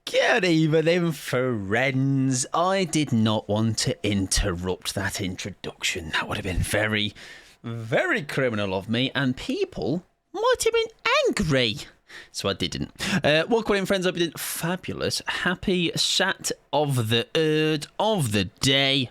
Good evening, friends. I did not want to interrupt that introduction. That would have been very, very criminal of me, and people might have been angry. So I didn't. Welcome in, friends. Hope you did fabulous. Happy Sat of the Erd of the day.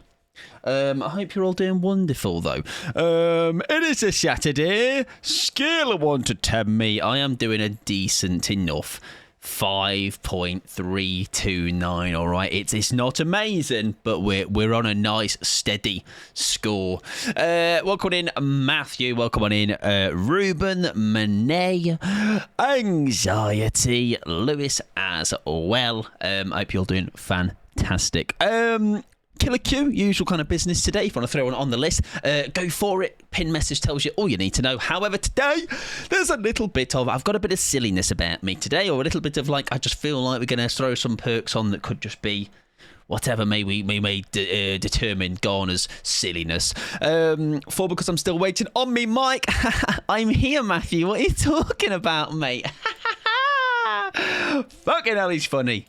I hope you're all doing wonderful, though. It is a Saturday. Scale of 1 to 10 me. I am doing a decent enough 5.329. All right, it's not amazing, but we're on a nice steady score. Welcome in, Matthew. Welcome on in, Ruben, Monet, Anxiety, Lewis as well. I hope you're doing fantastic. Killer Q, usual kind of business today. If you want to throw one on the list, go for it. Pin message tells you all you need to know. However, today, there's a little bit of, I've got a bit of silliness about me today, or a little bit of like, I just feel like we're going to throw some perks on that could just be whatever we may determine gone as silliness. Because I'm still waiting on me, Mike. I'm here, Matthew. What are you talking about, mate? Fucking hell, he's funny.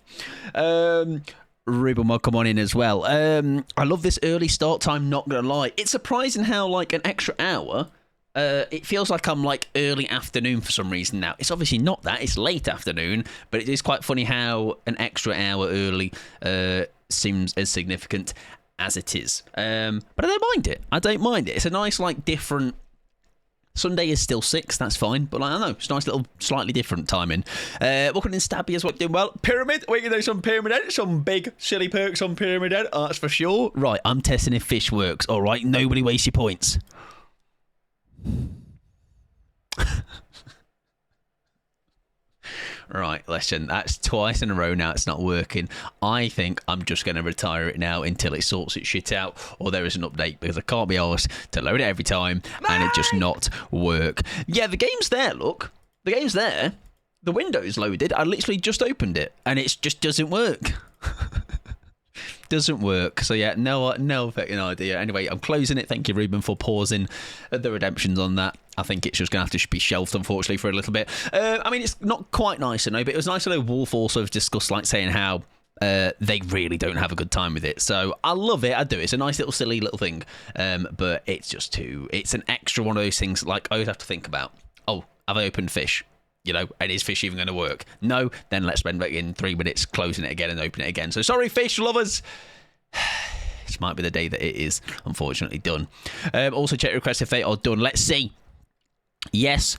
Ruben will come on in as well. I love this early start time, not gonna lie. It's surprising how like an extra hour, it feels like I'm like early afternoon for some reason now. It's obviously not that, it's late afternoon, but it is quite funny how an extra hour early seems as significant as it is. But I don't mind it. It's a nice like different... Sunday is still 6, that's fine, but I don't know, it's a nice little slightly different timing. Welcome in, Stabby as well, doing well. Pyramid, we can do some Pyramid Head, some big silly perks on Pyramid Head, that's for sure. Right, I'm testing if fish works, alright, nobody waste your points. Right, listen, that's twice in a row now, it's not working. I think I'm just going to retire it now until it sorts its shit out, or there is an update, because I can't be arsed to load it every time and it just not work. Yeah, the game's there, look. The game's there. The window's loaded. I literally just opened it, and it just doesn't work. Doesn't work. So yeah, no fucking idea. Anyway, I'm closing it. Thank you, Ruben, for pausing the redemptions on that. I think it's just going to have to be shelved, unfortunately, for a little bit. I mean, it's not quite nice, I know, but it was nice to know Wolf also discussed, like, saying how they really don't have a good time with it. So I love it. I do. It's a nice little silly little thing. But it's just it's an extra one of those things, like, I always have to think about, oh, have I opened fish? You know, and is fish even going to work? No, then let's spend back in 3 minutes closing it again and open it again. So sorry, fish lovers. This might be the day that it is, unfortunately, done. Also, check requests if they are done. Let's see. Yes,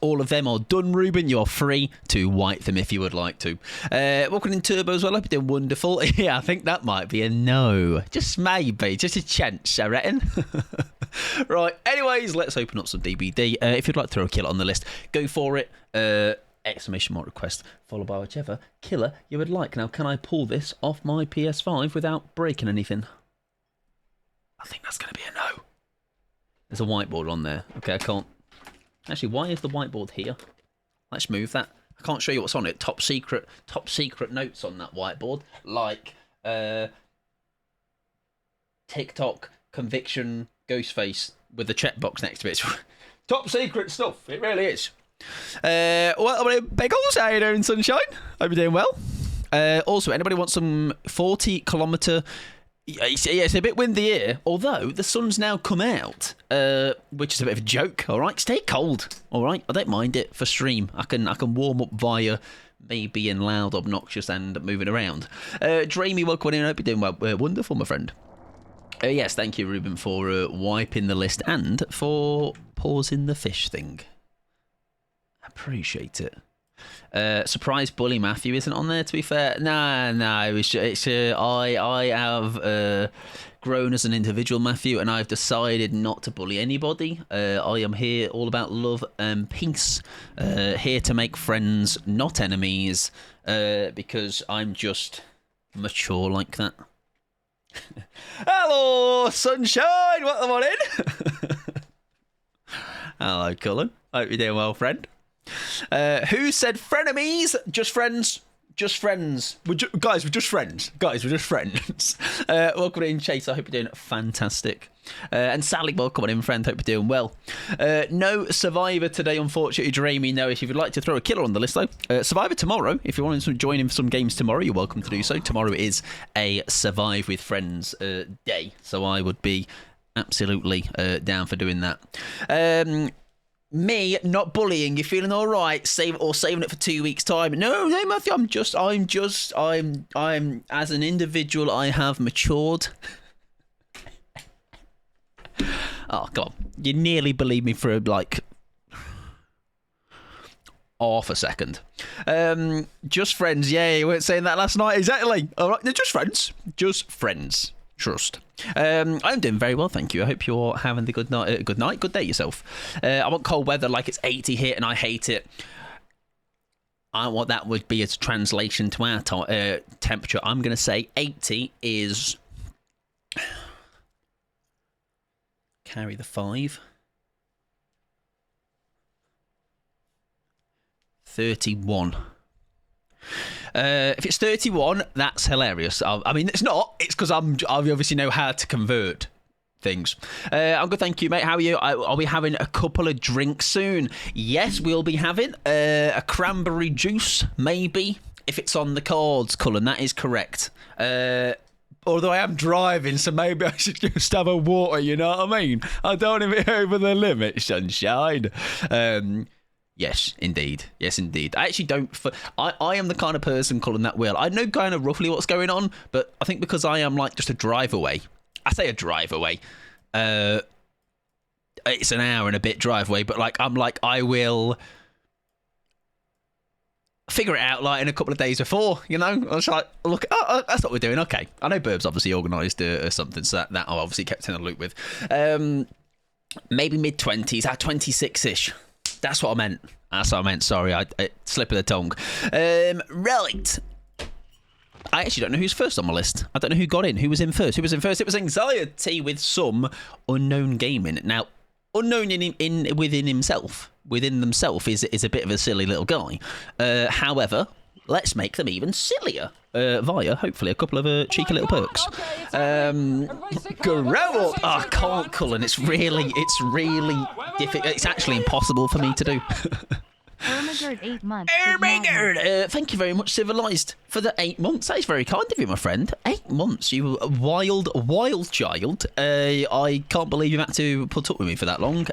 all of them are done, Ruben. You're free to wipe them if you would like to. Welcome in, Turbo, as well. I hope you're doing wonderful. Yeah, I think that might be a no. Just maybe. Just a chance, I reckon. Right, anyways, let's open up some DBD. If you'd like to throw a killer on the list, go for it. Exclamation mark request, followed by whichever killer you would like. Now, can I pull this off my PS5 without breaking anything? I think that's going to be a no. There's a whiteboard on there. Okay, I can't... Actually, why is the whiteboard here? Let's move that. I can't show you what's on it. Top secret notes on that whiteboard. Like, TikTok, conviction, Ghostface with the checkbox next to it. Top secret stuff. It really is. Well, Bagels, how you doing, sunshine? Hope you're doing well. Also, anybody want some 40-kilometre... Yeah, it's a bit windy here, although the sun's now come out, which is a bit of a joke, all right? Stay cold, all right? I don't mind it for stream. I can warm up via me being loud, obnoxious, and moving around. Dreamy, welcome in. I hope you're doing well. Wonderful, my friend. Yes, thank you, Ruben, for wiping the list and for pausing the fish thing. Appreciate it. Surprise bully Matthew isn't on there, to be fair. No, it's I have grown as an individual, Matthew, and I've decided not to bully anybody. I am here all about love and peace, here to make friends, not enemies, because I'm just mature like that. Hello, sunshine, welcome on in. Hello, Cullen. Hope you're doing well, friend. Who said frenemies? Just friends. Just friends. Guys, we're just friends. Guys, we're just friends. Welcome in, Chase. I hope you're doing fantastic. And Sally, welcome on in, friend. Hope you're doing well. No Survivor today, unfortunately, Dreamy. No, if you'd like to throw a killer on the list, though. Survivor tomorrow. If you want to join in for some games tomorrow, you're welcome to do so. Tomorrow is a Survive with Friends day. So I would be absolutely down for doing that. Me not bullying. You feeling all right? Saving it for 2 weeks' time? No, Matthew. I'm as an individual, I have matured. Oh, come on. You nearly believe me for like half a second. Just friends. Yeah, you weren't saying that last night. Exactly. All right. They're just friends. Just friends. Trust. I'm doing very well, thank you. I hope you're having the good night. Good day yourself. I want cold weather like it's 80 here and I hate it. What that would be as translation to our temperature. I'm going to say 80 is... Carry the 5. 31. If it's 31, that's hilarious. I mean, it's not. It's because I obviously know how to convert things. I'm good, thank you, mate. How are you? Are we having a couple of drinks soon? Yes, we'll be having a cranberry juice, maybe, if it's on the cards, Cullen. That is correct. Although I am driving, so maybe I should just have a water, you know what I mean? I don't want to be over the limit, sunshine. Yes, indeed. Yes, indeed. I actually don't... I am the kind of person, Colin, that will. I know kind of roughly what's going on, but I think because I am like just a drive away. I say a drive away. It's an hour and a bit drive away, but like I will figure it out like in a couple of days before, you know? I was like, look, that's what we're doing. Okay. I know Burbs obviously organised something, so that I obviously kept in the loop with. Maybe mid-20s, 26-ish. That's what I meant. Sorry, I slip of the tongue. Right. I actually don't know who's first on my list. I don't know who got in. Who was in first? It was Anxiety with some Unknown Gaming. Now, Unknown within themselves is a bit of a silly little guy. However, let's make them even sillier via hopefully a couple of cheeky little perks. Grow up! I can't, Cullen. It's really difficult. It's actually impossible for me to do. Ermagerd, 8 months. Ermagerd! Thank you very much, Civilised, for the 8 months. That is very kind of you, my friend. 8 months. You wild child. I can't believe you've had to put up with me for that long.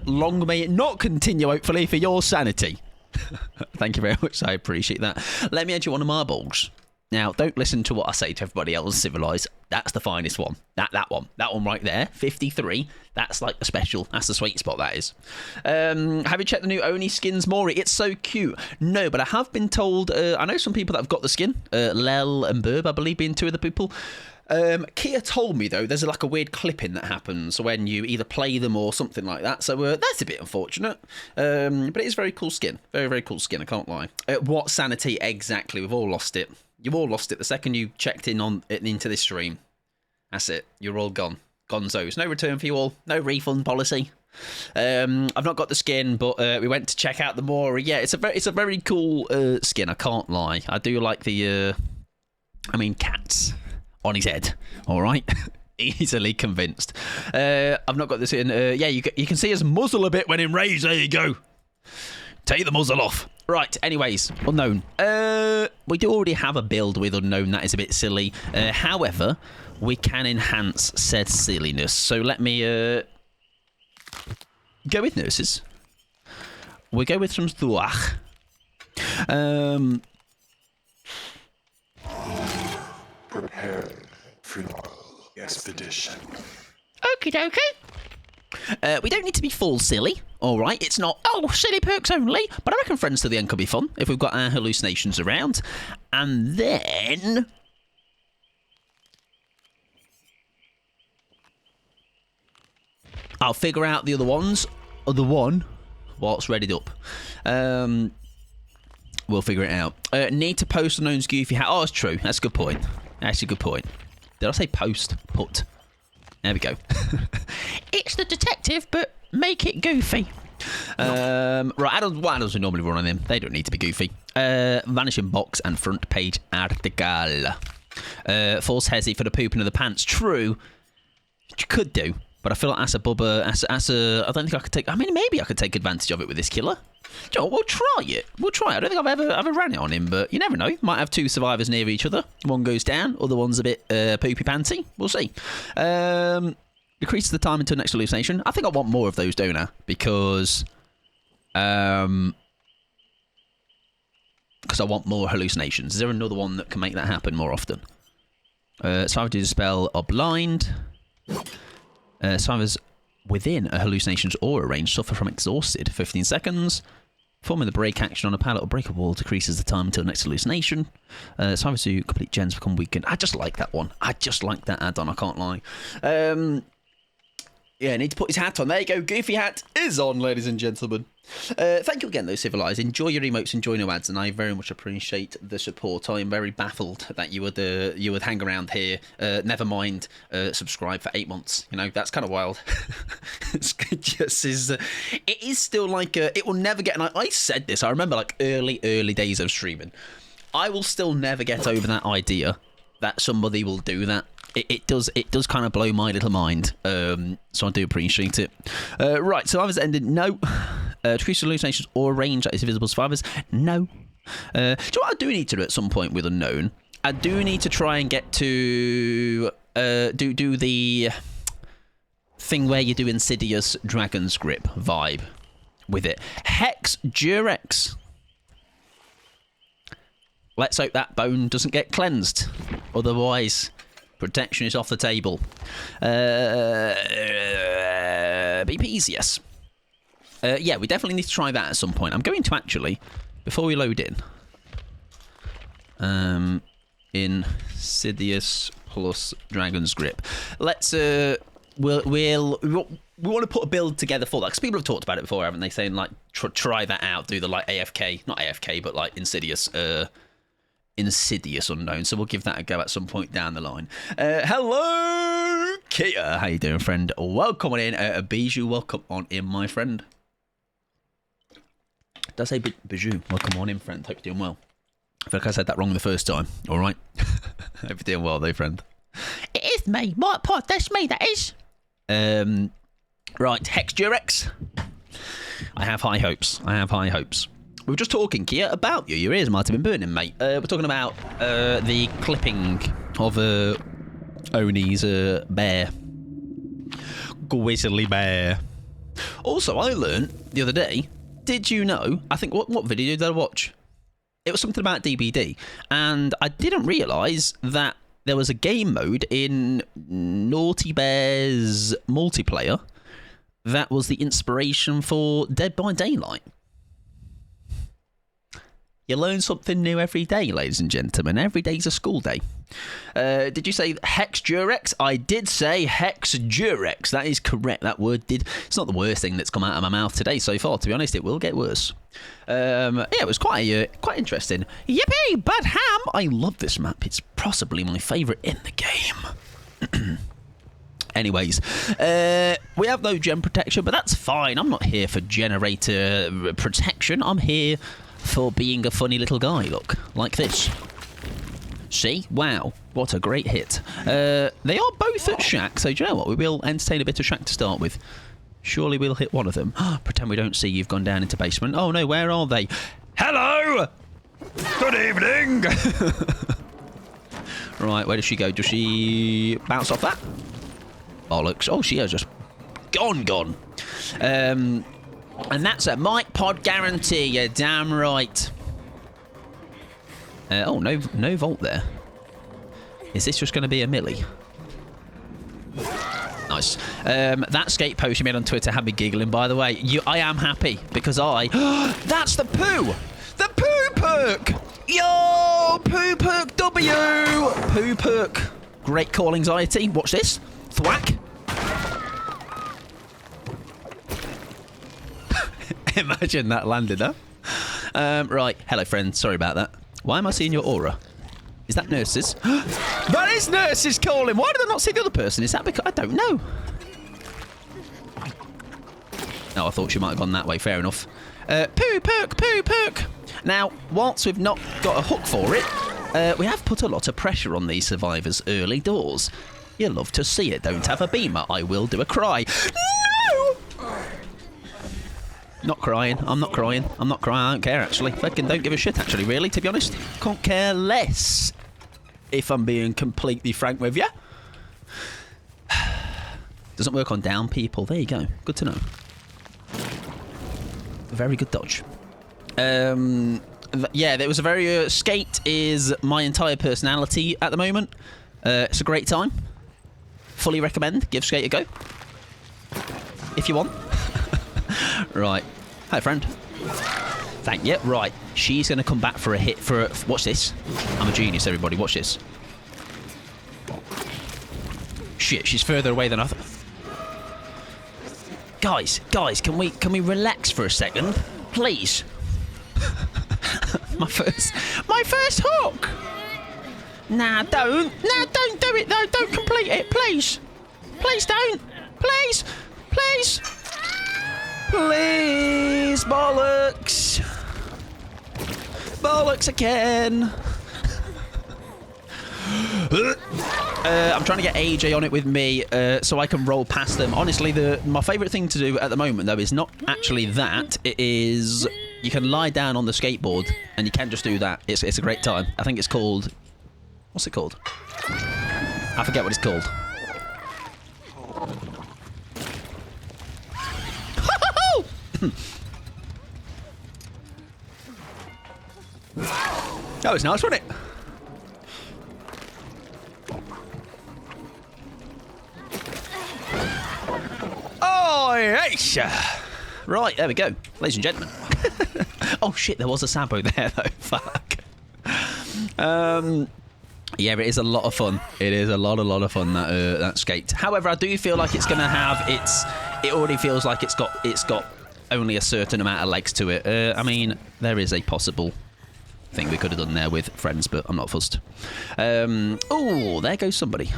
Long may it not continue, hopefully, for your sanity. Thank you very much. I appreciate that. Let me add you one of my balls. Now, don't listen to what I say to everybody else, Civilised. That's the finest one. That one right there, 53. That's like the special. That's the sweet spot, that is. Have you checked the new Oni skins, Maury? It's so cute. No, but I have been told, I know some people that have got the skin. Lel and Burb, I believe, being two of the people. Kia told me, though, there's like a weird clipping that happens when you either play them or something like that. So that's a bit unfortunate. But it is very cool skin. Very, very cool skin, I can't lie. What sanity exactly? We've all lost it. You've all lost it the second you checked into this stream. That's it. You're all gone. Gonzos. No return for you all. No refund policy. I've not got the skin, but we went to check out the Maury. Yeah, it's a very cool skin. I can't lie. I do like the cats on his head. All right. Easily convinced. I've not got this in. Yeah, you can see his muzzle a bit when in raise. There you go. Take the muzzle off. Right, anyways, Unknown. We do already have a build with Unknown. That is a bit silly. However, we can enhance said silliness. So let me go with nurses. We go with some Thuach. Prepare for the expedition. Okie dokie. We don't need to be full silly, all right? It's not, silly perks only, but I reckon Friends to the End could be fun if we've got our hallucinations around. And then... I'll figure out the other ones, or the one, while it's readied up. We'll figure it out. Need to post Unknown's goofy hat. Oh, that's true. That's a good point. That's a good point. Did I say post? Put. There we go. It's the detective, but make it goofy. Right, what adults we normally run on them? They don't need to be goofy. Vanishing box and front page article. False hezzy for the pooping of the pants. True. You could do. But I feel like as a bubba, I don't think I could take. I mean, maybe I could take advantage of it with this killer. Joe, we'll try it. We'll try it. I don't think I've ever ran it on him, but you never know. Might have two survivors near each other. One goes down, other one's a bit poopy panty. We'll see. Decreases the time until next hallucination. I think I want more of those, don't I? Because I want more hallucinations. Is there another one that can make that happen more often? Survivors do the spell are blind. Survivors within a hallucination's aura range suffer from exhausted. 15 seconds. Forming the break action on a pallet or break a wall decreases the time until next hallucination. Survivors who complete gens become weakened. I just like that one. I just like that add-on, I can't lie. Yeah, need to put his hat on. There you go. Goofy hat is on, ladies and gentlemen. Thank you again, though, Civilized. Enjoy your emotes, enjoy no ads, and I very much appreciate the support. I am very baffled that you would hang around here. Never mind, subscribe for 8 months. You know, that's kind of wild. It just is. It is still like it will never get. And I said this. I remember like early days of streaming. I will still never get over that idea that somebody will do that. It does kind of blow my little mind. So I do appreciate it. Right, survivors ended. No. Decrease hallucinations or range that is invisible survivors. No. Do you know what I do need to do at some point with Unknown? I do need to try and get to do the thing where you do Insidious Dragon's Grip vibe with it. Hex Durex. Let's hope that bone doesn't get cleansed. Otherwise, protection is off the table. BPs, yes. Yeah, we definitely need to try that at some point. I'm going to actually, before we load in, Insidious plus Dragon's Grip. Let's we want to put a build together for that because people have talked about it before, haven't they? Saying like try that out, do the like AFK, not AFK, but like Insidious Unknown. So we'll give that a go at some point down the line. Hello, Kia. How you doing, friend? Welcome on in, Bijou. Welcome on in, my friend. Did I say Bijou? Welcome on in, friend. Hope you're doing well. I feel like I said that wrong the first time. All right. Hope you're doing well, though, friend. It is me, Mike Pod. That's me. That is. Right, Hex Durex. I have high hopes. We were just talking, Kia, about you. Your ears might have been burning, mate. We're talking about the clipping of Oni's bear. Grizzly bear. Also, I learnt the other day, did you know, I think, what video did I watch? It was something about DBD. And I didn't realise that there was a game mode in Naughty Bear's multiplayer that was the inspiration for Dead by Daylight. You learn something new every day, ladies and gentlemen. Every day's a school day. Did you say Hex Durex? I did say Hex Durex. That is correct. That word did. It's not the worst thing that's come out of my mouth today so far. To be honest, it will get worse. Yeah, it was quite interesting. Yippee, Bad Ham! I love this map. It's possibly my favourite in the game. Anyways, we have no gem protection, but that's fine. I'm not here for generator protection. I'm here for being a funny little guy, look, like this. See? Wow, what a great hit. They are both at Shack, so do you know what? We will entertain a bit of Shack to start with. Surely we'll hit one of them. Pretend we don't see you've gone down into basement. Oh no, where are they? Hello! Good evening! Right, where does she go? Does she bounce off that? Bollocks. Oh, she has just gone. And that's a Mike Pod guarantee, you're damn right. Oh, no vault there. Is this just going to be a millie? Nice. That skate post you made on Twitter had me giggling, by the way. I am happy, because that's the poo! The poo perk! Yo! Poo perk W! Poo perk. Great call anxiety. Watch this. Thwack. Imagine that landed, huh? Right. Hello, friend. Sorry about that. Why am I seeing your aura? Is that nurses? That is nurses calling. Why did I not see the other person? Is that because... I don't know. Oh, I thought she might have gone that way. Fair enough. Poo perk, poo perk. Now, whilst we've not got a hook for it, we have put a lot of pressure on these survivors early doors. You'll love to see it. Don't have a beamer. I will do a cry. No! Not crying. I'm not crying. I'm not crying. I don't care, actually. Fucking don't give a shit, actually, really, to be honest. Can't care less, if I'm being completely frank with you. Doesn't work on down people. There you go. Good to know. Very good dodge. Yeah, there was a very... skate is my entire personality at the moment. It's a great time. Fully recommend. Give skate a go. If you want. Right. Hi, friend. Thank you. Right. She's going to come back for a hit for... watch this. I'm a genius, everybody. Watch this. Shit, she's further away than I thought. Guys, can we relax for a second? Please. my first hook. Nah, don't. Nah, don't do it though. Don't complete it, please. Please don't. Please. Please. Please, bollocks. Bollocks again. I'm trying to get AJ on it with me so I can roll past them. Honestly, my favourite thing to do at the moment, though, is not actually that. It is you can lie down on the skateboard and you can just do that. It's a great time. I think it's called... what's it called? I forget what it's called. That was nice, wasn't it? Oh, yes. Right, there we go. Ladies and gentlemen. Oh, shit, there was a Sabo there, though. Fuck. Yeah, it is a lot of fun. It is a lot of fun, that skate. However, I do feel like it's going to have it already feels like it's got only a certain amount of legs to it. I mean, there is a possible thing we could have done there with friends, but I'm not fussed. Oh, there goes somebody.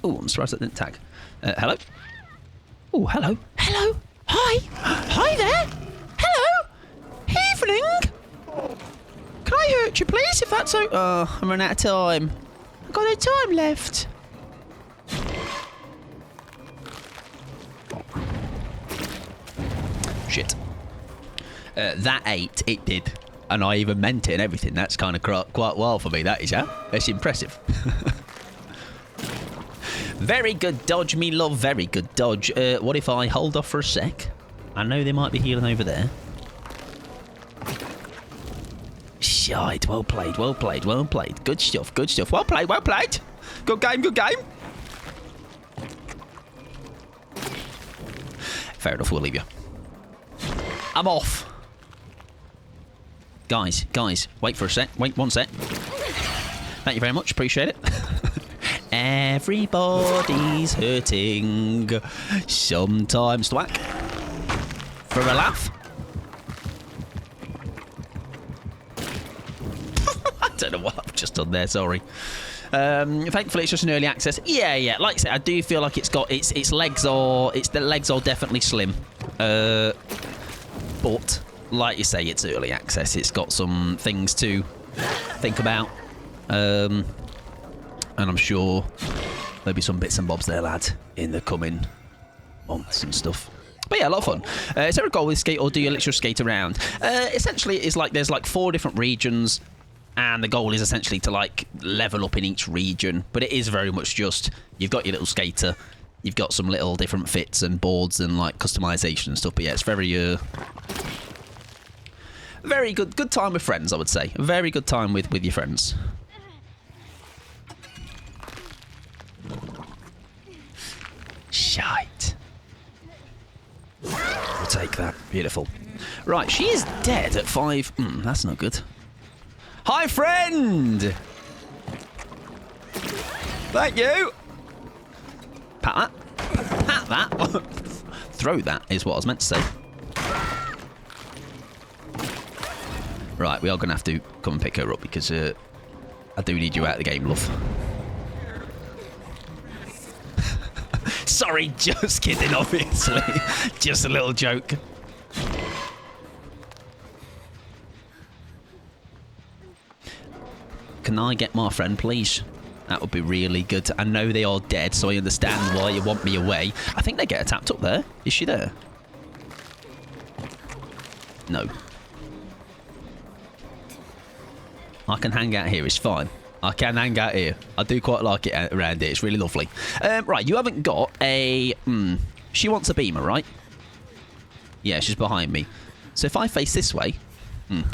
Oh, I'm surprised that didn't tag. Hello? Oh, hello. Hello. Hi. Hi there. Hello. Evening. Can I hurt you, please, if that's so... oh, I'm running out of time. I've got no time left. Shit. That ate. It did. And I even meant it and everything. That's kind of quite well for me, that is, yeah? That's impressive. Very good dodge, me love. Very good dodge. What if I hold off for a sec? I know they might be healing over there. Shite. Well played, well played, well played. Good stuff, good stuff. Well played, well played. Good game, good game. Fair enough, we'll leave you. I'm off. Guys, wait for a sec. Wait 1 sec. Thank you very much. Appreciate it. Everybody's hurting. Sometimes thwack. For a laugh. I don't know what I've just done there, sorry. Thankfully it's just an early access. Yeah, like I said, I do feel like it's got its legs are the legs are definitely slim. But like you say, it's early access. It's got some things to think about. And I'm sure there'll be some bits and bobs there, lad, in the coming months and stuff. But yeah, a lot of fun. Is there a goal with skate, or do you literally skate around? Essentially, it's like there's like 4 different regions, and the goal is essentially to like level up in each region. But it is very much just you've got your little skater, you've got some little different fits and boards and like customization and stuff. But yeah, it's very very good time with friends, I would say. A very good time with your friends. Shite. We'll take that. Beautiful. Right, she is dead at 5. That's not good. Hi, friend! Thank you! Pat that. Pat that. Throw that is what I was meant to say. Right, we are going to have to come and pick her up because I do need you out of the game, love. Sorry, just kidding, obviously. Just a little joke. Can I get my friend, please? That would be really good. I know they are dead, so I understand why you want me away. I think they get her tapped up there. Is she there? No. I can hang out here. It's fine. I can hang out here. I do quite like it around here. It's really lovely. Right, you haven't got a... She wants a beamer, right? Yeah, she's behind me. So if I face this way... I'm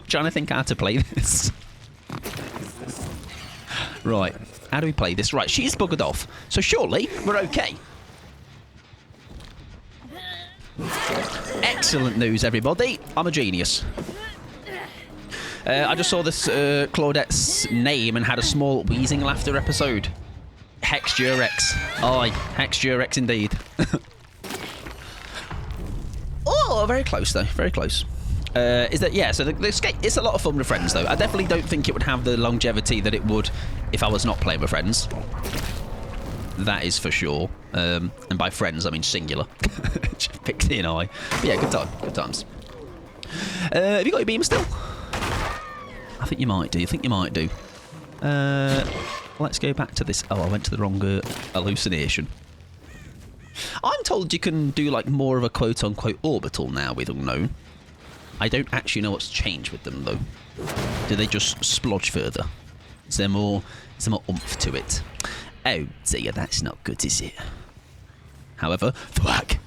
trying to think how to play this. Right, how do we play this? Right, she's buggered off. So surely we're okay. Excellent news, everybody. I'm a genius. I just saw this Claudette's name and had a small wheezing laughter episode. Hex Durex. Aye, Hex Durex indeed. Oh, very close though, very close. Is that, yeah, so the skate, it's a lot of fun with friends though. I definitely don't think it would have the longevity that it would if I was not playing with friends. That is for sure. And by friends, I mean singular. Pixie and I. But yeah, good time, good times. Have you got your beam still? I think you might do. I think you might do. Let's go back to this. Oh, I went to the wrong hallucination. I'm told you can do like more of a quote-unquote orbital now with Unknown. I don't actually know what's changed with them though. Do they just splodge further? Is there more oomph to it? Oh dear, that's not good, is it? However, fuck.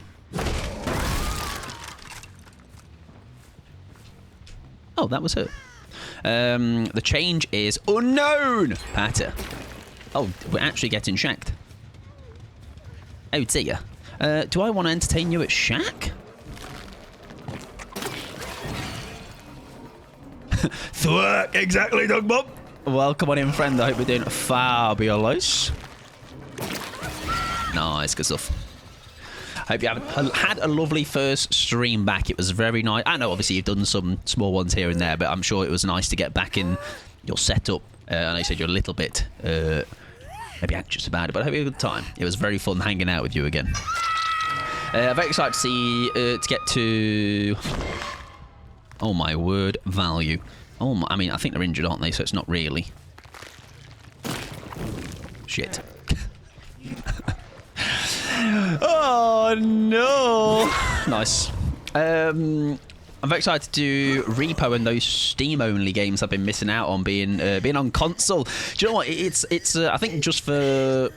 Oh, that was her. The change is unknown. Patter. Oh, we're actually getting shacked. Oh dear. Do I want to entertain you at shack? Thwack, exactly, Dog Bob. Welcome on in, friend. I hope we're doing fabulous. Nice, good stuff. Hope you have had a lovely first stream back. It was very nice. I know, obviously, you've done some small ones here and there, but I'm sure it was nice to get back in your setup. I know you said you're a little bit maybe anxious about it, but I hope you had a good time. It was very fun hanging out with you again. Very excited to see to get to... Oh my word, value. Oh my, I mean, I think they're injured, aren't they? So it's not really. Shit. Oh no! Nice. I'm very excited to repo and those Steam-only games I've been missing out on being on console. Do you know what? It's I think just for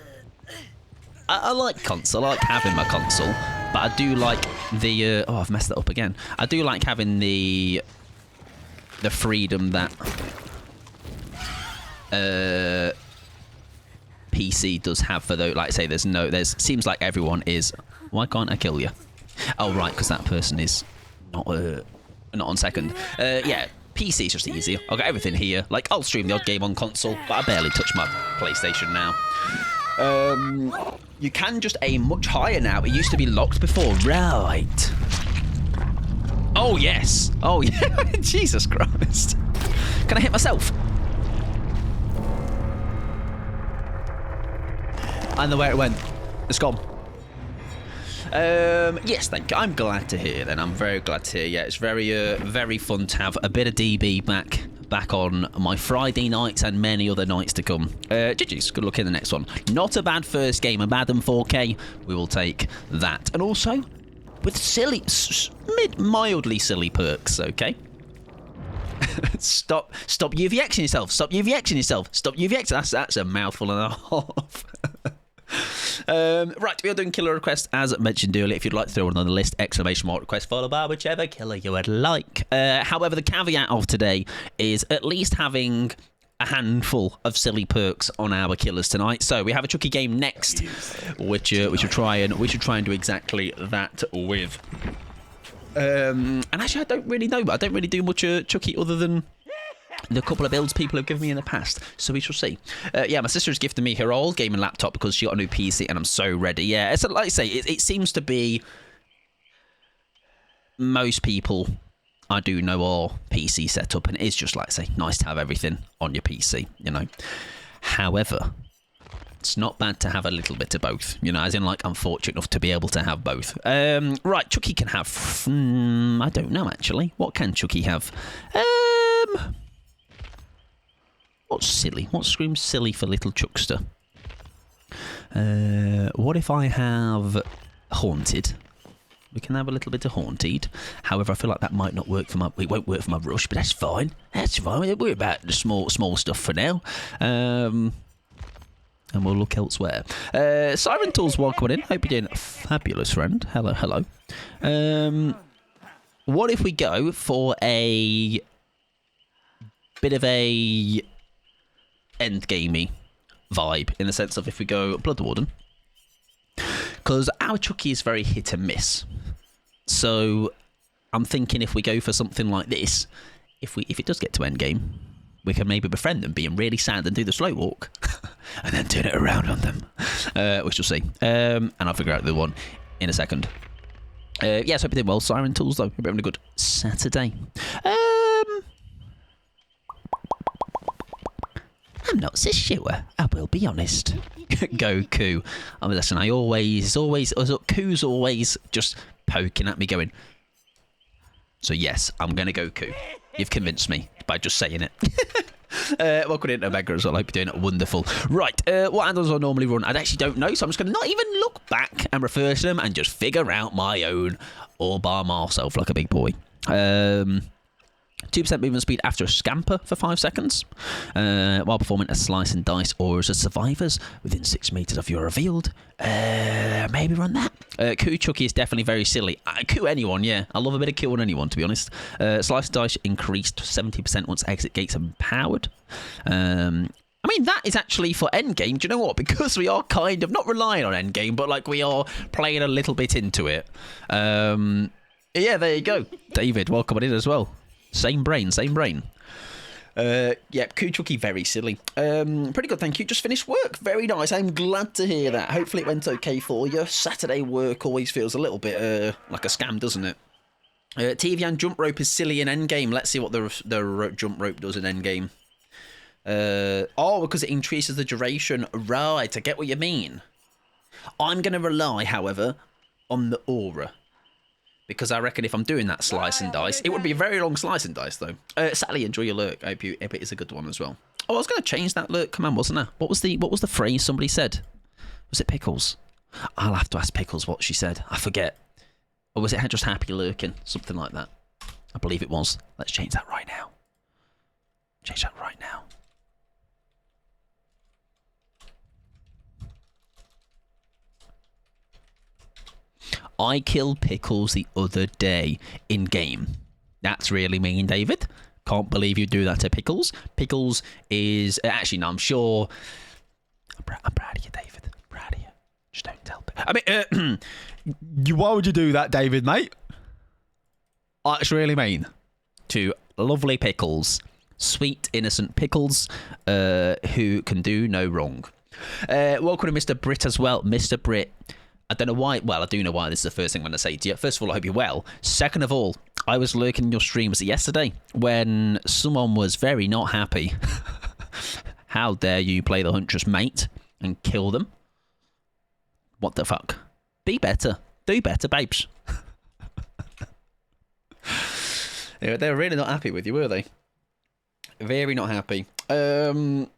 I like console. I like having my console, but I do like the oh, I've messed that up again. I do like having the freedom that PC does have for those. Like I say, there's seems like everyone is. Why can't I kill you? Oh right, because that person is not on second. Yeah, PC is just easier. I've got everything here. Like I'll stream the odd game on console, but I barely touch my PlayStation now. You can just aim much higher now. It used to be locked before. Right. Oh, yes. Oh, yeah. Jesus Christ. Can I hit myself? I know where it went. It's gone. Yes, thank you. I'm glad to hear then. I'm very glad to hear. Yeah, it's very fun to have a bit of DB back on my Friday nights and many other nights to come. GG's, good luck in the next one. Not a bad first game, a Madden 4K. We will take that. And also, with silly, mildly silly perks, okay? Stop UVXing yourself. Stop UVXing yourself. Stop UVXing. That's a mouthful and a half. Right, we are doing killer requests as mentioned earlier. If you'd like to throw one on the list, exclamation mark request followed by whichever killer you would like. However, the caveat of today is at least having a handful of silly perks on our killers tonight. So we have a Chucky game next, which we should try and do exactly that with. And actually, I don't really know, but I don't really do much Chucky other than the couple of builds people have given me in the past, so we shall see. Yeah, my sister's gifted me her old gaming laptop because she got a new PC, and I'm so ready. Yeah, it's like I say, it seems to be most people I do know are PC setup, and it's just like I say, nice to have everything on your PC, you know. However, It's not bad to have a little bit of both, you know, as in, like, I'm fortunate enough to be able to have both. Right, Chucky can have... I don't know, actually. What can Chucky have? What's silly? What screams silly for little Chuckster? What if I have Haunted? We can have a little bit of Haunted. However, I feel like that might not work for my... It won't work for my rush, but that's fine. That's fine. We'll worry about the small stuff for now. And we'll look elsewhere. Siren Tools, welcome in. Hope you're doing fabulous, friend. Hello, hello. What if we go for a bit of a endgamey vibe, in the sense of if we go Blood Warden, because our Chucky is very hit and miss. So I'm thinking if we go for something like this, if it does get to endgame, we can maybe befriend them, being really sad, and do the slow walk, and then turn it around on them. We shall see. And I'll figure out the one in a second. Yes, hope you did well. Siren Tools, though. Hope you're having a good Saturday. I'm not so sure, I will be honest. Goku. I mean, listen, Ku's always just poking at me going, so yes, I'm going to go Ku. You've convinced me by just saying it. Welcome into Omega as well. I hope you're doing it wonderful. Right, what handles I normally run? I actually don't know, so I'm just going to not even look back and refer to them and just figure out my own all by myself like a big boy. 2% movement speed after a scamper for 5 seconds, while performing a slice and dice or as a survivors within 6 meters of your revealed. Maybe run that. Coup Chucky is definitely very silly. Coup anyone, yeah. I love a bit of coup on anyone, to be honest. Slice and dice increased 70% once exit gates are empowered. I mean, that is actually for endgame. Do you know what? Because we are kind of not relying on endgame, but like we are playing a little bit into it. Yeah, there you go. David, welcome on in as well. Same brain. Yep, Kuchuki, very silly. Pretty good, thank you. Just finished work. Very nice. I'm glad to hear that. Hopefully it went okay for you. Saturday work always feels a little bit like a scam, doesn't it? Tivian jump rope is silly in endgame. Let's see what the jump rope does in endgame. Because it increases the duration. Right, I get what you mean. I'm going to rely, however, on the aura. Because I reckon if I'm doing that slice and dice, it would be a very long slice and dice, though. Sally, enjoy your lurk. I hope it is a good one as well. Oh, I was going to change that lurk command, wasn't I? What was the phrase somebody said? Was it Pickles? I'll have to ask Pickles what she said. I forget. Or was it just happy lurking? Something like that. I believe it was. Let's change that right now. Change that right now. I killed Pickles the other day in game. That's really mean, David. Can't believe you do that to Pickles. Pickles is... Actually, no, I'm sure... I'm proud of you, David. I'm proud of you. Just don't tell... I mean, why would you do that, David, mate? That's really mean. To lovely Pickles. Sweet, innocent Pickles, who can do no wrong. Welcome to Mr. Britt as well. Mr. Britt... I don't know why. Well, I do know why. This is the first thing I'm going to say to you. First of all, I hope you're well. Second of all, I was lurking in your stream. Was it yesterday when someone was very not happy? How dare you play the Huntress, mate, and kill them? What the fuck? Be better. Do better, babes. They were really not happy with you, were they? Very not happy. Somebody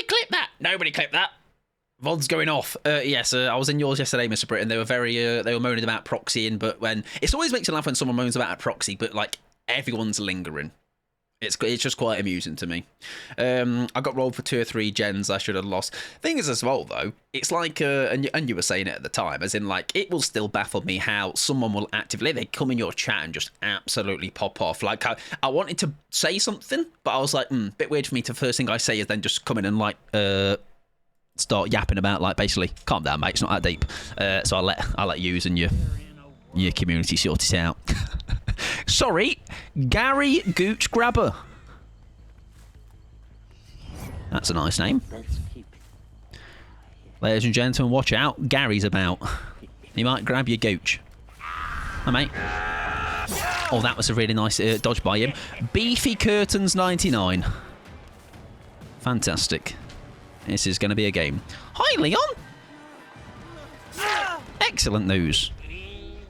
clip that. Nobody clip that. VOD's going off. Yes, I was in yours yesterday, Mr. Britt, and they were they were moaning about proxying, but when... It always makes you laugh when someone moans about a proxy, but, like, everyone's lingering. It's just quite amusing to me. I got rolled for 2 or 3 gens I should have lost. Thing is as well, though, it's like... and you were saying it at the time, as in, like, it will still baffle me how someone will actively... They come in your chat and just absolutely pop off. Like, I wanted to say something, but I was like, bit weird for me to... First thing I say is then just come in and, like... start yapping about, like, basically, calm down, mate, it's not that deep. So I'll let yous and your community sort it out. Sorry, Gary Gooch Grabber. That's a nice name. Ladies and gentlemen, watch out. Gary's about. He might grab your gooch. Hi, mate. Oh, that was a really nice dodge by him. Beefy Curtains 99. Fantastic. This is going to be a game. Hi, Leon. Excellent news.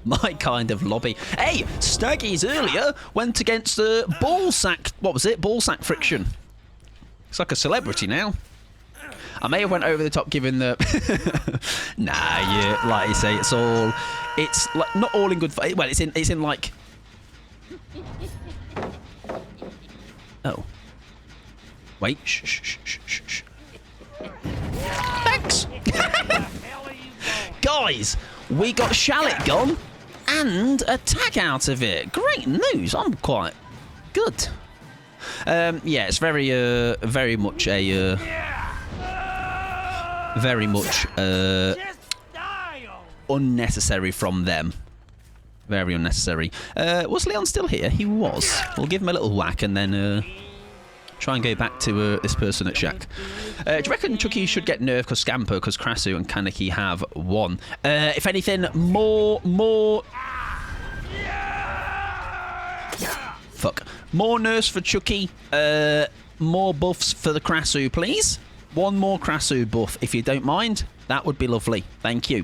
My kind of lobby. Hey, Staggies earlier went against ball sack. What was it? Ball sack friction. It's like a celebrity now. I may have went over the top giving the... Nah, yeah, like you say, it's like not all in good... Well, it's in like... Oh. Wait, shh. Thanks! Guys, we got Shallot gone and a tag out of it. Great news. I'm quite good. Yeah, it's very much unnecessary from them. Very unnecessary. Was Leon still here? He was. We'll give him a little whack and then try and go back to this person at Shack. Do you reckon Chucky should get nerfed because Scamper, because Krasu and Kaneki have won? If anything, more... Fuck. More nerfs for Chucky. More buffs for the Krasu, please. One more Krasu buff, if you don't mind. That would be lovely. Thank you.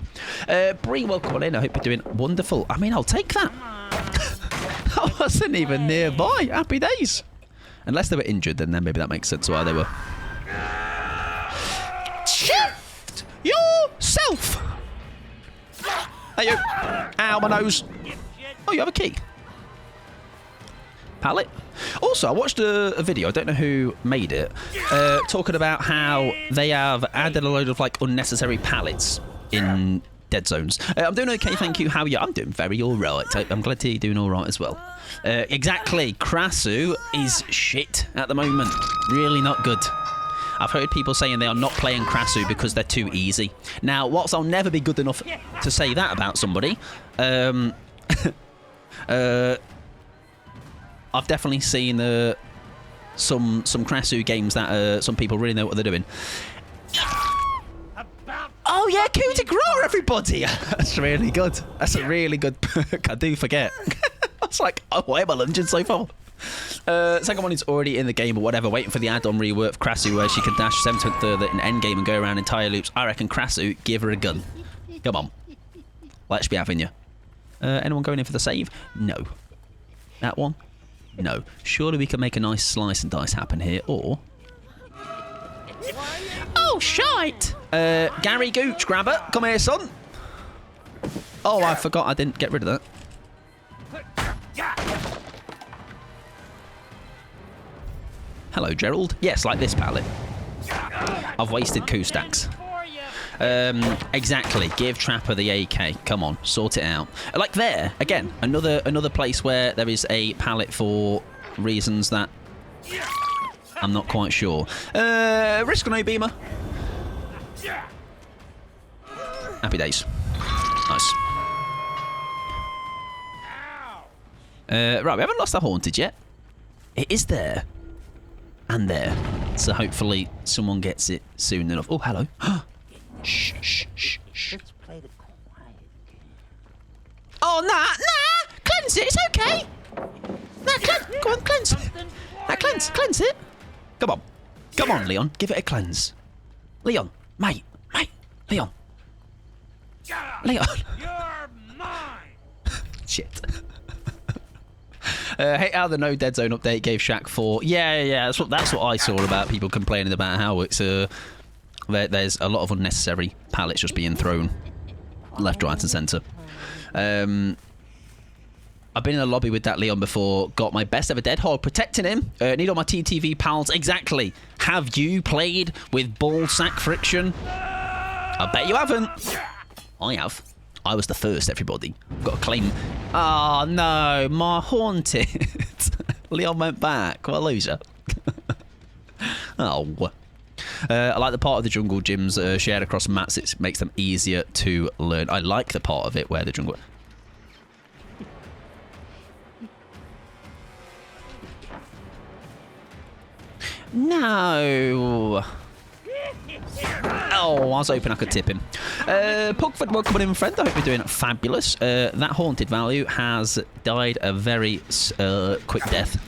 Bree, welcome in. I hope you're doing wonderful. I mean, I'll take that. I wasn't even nearby. Happy days. Unless they were injured, then maybe that makes sense why they were. Shift yourself. Hey, you. Ow, my nose. Oh, you have a key. Pallet. Also, I watched a video, I don't know who made it, talking about how they have added a load of like unnecessary pallets in dead zones. I'm doing okay, thank you. How are you? I'm doing very alright. I'm glad to hear you're doing alright as well. Exactly. Krasu is shit at the moment. Really not good. I've heard people saying they are not playing Krasu because they're too easy. Now, whilst I'll never be good enough to say that about somebody, I've definitely seen some Krasu games that some people really know what they're doing. Oh yeah, coup de grace, everybody! That's really good. That's a really good perk. I do forget. I was like, oh, why am I lunging so far? Second one is already in the game or whatever, waiting for the add-on rework of Krasu where she can dash 7th further in endgame and go around entire loops. I reckon Krasu, give her a gun. Come on. Let's be having you. Anyone going in for the save? No. That one? No. Surely we can make a nice slice and dice happen here, or... Oh, shite! Gary Gooch, grabber. Come here, son. Oh, I forgot I didn't get rid of that. Hello, Gerald. Yes, like this pallet. I've wasted coup stacks. Exactly. Give Trapper the AK. Come on, sort it out. Like there, again, another place where there is a pallet for reasons that I'm not quite sure. Risk or no beamer? Happy days. Nice. Right, we haven't lost our Haunted yet. It is there. And there. So hopefully someone gets it soon enough. Oh, hello. Shh, shh, shh, shh. Let's play the quiet game. Oh, nah. Cleanse it. It's okay. Nah, go on, cleanse it. Nah, cleanse it. Come on. Come on, Leon. Give it a cleanse. Leon. Mate. Leon. Leon. You're mine. Shit. Hate how the no dead zone update gave Shaq 4. Yeah. That's what I saw about people complaining about how it's there's a lot of unnecessary pallets just being thrown left, right, and centre. I've been in a lobby with that Leon before. Got my best ever dead hog protecting him. Need all my TTV pals. Exactly. Have you played with ball sack friction? I bet you haven't. I have. I was the first, everybody. Got a claim. Oh, no. My Haunted. Leon went back. What a loser. Oh. I like the part of the jungle gyms shared across mats. It makes them easier to learn. I like the part of it where the jungle... No. Oh, I was hoping I could tip him. Pugford, welcome in, friend. I hope you're doing fabulous. That Haunted value has died a very quick death.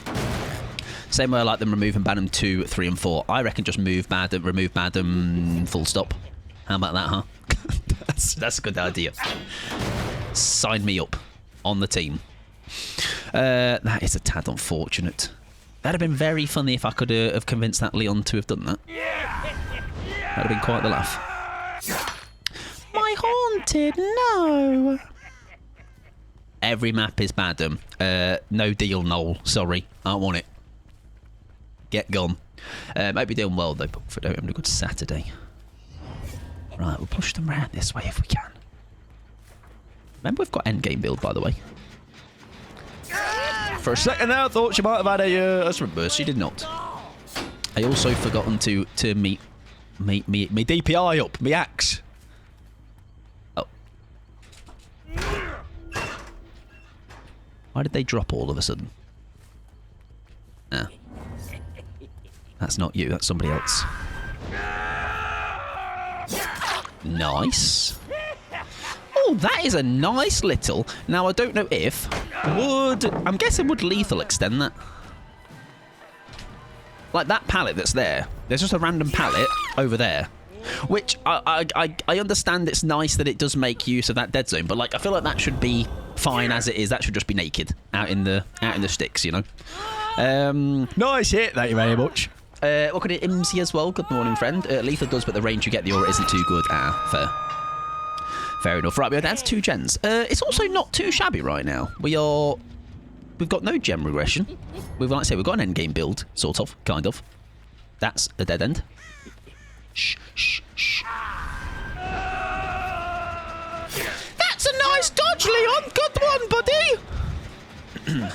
Same way I like them removing Badham 2, 3 and 4. I reckon just remove Badham full stop. How about that, huh? that's a good idea. Sign me up on the team. That is a tad unfortunate. That'd have been very funny if I could have convinced that Leon to have done that. That'd have been quite the laugh. My haunted, no. Every map is Badham. No deal, Noel. Sorry, I don't want it. Get gone. Might be doing well though, but for having a good Saturday. Right, we'll push them around this way if we can. Remember, we've got endgame build, by the way. For a second there, I thought she might have had a sprint burst. She did not. I also forgotten to meet me DPI up, me axe. Oh. Why did they drop all of a sudden? Ah. That's not you, that's somebody else. Nice. Oh, that is a nice little... Now, I don't know if... I'm guessing would lethal extend that? Like that pallet that's there. There's just a random pallet over there. Which, I understand it's nice that it does make use of that dead zone. But, like, I feel like that should be fine as it is. That should just be naked out in the sticks, you know? Nice hit, thank you very much. Look at it, Imsy as well. Good morning, friend. Lethal does, but the range you get the aura isn't too good. Ah, fair. Fair enough. Right, that's 2 gens. It's also not too shabby right now. We've got no gem regression. Like I say, we've got an endgame build, sort of, kind of. That's a dead end. Shh, shh, shh. That's a nice dodge, Leon. Good one, buddy.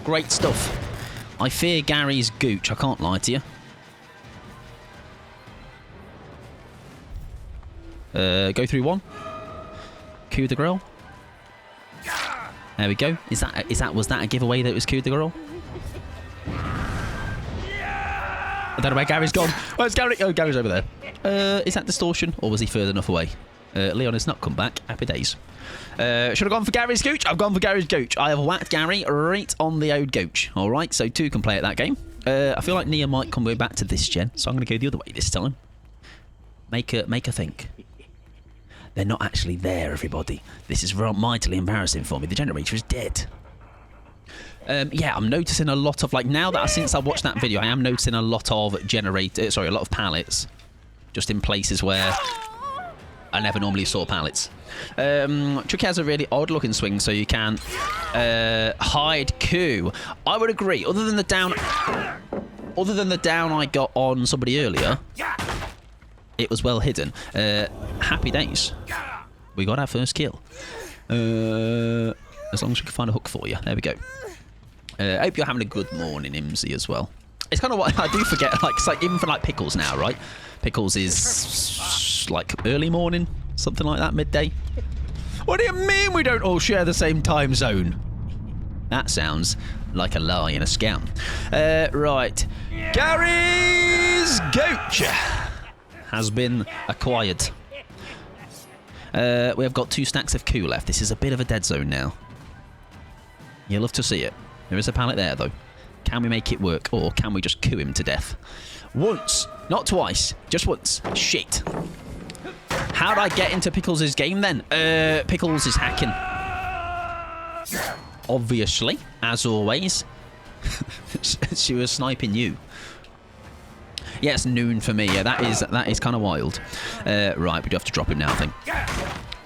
Great stuff. I fear Gary's gooch. I can't lie to you. Go through 1. Coup de grace. There we go. Was that a giveaway that it was coup de grace? I don't know where Gary's gone. Where's Gary? Oh, Gary's over there. Is that distortion or was he further enough away? Leon has not come back. Happy days. Should have gone for Gary's gooch. I've gone for Gary's gooch. I have whacked Gary right on the old gooch. All right, so 2 can play at that game. I feel like Nia might come back to this gen, so I'm going to go the other way this time. Make her think. They're not actually there, everybody. This is mightily embarrassing for me. The generator is dead. Yeah, I'm noticing a lot of, like, now that since I watched that video, I am noticing a lot of a lot of pallets, just in places where I never normally saw pallets. Chucky has a really odd-looking swing, so you can hide coup. I would agree. Other than the down I got on somebody earlier, it was well hidden. Happy days. We got our first kill. As long as we can find a hook for you. There we go. I hope you're having a good morning, Imsy, as well. It's kind of what I do forget. Like, it's like even for like Pickles now, right? Pickles is like early morning, something like that, midday. What do you mean we don't all share the same time zone? That sounds like a lie and a scam. Right. Gary's gooch has been acquired. We have got 2 stacks of coup left. This is a bit of a dead zone now. You'll love to see it. There is a pallet there, though. Can we make it work, or can we just coup him to death? Once, not twice, just once. Shit. How'd I get into Pickles' game, then? Pickles is hacking. Obviously, as always. She was sniping you. Yeah, it's noon for me. Yeah, that is kind of wild. Right, we do have to drop him now, I think.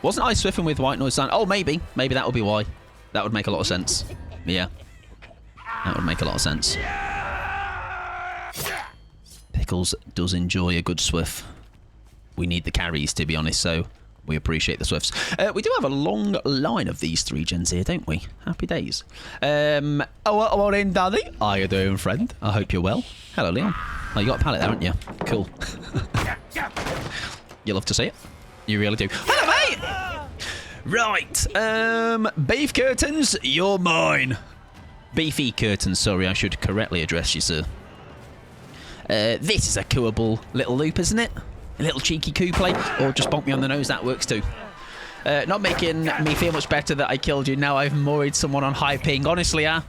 Wasn't I swiffing with white noise sound? Oh, maybe. Maybe that would be why. That would make a lot of sense. Yeah. That would make a lot of sense. Pickles does enjoy a good swiff. We need the carries, to be honest, so we appreciate the swifts. We do have a long line of these 3 gens here, don't we? Happy days. Oh, morning, Daddy. How you doing, friend? I hope you're well. Hello, Leon. Oh, you got a pallet there, haven't you? Cool. You love to see it. You really do. Hello, mate! Right. Beef curtains, you're mine. Beefy curtains, sorry, I should correctly address you, sir. This is a cooable little loop, isn't it? A little cheeky coup play, or just bonk me on the nose, that works too. Not making me feel much better that I killed you. Now I've moried someone on high ping. Honestly, I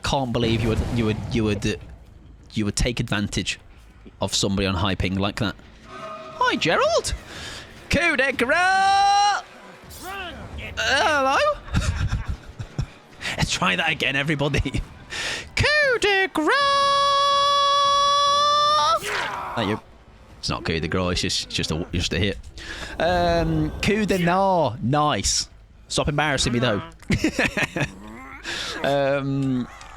can't believe you would you would take advantage of somebody on high ping like that. Hi, Gerald. Coup de grace. Hello. Let's try that again, everybody. Coup de grace. Thank you. It's not coup de grace. It's just a hit. Coup de no. Nice. Stop embarrassing me though.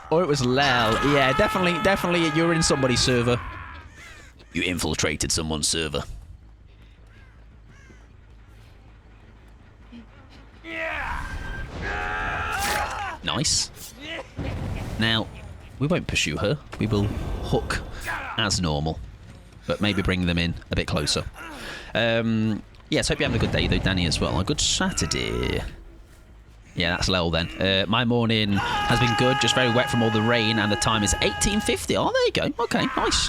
Or it was Lel. Yeah, definitely. You're in somebody's server. You infiltrated someone's server. Nice. Now, we won't pursue her. We will hook as normal, but maybe bring them in a bit closer. Yes, hope you're having a good day though, Danny, as well. A good Saturday. Yeah, that's Lel then. My morning has been good, just very wet from all the rain, and the time is 18:50. Oh, there you go. Okay, nice.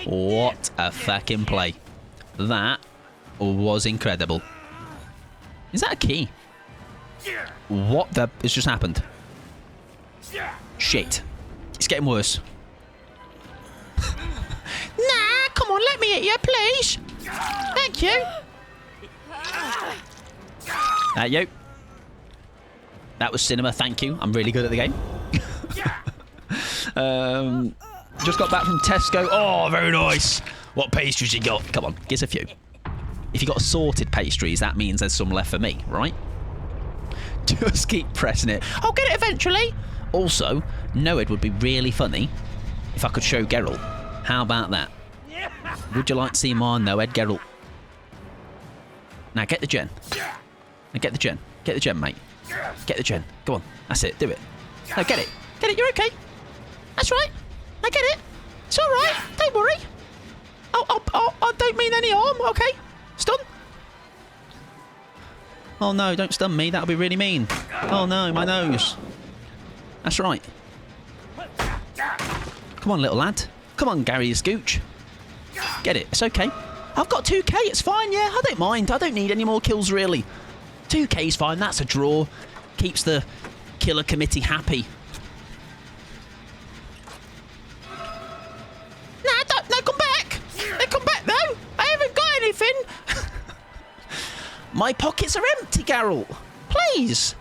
What a fucking play. That was incredible. Is that a key? What the... It's just happened. Shit. It's getting worse. Nah, come on, let me hit you, please. Thank you. You. That was cinema, thank you. I'm really good at the game. Just got back from Tesco. Oh, very nice. What pastries you got? Come on, give us a few. If you got assorted pastries, that means there's some left for me, right? Just keep pressing it. I'll get it eventually. Also, newyt would be really funny if I could show Geralt. How about that? Would you like to see more newyt, Geralt? Now get the gen. Now get the gen. Get the gen, mate. Get the gen. Go on. That's it. Do it. No, get it. Get it. You're okay. That's right. I get it. It's all right. Don't worry. I don't mean any harm. Okay. Stun. Oh no, don't stun me. That'll be really mean. Oh no, my nose. That's right. Come on, little lad. Come on, Gary Scooch. Get it. It's okay. I've got 2k. It's fine. Yeah, I don't mind. I don't need any more kills, really. 2k's fine. That's a draw. Keeps the killer committee happy. No, come back. No, come back, though. I haven't got anything. My pockets are empty, Geralt. Please.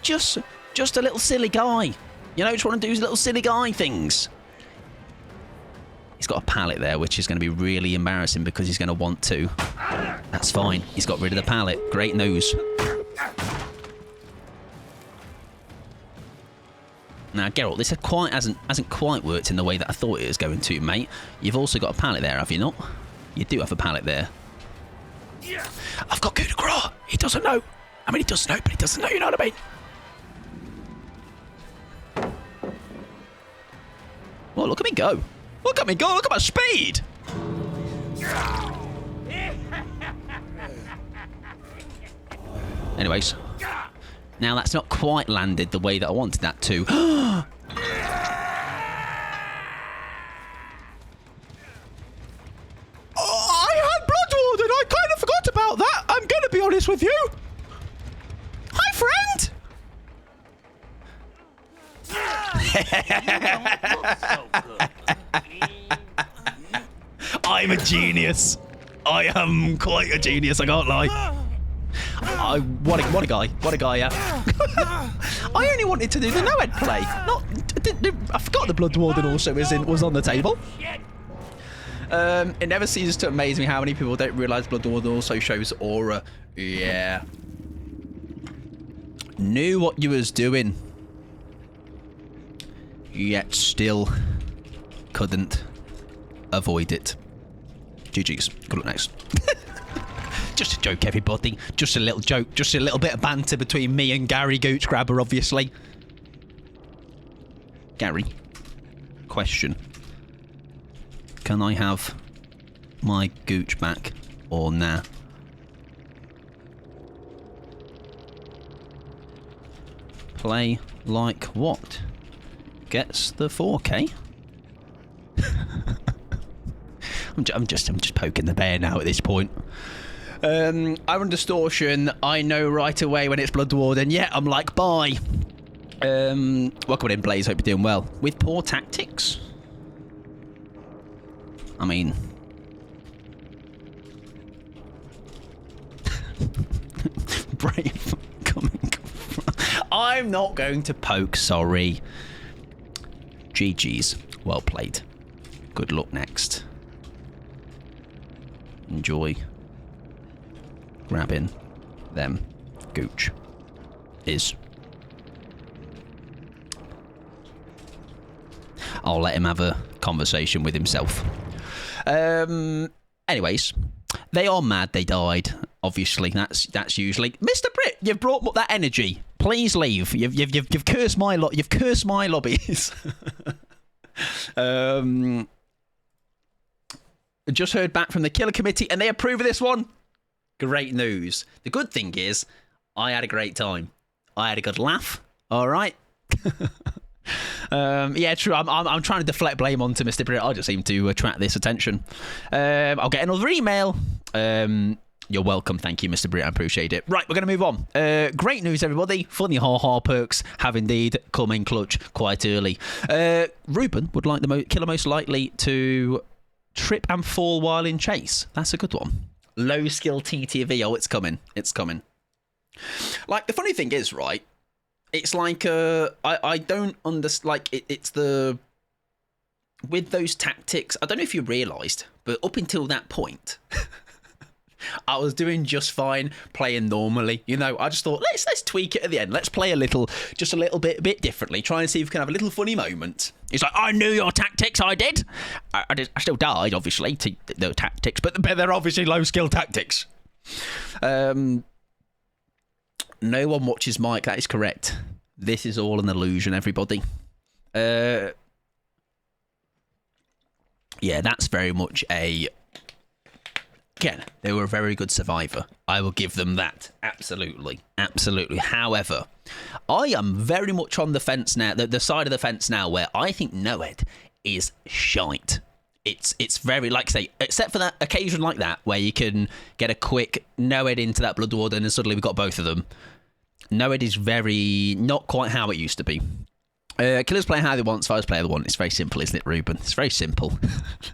Just a little silly guy. You know, just want to do little silly guy things. He's got a pallet there, which is going to be really embarrassing because he's going to want to. That's fine. He's got rid of the pallet. Great nose. Now, Geralt, this hasn't quite worked in the way that I thought it was going to, mate. You've also got a pallet there, have you not? You do have a pallet there. I've got coup de grace. He doesn't know. I mean, he does know, but he doesn't know, you know what I mean? Well, look at me go. Look at me go. Look at my speed. Anyways. Now, that's not quite landed the way that I wanted that to. I had Blood Warden. I kind of forgot about that. I'm going to be honest with you. Hi, friend. I'm a genius. I am quite a genius, I can't lie. What a guy. What a guy, yeah. I only wanted to do the newyt play. I forgot the Blood Warden also was on the table. It never ceases to amaze me how many people don't realise Blood Warden also shows aura. Yeah. Knew what you was doing. Yet still couldn't avoid it. GG's. Good luck next. Just a joke, everybody. Just a little joke. Just a little bit of banter between me and Gary Gooch Grabber, obviously. Gary, question. Can I have my Gooch back or nah? Play like what? Gets the 4K? I'm just poking the bear now at this point. Iron Distortion, I know right away when it's Blood Warden. Yeah, I'm like, bye. Welcome in, Blaze. Hope you're doing well. With poor tactics. I mean... Brave coming. I'm not going to poke, sorry. GG's. Well played. Good luck next. Enjoy grabbing them gooch is. I'll let him have a conversation with himself. Anyways, they are mad they died. Obviously, that's usually Mr. Britt. You've brought up that energy. Please leave. You've cursed my lot. You've cursed my lobbies. Just heard back from the Killer Committee, and they approve of this one. Great news. The good thing is, I had a great time. I had a good laugh. All right. Yeah, true. I'm trying to deflect blame onto Mr. Britt. I just seem to attract this attention. I'll get another email. You're welcome. Thank you, Mr. Britt. I appreciate it. Right, we're going to move on. Great news, everybody. Funny ha-ha perks have indeed come in clutch quite early. Ruben would like the killer most likely to trip and fall while in chase. That's a good one. Low skill TTV. Oh, it's coming. It's coming. Like, the funny thing is, right, it's like, I don't understand, like, it's the, with those tactics, I don't know if you realised, but up until that point, I was doing just fine playing normally. You know, I just thought, let's tweak it at the end. Let's play just a little bit differently. Try and see if we can have a little funny moment. It's like, I knew your tactics, I did. I still died, obviously, to the tactics, but they're obviously low-skill tactics. No one watches Mike. That is correct. This is all an illusion, everybody. Yeah, that's very much a... Again, they were a very good survivor. I will give them that. Absolutely. Absolutely. However, I am very much on the fence now, the side of the fence now, where I think newyt is shite. It's very, like I say, except for that occasion like that, where you can get a quick newyt into that Blood Warden and suddenly we've got both of them. Newyt is very, not quite how it used to be. Killers play how they want, survivors play how they want. It's very simple, isn't it, Ruben? It's very simple.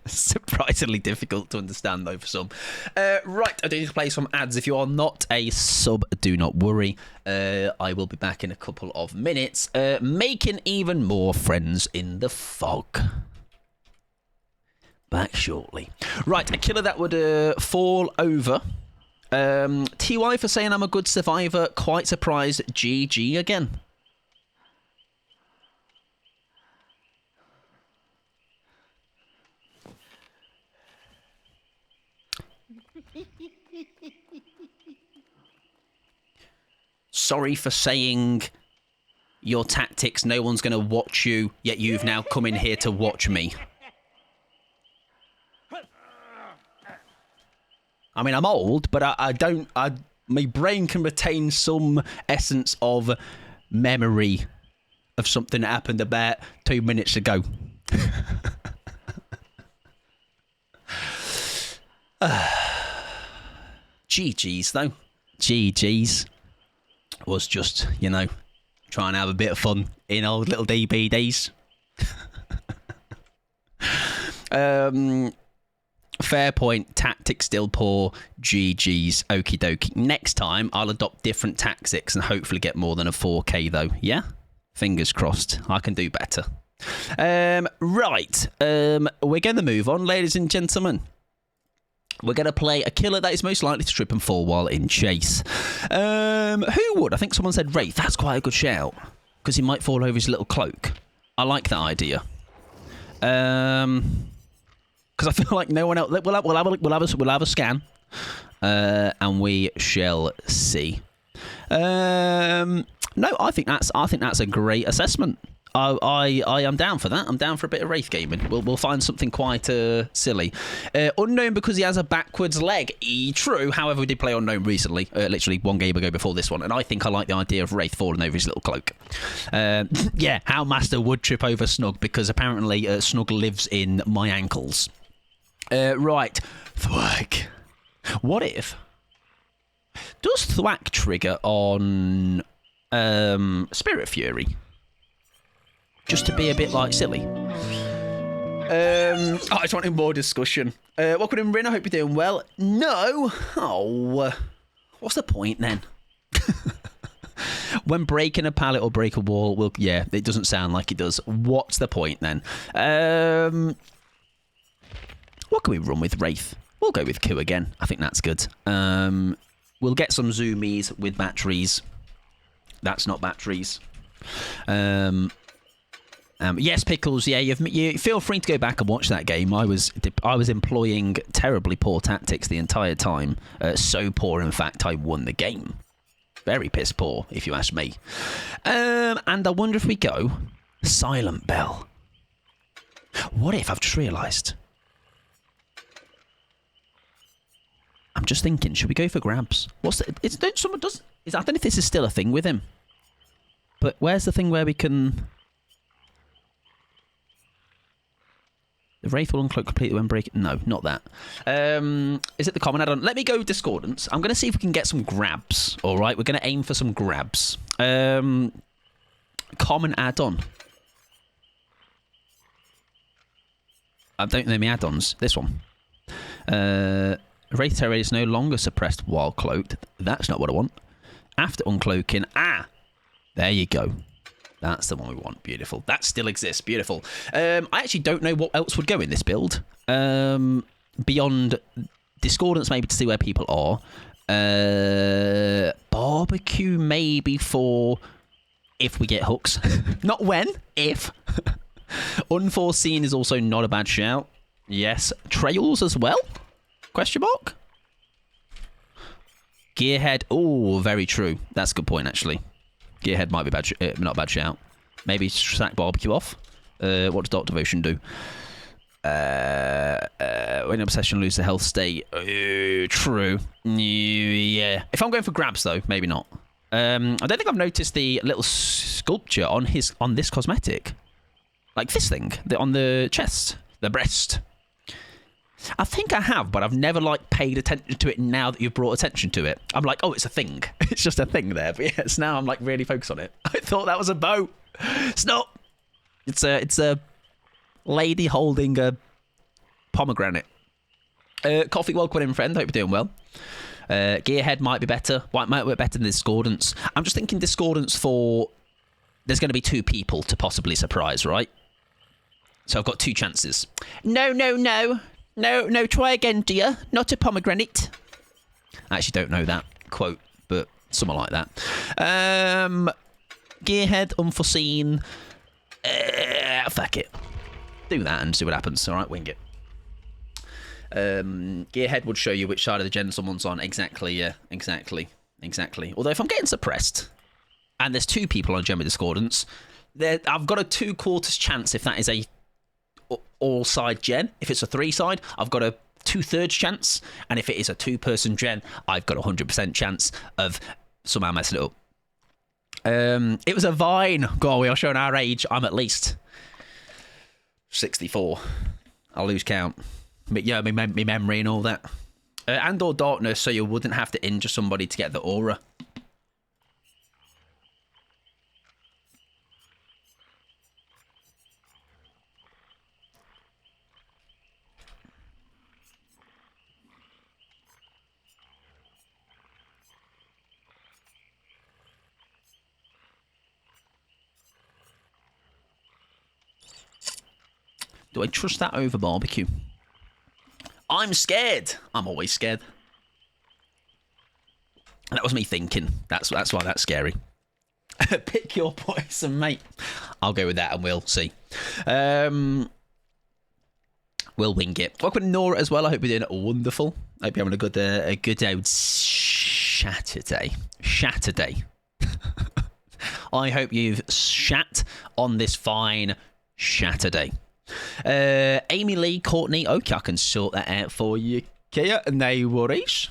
Surprisingly difficult to understand, though, for some. Right, I do need to play some ads. If you are not a sub, do not worry. I will be back in a couple of minutes, making even more friends in the fog. Back shortly. Right, a killer that would fall over. TY for saying I'm a good survivor. Quite surprised. GG again. Sorry for saying your tactics. No one's going to watch you, yet you've now come in here to watch me. I mean, I'm old, but my brain can retain some essence of memory of something that happened about 2 minutes ago. GG's, though. GG's. Was just, you know, trying to have a bit of fun in old little DBDs. Fair point. Tactics still poor. GG's. Okie dokie. Next time, I'll adopt different tactics and hopefully get more than a 4K, though. Yeah? Fingers crossed. I can do better. Right. We're going to move on, ladies and gentlemen. We're going to play a killer that is most likely to trip and fall while in chase. Who would? I think someone said Wraith. That's quite a good shout. Because he might fall over his little cloak. I like that idea. Because I feel like no one else... We'll have a scan. And we shall see. No, I think that's a great assessment. I am down for that. I'm down for a bit of Wraith gaming. We'll find something quite silly. Unknown because he has a backwards leg. True. However, we did play Unknown recently, literally one game ago before this one, and I think I like the idea of Wraith falling over his little cloak. Yeah, how Master would trip over Snug because apparently Snug lives in my ankles. Right, Thwack. What if? Does Thwack trigger on Spirit Fury? just to be a bit like silly. I just wanted more discussion. Welcome in, Rin. I hope you're doing well. No. Oh, what's the point then? When breaking a pallet or break a wall, yeah, it doesn't sound like it does. What's the point then? What can we run with, Wraith? We'll go with Q again. I think that's good. We'll get some zoomies with batteries. That's not batteries. Yes, Pickles. Yeah, you feel free to go back and watch that game. I was employing terribly poor tactics the entire time. So poor, in fact, I won the game. Very piss poor, if you ask me. And I wonder if we go Silent Bell. What if I've just realised? I'm just thinking, should we go for grabs? I don't know if this is still a thing with him. But where's the thing where we can... The Wraith will uncloak completely when breaking... No, not that. Is it the common add-on? Let me go Discordance. I'm going to see if we can get some grabs. All right, we're going to aim for some grabs. Common add-on. I don't know the add-ons. This one. Wraith Terror is no longer suppressed while cloaked. That's not what I want. After uncloaking... Ah! There you go. That's the one we want. Beautiful. That still exists. Beautiful. I actually don't know what else would go in this build. Beyond Discordance, maybe to see where people are. Barbecue, maybe for if we get hooks. Not when, if. Unforeseen is also not a bad shout. Yes. Trails as well? Question mark? Gearhead. Oh, very true. That's a good point, actually. Gearhead might be not a bad shout. Maybe sack barbecue off. What does Dark Devotion do? When obsession loses the health state. True. Yeah. If I'm going for grabs though, maybe not. I don't think I've noticed the little sculpture on this cosmetic. Like this thing on the chest, the breast. I think I have, but I've never paid attention to it now that you've brought attention to it. I'm like, oh, it's a thing. It's just a thing there. But yes, now I'm really focused on it. I thought that was a bow. It's not. It's a lady holding a pomegranate. Coffee, welcome in, friend. Hope you're doing well. Gearhead might be better. White might be better than Discordance. I'm just thinking Discordance for... There's going to be two people to possibly surprise, right? So I've got two chances. No. No, try again, dear. Not a pomegranate. I actually don't know that quote, but something like that. Gearhead, unforeseen. Fuck it. Do that and see what happens. All right, wing it. Gearhead would show you which side of the gen someone's on. Exactly, yeah. Exactly. Although if I'm getting suppressed, and there's two people on Gen with Discordance, I've got a 2/4 chance if that is a all-side gen. If it's a 3-side, I've got a 2/3 chance, and if it is a 2-person gen, I've got a 100% chance of somehow messing it up. It was a Vine. God, we are showing our age. I'm at least 64. I'll lose count. But yeah, my memory and all that. And/or darkness, so you wouldn't have to injure somebody to get the aura. Do I trust that over barbecue? I'm scared. I'm always scared. That was me thinking. That's why that's scary. Pick your poison, mate. I'll go with that and we'll see. We'll wing it. Welcome to Nora as well. I hope you're doing wonderful. I hope you're having a good old Saturday. I hope you've shat on this fine Saturday. Amy Lee, Courtney. Okay, I can sort that out for you, Kia. No worries.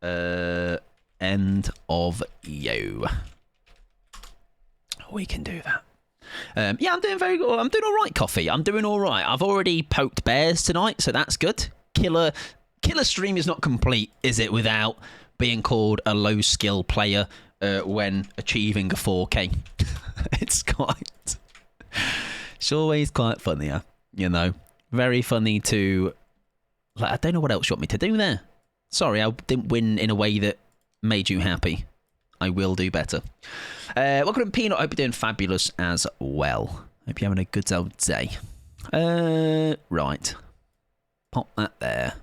End of you. We can do that. Yeah, I'm doing very good. I'm doing all right, Coffee. I'm doing all right. I've already poked bears tonight, so that's good. Killer stream is not complete, is it, without being called a low skill player when achieving a 4K. It's always quite funny, you know. Very funny to... Like, I don't know what else you want me to do there. Sorry, I didn't win in a way that made you happy. I will do better. Welcome to Peanut. I hope you're doing fabulous as well. Hope you're having a good old day. Right. Pop that there.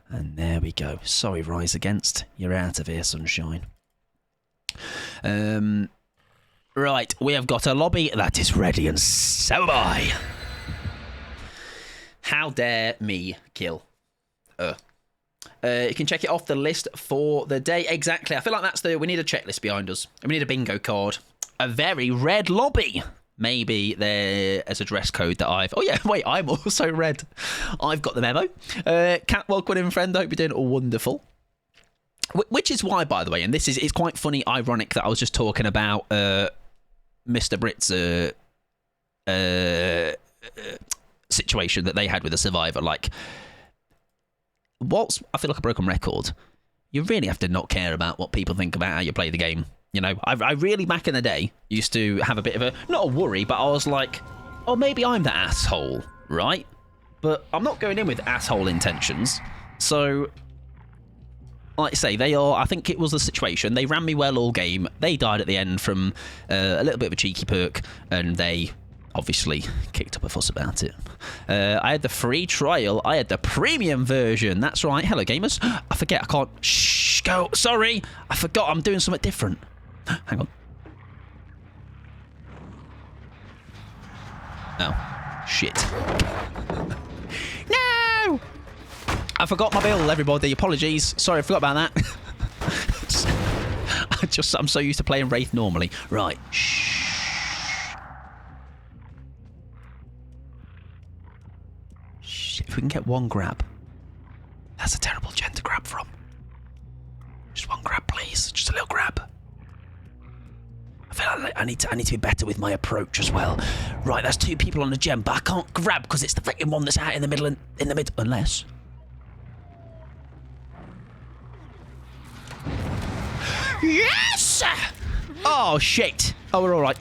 And there we go. Sorry, Rise Against. You're out of here, sunshine. Right, we have got a lobby that is ready, and so am I. How dare me kill? You can check it off the list for the day. Exactly. I feel like we need a checklist behind us. We need a bingo card. A very red lobby. Maybe there is a dress code that oh yeah, wait, I'm also red. I've got the memo. Cat, welcome in, friend. I hope you're doing wonderful. Which is why, by the way, and it's quite funny, ironic that I was just talking about Mr. Brit's situation that they had with the Survivor. Like, I feel like a broken record. You really have to not care about what people think about how you play the game. You know, I really, back in the day, used to have a bit of not a worry, but I was like, oh, maybe I'm the asshole, right? But I'm not going in with asshole intentions. So, like I say, I think it was the situation. They ran me well all game. They died at the end from a little bit of a cheeky perk, and they obviously kicked up a fuss about it. I had the free trial. I had the premium version. That's right. Hello, gamers. I forget. I can't... Shh, go. Sorry. I forgot I'm doing something different. Hang on. Oh. Shit. No! I forgot my bill, everybody. Apologies. Sorry, I forgot about that. I'm so used to playing Wraith normally. Right. Shh. If we can get one grab. That's a terrible gen to grab from. Just one grab, please. Just a little grab. I feel like I need to be better with my approach as well. Right, there's two people on the gem, but I can't grab because it's the freaking one that's out in the middle unless. Yes! Oh shit! Oh, we're all right.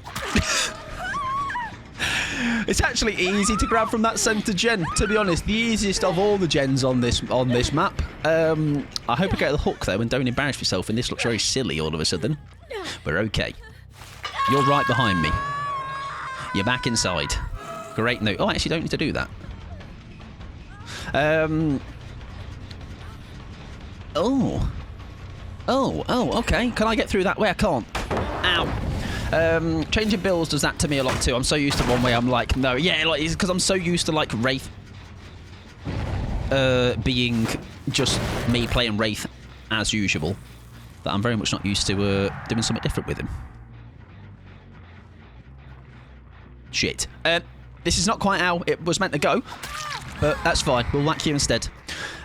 It's actually easy to grab from that centre gen, to be honest. The easiest of all the gens on this map. I hope I get the hook though, and don't embarrass yourself. And this looks very silly all of a sudden. We're okay. You're right behind me. You're back inside. Great note. Oh, I actually don't need to do that. Oh, okay. Can I get through that way? I can't. Ow. Changing builds does that to me a lot too. I'm so used to one way. I'm like, no, yeah, like it's because I'm so used to like Wraith being just me playing Wraith as usual that I'm very much not used to doing something different with him. Shit. This is not quite how it was meant to go, but that's fine. We'll whack you instead.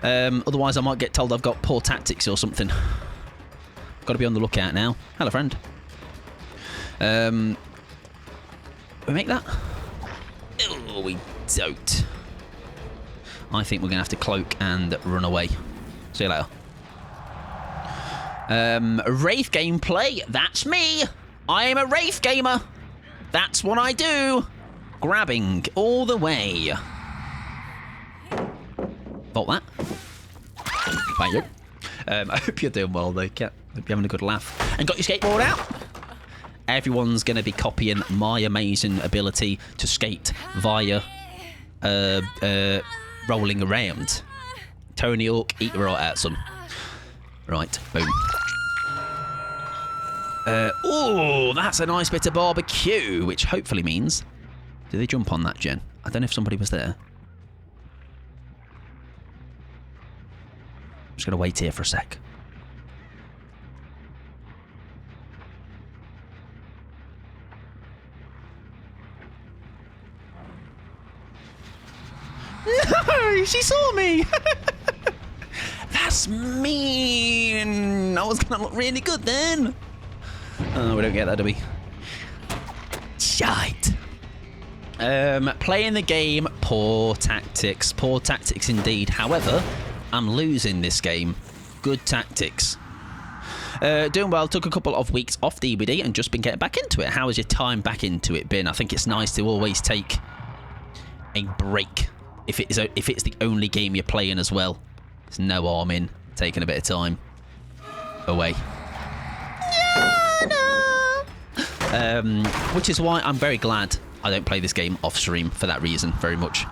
Otherwise, I might get told I've got poor tactics or something. Got to be on the lookout now. Hello, friend. We make that? Oh, we don't. I think we're going to have to cloak and run away. See you later. Wraith gameplay. That's me. I am a Wraith gamer. That's what I do. Grabbing all the way. Vault that. Thank you. I hope you're doing well, though, Cat. Hope you're having a good laugh. And got your skateboard out? Everyone's going to be copying my amazing ability to skate via rolling around. Tony Hawk, eat right out, son. Right, boom. Oh, that's a nice bit of barbecue, which hopefully means... Did they jump on that, Jen? I don't know if somebody was there. I'm just going to wait here for a sec. No, she saw me. That's mean. I was going to look really good then. Oh, we don't get that, do we? Shite. Playing the game, poor tactics. Poor tactics indeed. However, I'm losing this game. Good tactics. Doing well. Took a couple of weeks off DBD and just been getting back into it. How has your time back into it been? I think it's nice to always take a break if it's the only game you're playing as well. There's no harm in taking a bit of time away. Which is why I'm very glad I don't play this game off stream for that reason very much.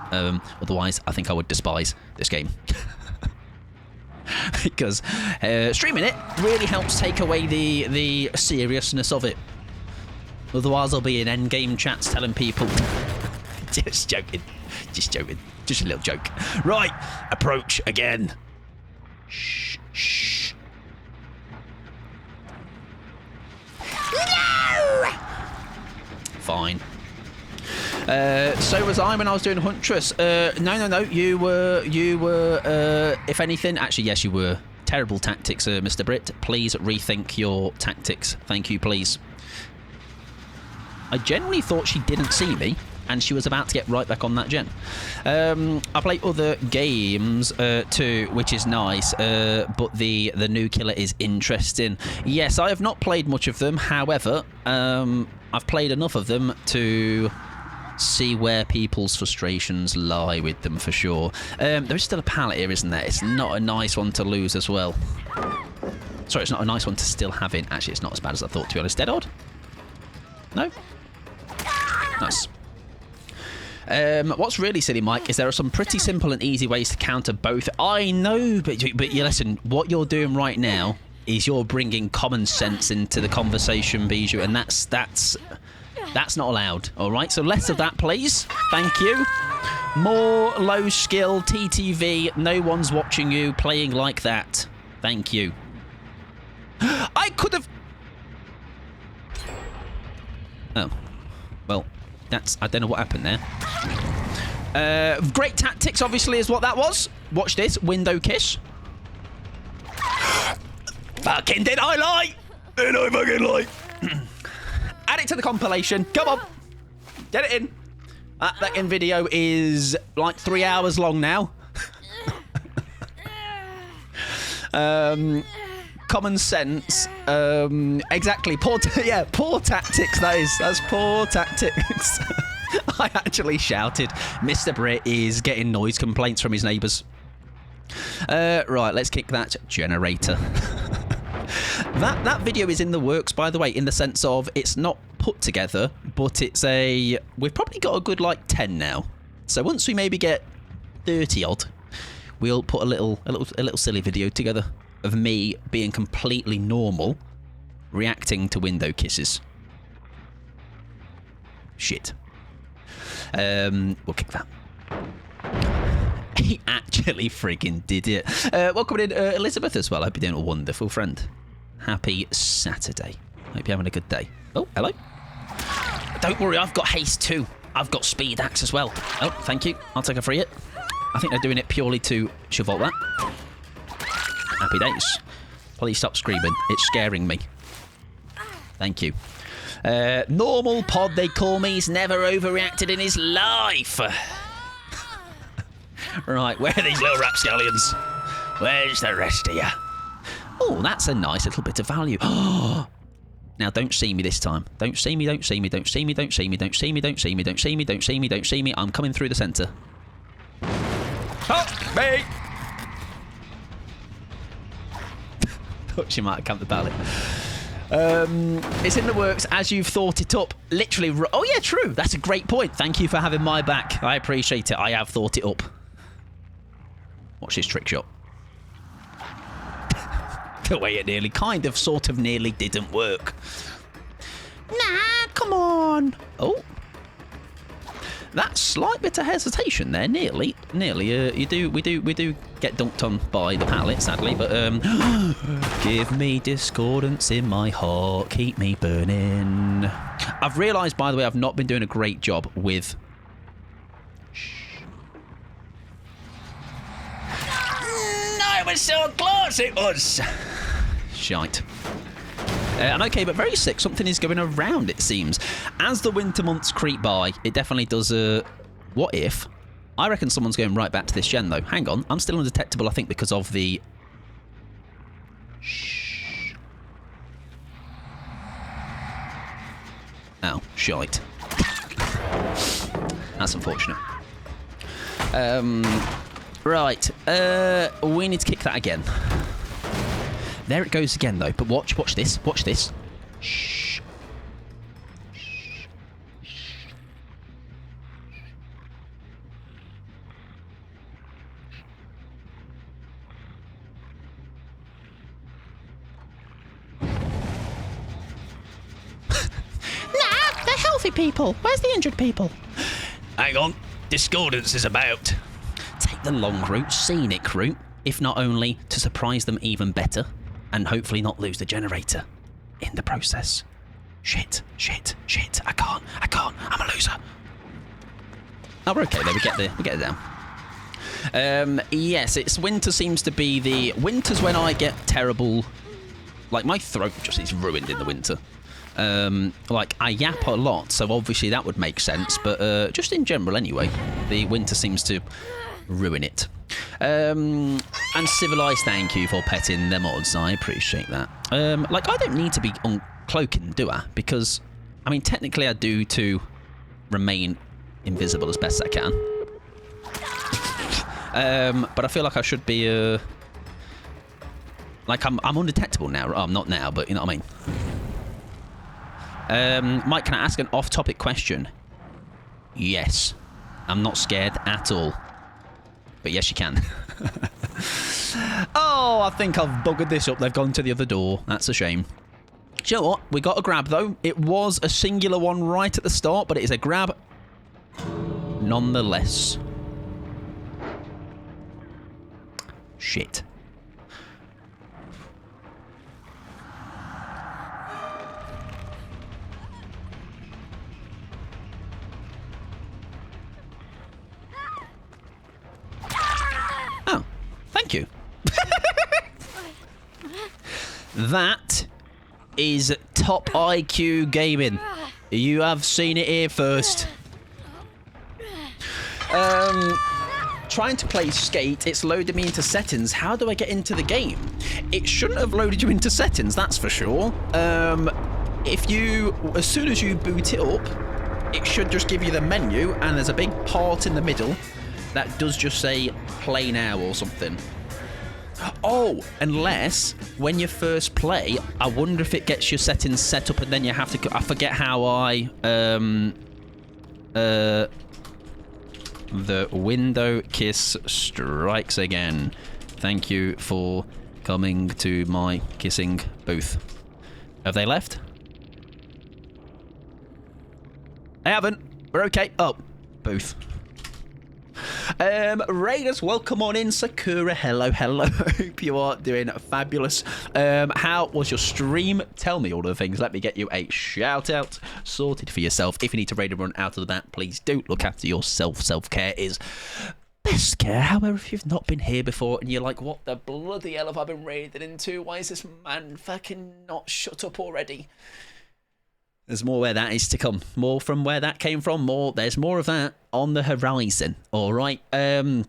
Otherwise, I think I would despise this game. Because streaming it really helps take away the seriousness of it. Otherwise, I'll be in endgame chats telling people... Just joking. Just joking. Just a little joke. Right. Approach again. Shh. Shh. No! Fine. So was I when I was doing Huntress. No. You were. If anything, actually, yes, you were. Terrible tactics, Mr. Britt. Please rethink your tactics. Thank you, please. I genuinely thought she didn't see me, and she was about to get right back on that gen. I play other games too, which is nice, but the new killer is interesting. Yes, I have not played much of them. However, I've played enough of them to see where people's frustrations lie with them for sure. There is still a pallet here, isn't there? It's not a nice one to lose as well. Sorry, it's not a nice one to still have in. Actually, it's not as bad as I thought, to be honest. Dead odd? No? Nice. What's really silly, Mike, is there are some pretty simple and easy ways to counter both. I know, but you listen, what you're doing right now is you're bringing common sense into the conversation, Bijou, and that's not allowed, all right? So less of that, please. Thank you. More low skill TTV, no one's watching you playing like that. Thank you. I could have... Oh. Well, I don't know what happened there. Great tactics, obviously, is what that was. Watch this. Window kiss. Fucking did I lie? Did I fucking lie? Add it to the compilation. Come on. Get it in. That in video is like 3 hours long now. Common sense. Exactly. Poor tactics, that is. That's poor tactics. I actually shouted. Mr. Britt is getting noise complaints from his neighbours. Right, let's kick that generator. That video is in the works, by the way, in the sense of it's not put together, but it's we've probably got a good like 10 now. So once we maybe get 30 odd, we'll put a little silly video together of me being completely normal, reacting to window kisses. Shit. We'll kick that. He actually friggin' did it. Welcome in, Elizabeth, as well. I hope you're doing a wonderful, friend. Happy Saturday. Hope you're having a good day. Oh, hello. Don't worry, I've got haste too. I've got speed axe as well. Oh, thank you. I'll take a free hit. I think they're doing it purely to shovel that. Happy days. Please stop screaming. It's scaring me. Thank you. Normal pod, they call me. He's never overreacted in his life. Right, where are these little rapscallions? Where's the rest of you? Oh, that's a nice little bit of value. Now, don't see me this time. Don't see me, don't see me, don't see me, don't see me, don't see me, don't see me, don't see me, don't see me, don't see me. I'm coming through the centre. Help me! Thought she might have camped the pallet. It's in the works as you've thought it up. Literally. Oh, yeah, true. That's a great point. Thank you for having my back. I appreciate it. I have thought it up. Watch this trick shot. The way it sort of nearly didn't work. Nah, come on. Oh. That slight bit of hesitation there, nearly. We do get dunked on by the pallet, sadly, but give me discordance in my heart, keep me burning. I've realised, by the way, I've not been doing a great job with. No, it was so close. It was. Shite. I'm okay, but very sick. Something is going around, it seems. As the winter months creep by, it definitely does what if? I reckon someone's going right back to this gen, though. Hang on. I'm still undetectable, I think, because of the... Shh. Oh, shite. That's unfortunate. Right. We need to kick that again. There it goes again, though. But watch this. Watch this. Shh. The healthy people. Where's the injured people? Hang on. Discordance is about. Take the long route, scenic route, if not only to surprise them even better, and hopefully not lose the generator in the process. Shit. I can't. I'm a loser. Oh, we're okay there. We get it down. Yes, it's winter seems to be the... Winter's when I get terrible... Like, my throat just is ruined in the winter. Like, I yap a lot, so obviously that would make sense, but just in general anyway, the winter seems to ruin it. And Civilized, thank you for petting the mods, I appreciate that. Like, I don't need to be uncloaking, do I? Because, I mean, technically I do to remain invisible as best I can. But I feel like I should be, like, I'm undetectable now. Oh, I'm not now, but you know what I mean. Mike, can I ask an off-topic question? Yes. I'm not scared at all. But yes, you can. Oh, I think I've buggered this up. They've gone to the other door. That's a shame. Do you know what? We got a grab, though. It was a singular one right at the start, but it is a grab nonetheless. Shit. Oh, thank you. That is top IQ gaming. You have seen it here first. Trying to play Skate, it's loaded me into settings. How do I get into the game? It shouldn't have loaded you into settings, that's for sure. If you, as soon as you boot it up, it should just give you the menu, and there's a big part in the middle that does just say play now or something. Oh, unless when you first play, I wonder if it gets your settings set up and then you have to, I forget how I, the window kiss strikes again. Thank you for coming to my kissing booth. Have they left? They haven't. We're okay. Oh, booth. Raiders, welcome on in. Sakura, hello. Hope you are doing fabulous. How was your stream? Tell me all the things. Let me get you a shout out sorted for yourself. If you need to raid and run out of that, please do look after yourself. Self-care is best care. However, if you've not been here before and you're like, what the bloody hell have I been raided into? Why is this man fucking not shut up already? There's more where that is to come. More from where that came from. There's more of that on the horizon. All right. I hope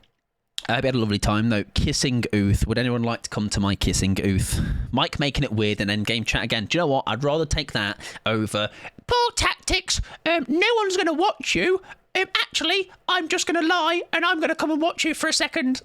you had a lovely time, though. Kissing Ooth. Would anyone like to come to my Kissing Ooth? Mike making it weird and then game chat again. Do you know what? I'd rather take that over poor tactics. No one's going to watch you. Actually, I'm just going to lie and I'm going to come and watch you for a second.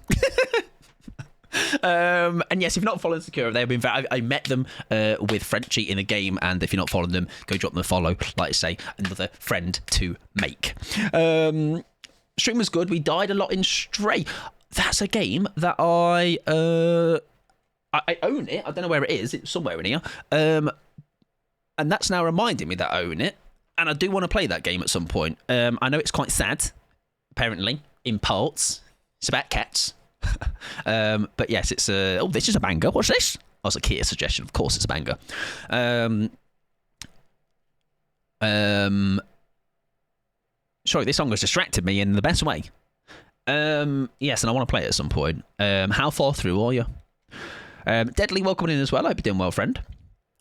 And yes, if you're not following Sakura, they've been. I met them with Frenchie in a game, and if you're not following them, go drop them a follow. Like I say, another friend to make. Stream was good. We died a lot in Stray. That's a game that I own it. I don't know where it is. It's somewhere in here. And that's now reminding me that I own it, and I do want to play that game at some point. I know it's quite sad, apparently, in parts. It's about cats. But yes, it's a... Oh, this is a banger. What's this? Oh, it's a Kia suggestion. Of course it's a banger. Sorry, this song has distracted me in the best way. Yes, and I want to play it at some point. How far through are you? Deadly, welcome in as well. I hope you're doing well, friend.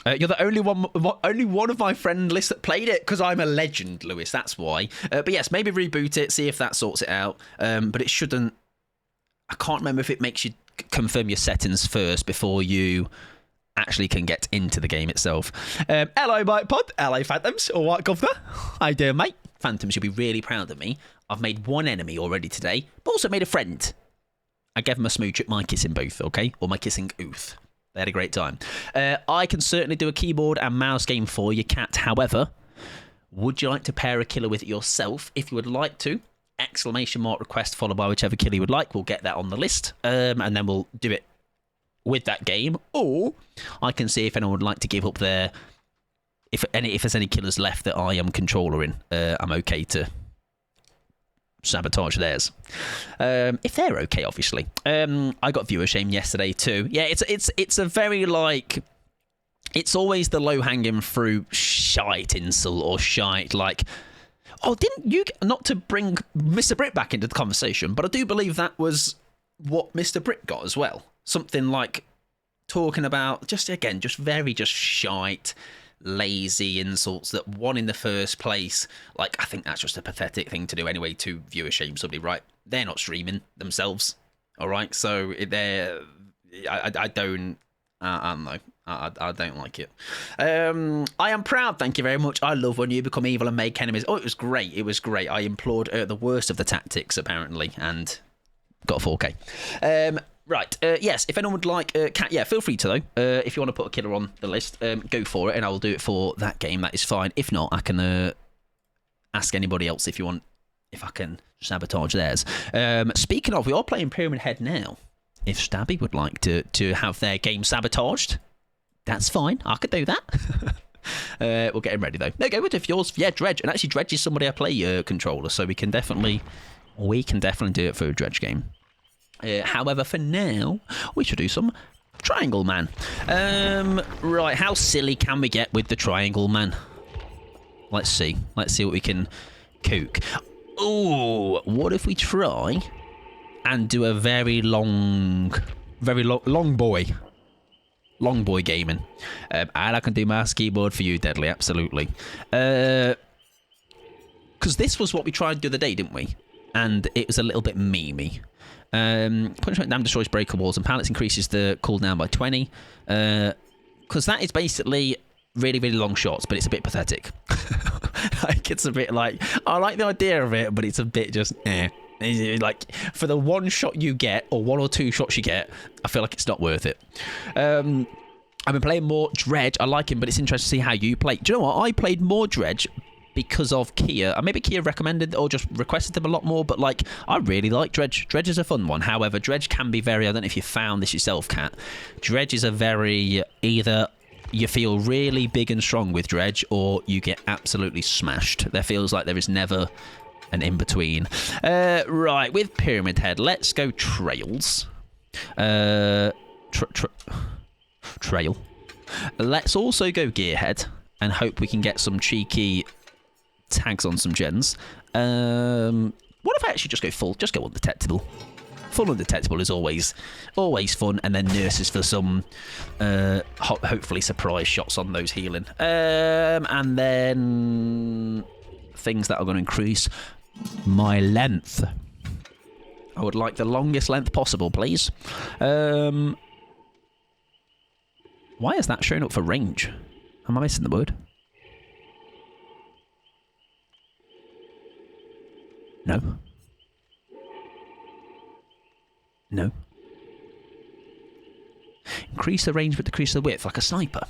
You're the only one of my friend list that played it, because I'm a legend, Lewis. That's why. But yes, maybe reboot it, see if that sorts it out. But it shouldn't... I can't remember if it makes you confirm your settings first before you actually can get into the game itself. Hello, Mike Pod. Hello, Phantoms. All right, Governor. How you doing, mate? Phantoms, you'll be really proud of me. I've made one enemy already today, but also made a friend. I gave him a smooch at my kissing booth, okay? Or my kissing ooth. They had a great time. I can certainly do a keyboard and mouse game for you, Cat. However, would you like to pair a killer with it yourself? If you would like to, exclamation mark request followed by whichever killer you would like. We'll get that on the list, and then we'll do it with that game. Or I can see if anyone would like to give up their... If there's any killers left that I am controller in, I'm okay to sabotage theirs. If they're okay, obviously. I got viewer shame yesterday too. Yeah, it's a very like... It's always the low-hanging fruit shite insult or shite like... Oh, didn't you... Not to bring Mr. Britt back into the conversation, but I do believe that was what Mr. Britt got as well. Something like talking about, just shite, lazy insults that won in the first place. Like, I think that's just a pathetic thing to do anyway, to viewer shame somebody, right? They're not streaming themselves, all right? So they're... I don't... I don't know. I don't like it. I am proud, thank you very much. I love when you become evil and make enemies. Oh, it was great. It was great. I employed the worst of the tactics, apparently, and got a 4K. Right, yes, if anyone would like... Cat, yeah, feel free to, though. If you want to put a killer on the list, go for it, and I will do it for that game. That is fine. If not, I can ask anybody else if you want... If I can sabotage theirs. Speaking of, we are playing Pyramid Head now. If Stabby would like to have their game sabotaged... That's fine. I could do that. We'll get him ready, though. No, go with it if yours. Yeah, Dredge. And actually, Dredge is somebody I play controller, so we can definitely do it for a Dredge game. However, for now, we should do some Triangle Man. Right, how silly can we get with the Triangle Man? Let's see. Let's see what we can kook. Oh, what if we try and do a very long boy? Long boy gaming. And I can do mouse keyboard for you, Deadly, absolutely. Because this was what we tried the other day, didn't we? And it was a little bit memey. Punishment damage destroys breaker walls and pallets, increases the cooldown by 20. Because that is basically really, really long shots, but it's a bit pathetic. Like, it's a bit like... I like the idea of it, but it's a bit just... Like, for the one shot you get, or one or two shots you get, I feel like it's not worth it. I've been playing more Dredge. I like him, but it's interesting to see how you play. Do you know what? I played more Dredge because of Kia. Maybe Kia recommended or just requested them a lot more, but, like, I really like Dredge. Dredge is a fun one. However, Dredge can be very... I don't know if you found this yourself, Kat. Dredge is a very... Either you feel really big and strong with Dredge, or you get absolutely smashed. There feels like there is never... an in-between. Right, with Pyramid Head, let's go Trails. Trail. Let's also go Gearhead and hope we can get some cheeky tags on some gens. What if I actually just go full? Just go undetectable. Full undetectable is always fun, and then nurses for some hopefully surprise shots on those healing. And then things that are going to increase my length. I would like the longest length possible, please. Why is that showing up for range? Am I missing the word? No. No. Increase the range but decrease the width, like a sniper.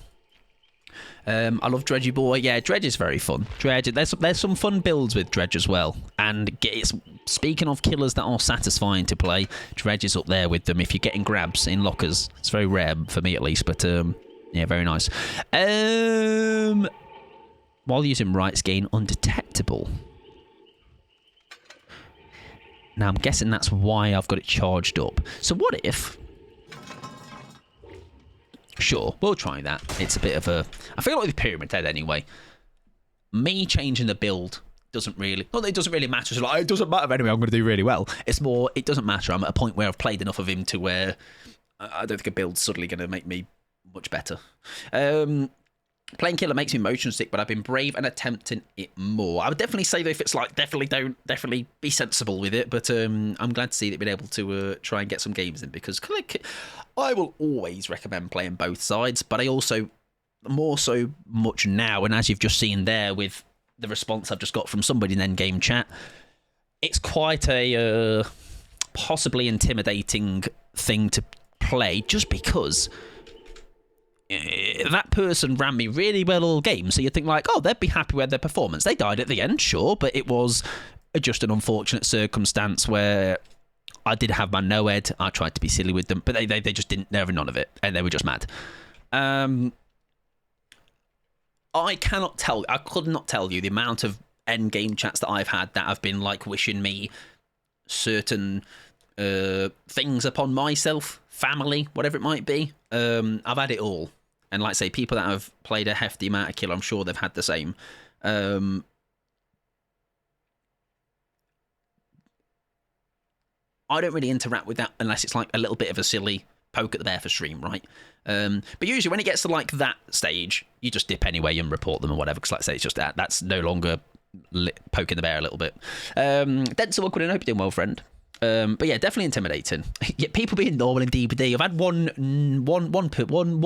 I love Dredgy Boy. Yeah, Dredge is very fun. Dredge, there's some fun builds with Dredge as well. And speaking of killers that are satisfying to play, Dredge is up there with them. If you're getting grabs in lockers, it's very rare for me at least. But yeah, very nice. While using rights gain undetectable. Now I'm guessing that's why I've got it charged up. So what if? Sure, we'll try that. It's a bit of a... I feel like with Pyramid Head anyway. Me changing the build doesn't really... Well, it doesn't really matter. So like, it doesn't matter anyway, I'm going to do really well. It's more, it doesn't matter. I'm at a point where I've played enough of him to where I don't think a build's suddenly going to make me much better. Playing killer makes me motion sick, but I've been brave and attempting it more. I would definitely say, though, if it's like, definitely be sensible with it. But I'm glad to see that you've been able to try and get some games in, because I will always recommend playing both sides, but I also, more so much now, and as you've just seen there with the response I've just got from somebody in endgame chat, it's quite a possibly intimidating thing to play just because that person ran me really well all game. So you think like, oh, they'd be happy with their performance. They died at the end, sure, but it was just an unfortunate circumstance where I did have my newyt. I tried to be silly with them, but they just didn't know none of it, and they were just mad. I could not tell you the amount of endgame chats that I've had that have been like wishing me certain things upon myself, family, whatever it might be. I've had it all. And like I say, people that have played a hefty amount of kill, I'm sure they've had the same. I don't really interact with that unless it's like a little bit of a silly poke at the bear for stream, right? But usually when it gets to like that stage, you just dip anyway and report them or whatever, because like I say, it's just that's no longer poking the bear a little bit. Denser, welcome in. I hope you're doing well, friend. But yeah, definitely intimidating. Yeah, people being normal in DBD. I've had one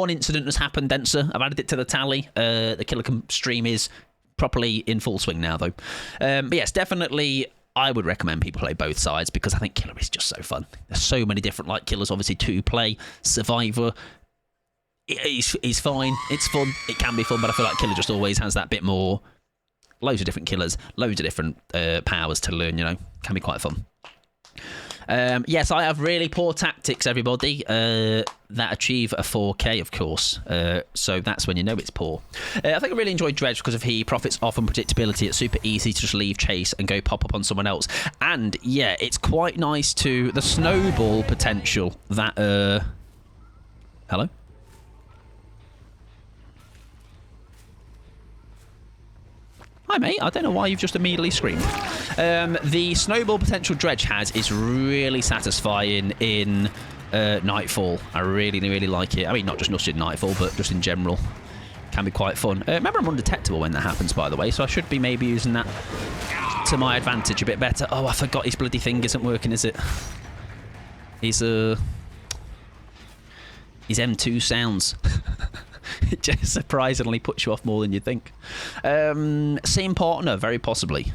incident has happened, Denser. I've added it to the tally. The Killer stream is properly in full swing now, though. But yes, definitely, I would recommend people play both sides because I think Killer is just so fun. There's so many different like killers, obviously, to play. Survivor, it's fine. It's fun. It can be fun, but I feel like Killer just always has that bit more. Loads of different killers, loads of different powers to learn, you know. Can be quite fun. Yes, I have really poor tactics, everybody, that achieve a 4K, of course. So that's when you know it's poor. I think I really enjoyed Dredge because of he profits off unpredictability. It's super easy to just leave chase and go pop up on someone else. And, yeah, it's quite nice to... The snowball potential that... Hello? Hi, mate. I don't know why you've just immediately screamed. The snowball potential Dredge has is really satisfying in Nightfall. I really, really like it. I mean, not just in Nightfall, but just in general. Can be quite fun. Remember, I'm undetectable when that happens, by the way, so I should be maybe using that to my advantage a bit better. Oh, I forgot his bloody thing isn't working, is it? His M2 sounds. It just surprisingly puts you off more than you think. Same partner, very possibly.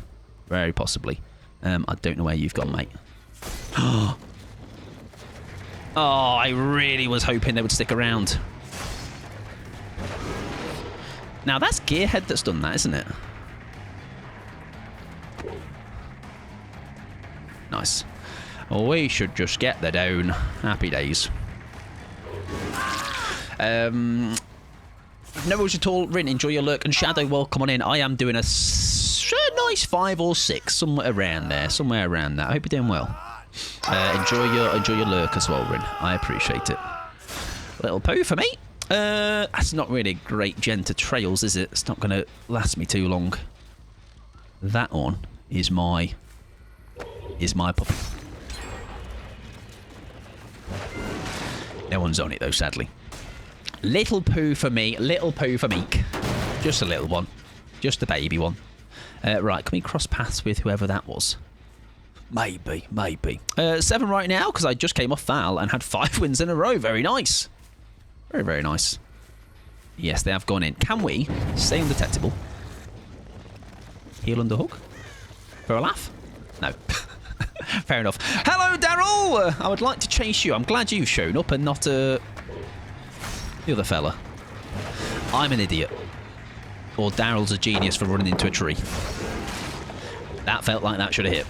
Very possibly. I don't know where you've gone, mate. Oh, I really was hoping they would stick around. Now, that's Gearhead that's done that, isn't it? Nice. We should just get the down. Happy days. No rules at all. Rin, enjoy your lurk. And Shadow, welcome on in. I am doing a nice 5 or 6, somewhere around there. Somewhere around that. I hope you're doing well. Enjoy your lurk as well, Rin. I appreciate it. Little poo for me. That's not really a great gen to trails, is it? It's not going to last me too long. That one is my puppy. No one's on it though, sadly. Little poo for me. Little poo for Meek. Just a little one. Just a baby one. Right, can we cross paths with whoever that was? Maybe. 7 right now, because I just came off Val and had 5 wins in a row. Very nice. Very, very nice. Yes, they have gone in. Can we stay undetectable? Heal under hook? For a laugh? No. Fair enough. Hello, Daryl! I would like to chase you. I'm glad you've shown up and not the other fella. I'm an idiot. Or Daryl's a genius for running into a tree. That felt like that should have hit.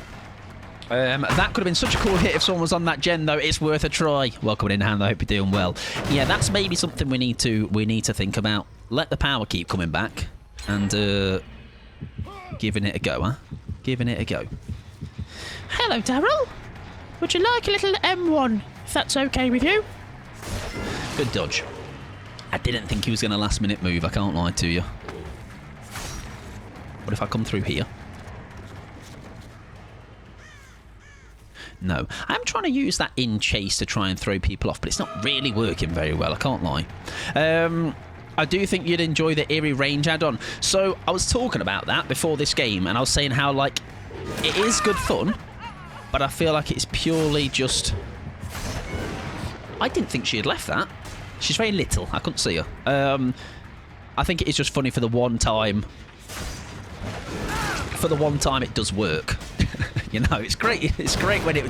That could have been such a cool hit if someone was on that gen, though. It's worth a try. Welcome in, Hand. I hope you're doing well. Yeah, that's maybe something we need to think about. Let the power keep coming back and giving it a go, huh? Giving it a go. Hello, Daryl. Would you like a little M1, if that's okay with you? Good dodge. I didn't think he was going to last minute move, I can't lie to you. What if I come through here? No. I'm trying to use that in chase to try and throw people off, but it's not really working very well, I can't lie. I do think you'd enjoy the Eerie Range add-on. So, I was talking about that before this game, and I was saying how, like, it is good fun, but I feel like it's purely just I didn't think she had left that. She's very little. I couldn't see her. I think it is just funny for the one time. For the one time it does work. You know, it's great. It's great when it.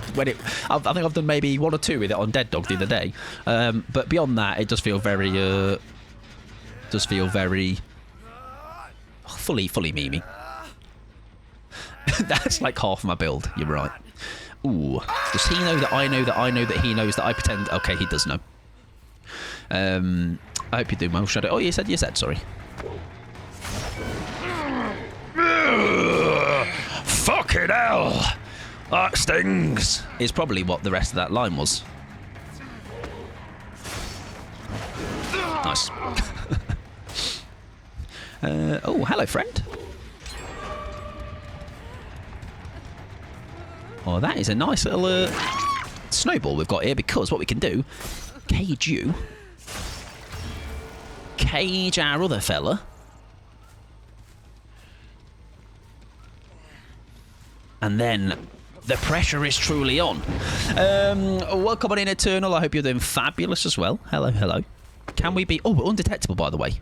I think I've done maybe 1 or 2 with it on Dead Dog the other day. But beyond that, it does feel very. Fully memey. That's like half my build. You're right. Ooh. Does he know that I know that I know that he knows that I pretend? Okay, he does know. I hope you're doing well, Shadow. Oh, you said. Sorry. Fucking hell! That stings! Is probably what the rest of that line was. Nice. Oh, hello, friend. Oh, that is a nice little snowball we've got here, because what we can do, cage you, cage our other fella, and then the pressure is truly on. Welcome on in, Eternal. I hope you're doing fabulous as well. Hello. Can we be... Oh, we're undetectable, by the way.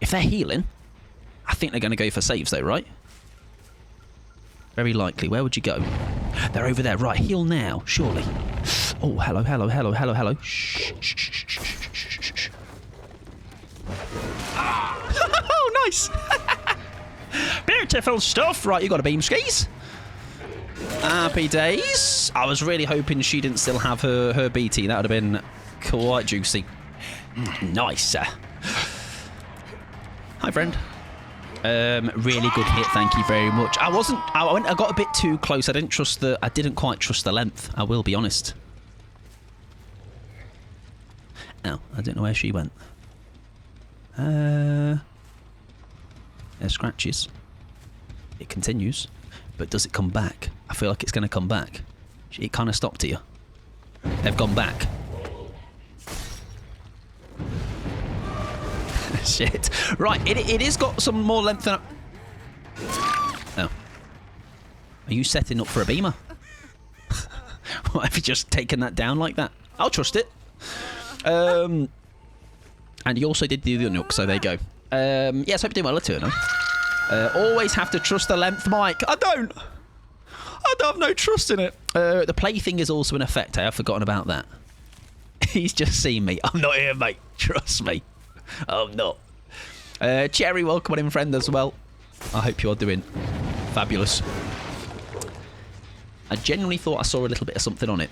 If they're healing, I think they're going to go for saves, though, right? Very likely. Where would you go? They're over there. Right, heal now, surely. Oh, hello. Shh. Oh, nice. Beautiful stuff. Right, you got a beam skis. Happy days. I was really hoping she didn't still have her BT. That would have been quite juicy. Nice. Hi, friend. Really good hit. Thank you very much. I got a bit too close. I didn't quite trust the length. I will be honest. Oh, I don't know where she went. There's scratches. It continues. But does it come back? I feel like it's going to come back. It kind of stopped here. They've gone back. Shit. Right, it is got some more length than... Oh. Are you setting up for a beamer? Why have you just taken that down like that? I'll trust it. And he also did the other nook, so there you go. Yes, hope you're doing well, Eternal. Always have to trust the length, Mike. I don't have no trust in it. The play thing is also an effect. I have forgotten about that. He's just seen me. I'm not here, mate. Trust me. I'm not. Cherry, welcome on in, friend, as well. I hope you're doing fabulous. I genuinely thought I saw a little bit of something on it.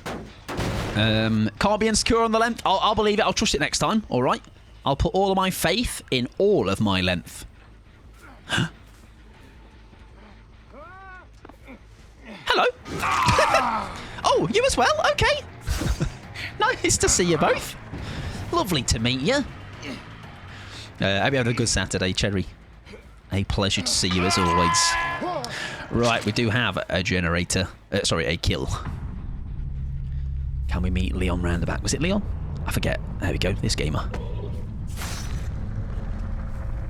Can't be insecure on the length. I'll believe it. I'll trust it next time. All right. I'll put all of my faith in all of my length. Hello. Oh, you as well? Okay. Nice to see you both. Lovely to meet you. I hope you had a good Saturday, Cherry. A pleasure to see you as always. Right, we do have a generator. Sorry, a kill. Can we meet Leon round the back? Was it Leon? I forget. There we go, this gamer.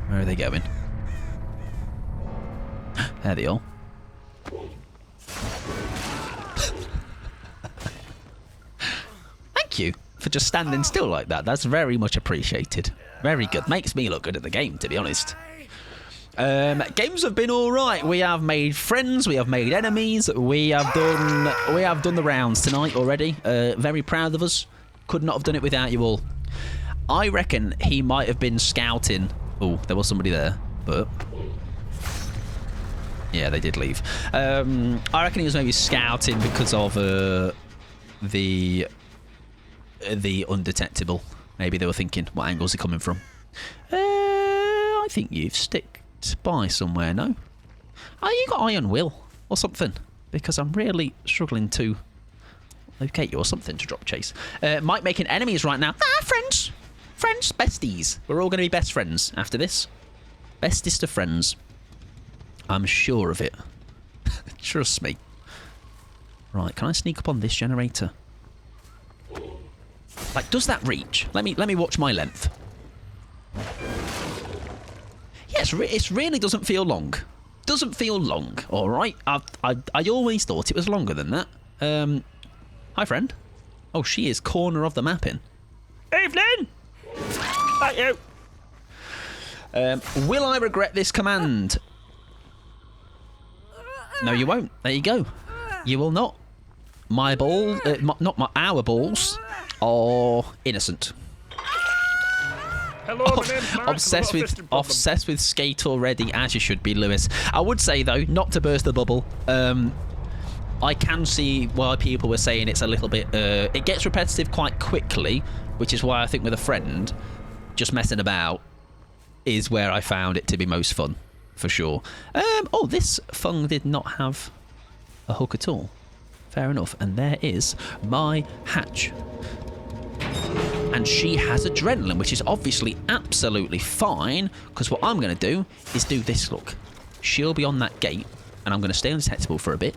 Where are they going? There they are. Thank you for just standing still like that. That's very much appreciated. Very good. Makes me look good at the game, to be honest. Games have been all right. We have made friends. We have made enemies. We have done the rounds tonight already. Very proud of us. Could not have done it without you all. I reckon he might have been scouting. Oh, there was somebody there, but yeah, they did leave. I reckon he was maybe scouting because of the undetectable. Maybe they were thinking, what angles are coming from? I think you've sticked by somewhere, no? Oh, you got iron will or something, because I'm really struggling to locate you or something to drop chase. Mike making enemies right now. Friends, besties. We're all going to be best friends after this. Bestest of friends. I'm sure of it. Trust me. Right, can I sneak up on this generator? Like, does that reach? Let me watch my length. Yes, it really doesn't feel long. Doesn't feel long. All right. I always thought it was longer than that. Hi, friend. Oh, she is corner of the mapping. Evening! Thank you. Will I regret this command? No, you won't. There you go. You will not. My ball, our balls, are innocent. Hello, my name's Mark. Obsessed with skate already, as you should be, Lewis. I would say though, not to burst the bubble. I can see why people were saying it's a little bit. It gets repetitive quite quickly, which is why I think with a friend, just messing about is where I found it to be most fun, for sure. Oh, this Fung did not have a hook at all. Fair enough. And there is my hatch. And she has adrenaline, which is obviously absolutely fine, because what I'm going to do is do this, look. She'll be on that gate, and I'm going to stay undetectable for a bit.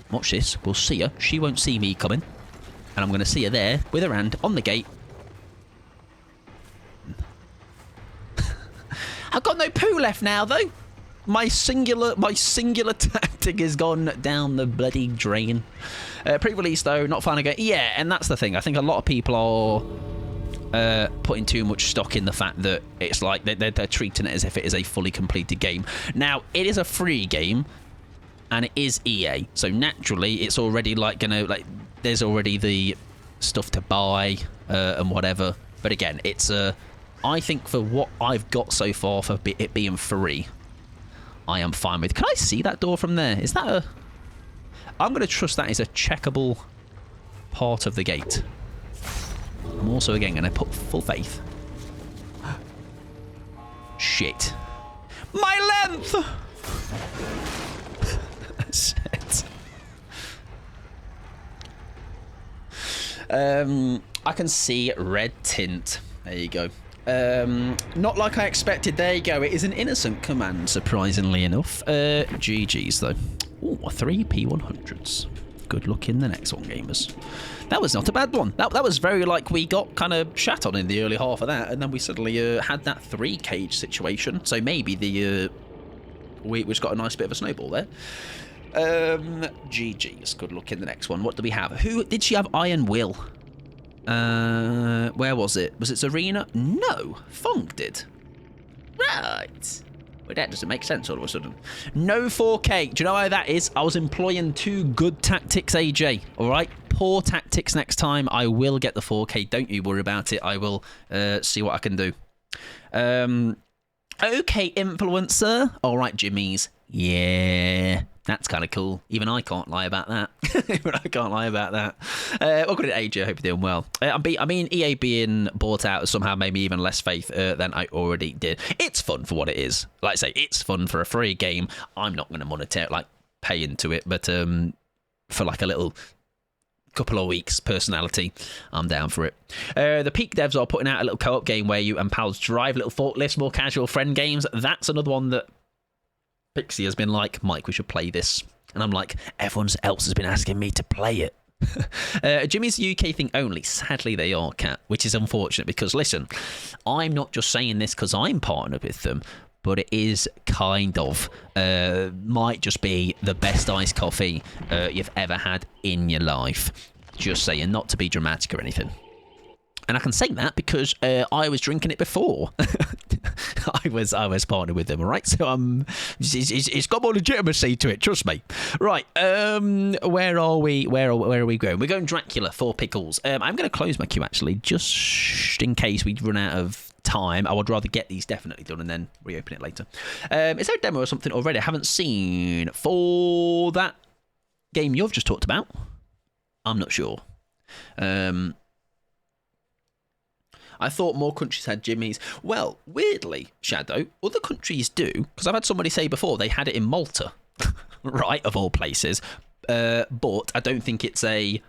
Watch this. We'll see her. She won't see me coming. And I'm going to see her there, with her hand on the gate. I've got no poo left now, though. My singular tactic has gone down the bloody drain. Pre-release, though, not finding it. Yeah, and that's the thing. I think a lot of people are putting too much stock in the fact that it's like they're treating it as if it is a fully completed game. Now, it is a free game, and it is EA, so naturally it's already there's already the stuff to buy and whatever. But again, it's I think for what I've got so far for it being free, I am fine with. Can I see that door from there? Is that a... I'm going to trust that is a checkable part of the gate. I'm also, again, going to put full faith. Shit. My length! Shit. I can see red tint. There you go. Not like I expected. There you go. It is an innocent command, surprisingly enough. GG's, though. Ooh, 3 P100s. Good luck in the next one, gamers. That was not a bad one. That was very like we got kind of shat on in the early half of that, and then we suddenly had that 3 cage situation. So maybe we just got a nice bit of a snowball there. GG's. Good luck in the next one. What do we have? Who did she have? Iron Will. Where was it? Was it Serena? No, Funk did. Right. Well, that doesn't make sense all of a sudden. No 4K. Do you know how that is? I was employing 2 good tactics, AJ. All right? Poor tactics next time. I will get the 4K. Don't you worry about it. I will see what I can do. Okay, influencer. All right, Jimmy's. Yeah. That's kind of cool. Even I can't lie about that. Even I can't lie about that. Welcome to AJ. I hope you're doing well. I mean, EA being bought out somehow made me even less faith than I already did. It's fun for what it is. Like I say, it's fun for a free game. I'm not going to pay into it, but for like a little couple of weeks personality, I'm down for it. The Peak devs are putting out a little co-op game where you and pals drive little forklifts, more casual friend games. That's another one that Pixie has been like, Mike, we should play this. And I'm like, everyone else has been asking me to play it. Jimmy's UK thing only. Sadly, they are, Cat, which is unfortunate because, listen, I'm not just saying this because I'm partnered with them, but it is kind of, might just be the best iced coffee you've ever had in your life. Just saying, not to be dramatic or anything. And I can say that because I was drinking it before. I was partnered with them, all right? So it's got more legitimacy to it, trust me. Right, where are we? Where are we going? We're going Dracula for pickles. I'm going to close my queue, actually, just in case we run out of time. I would rather get these definitely done and then reopen it later. Is there a demo or something already I haven't seen for that game you've just talked about? I'm not sure. I thought more countries had Jimmy's. Well, weirdly, Shadow, other countries do, because I've had somebody say before they had it in Malta, right, of all places. But I don't think it's a...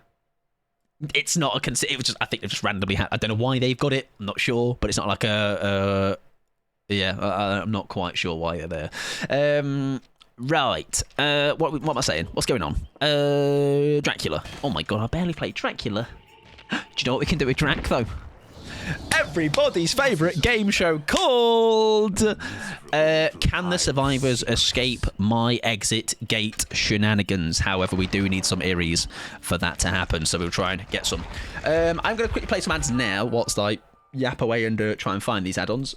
It's not a... It was just, I think they've just randomly had... I don't know why they've got it. I'm not sure, but it's not like a... yeah, I'm not quite sure why they're there. Right. What am I saying? What's going on? Dracula. Oh my god, I barely played Dracula. Do you know what we can do with Drac, though? everybody's favourite game show called Can the Survivors Escape My Exit Gate Shenanigans? However, we do need some Eries for that to happen, so we'll try and get some. I'm going to quickly play some ads now whilst I yap away and try and find these add-ons.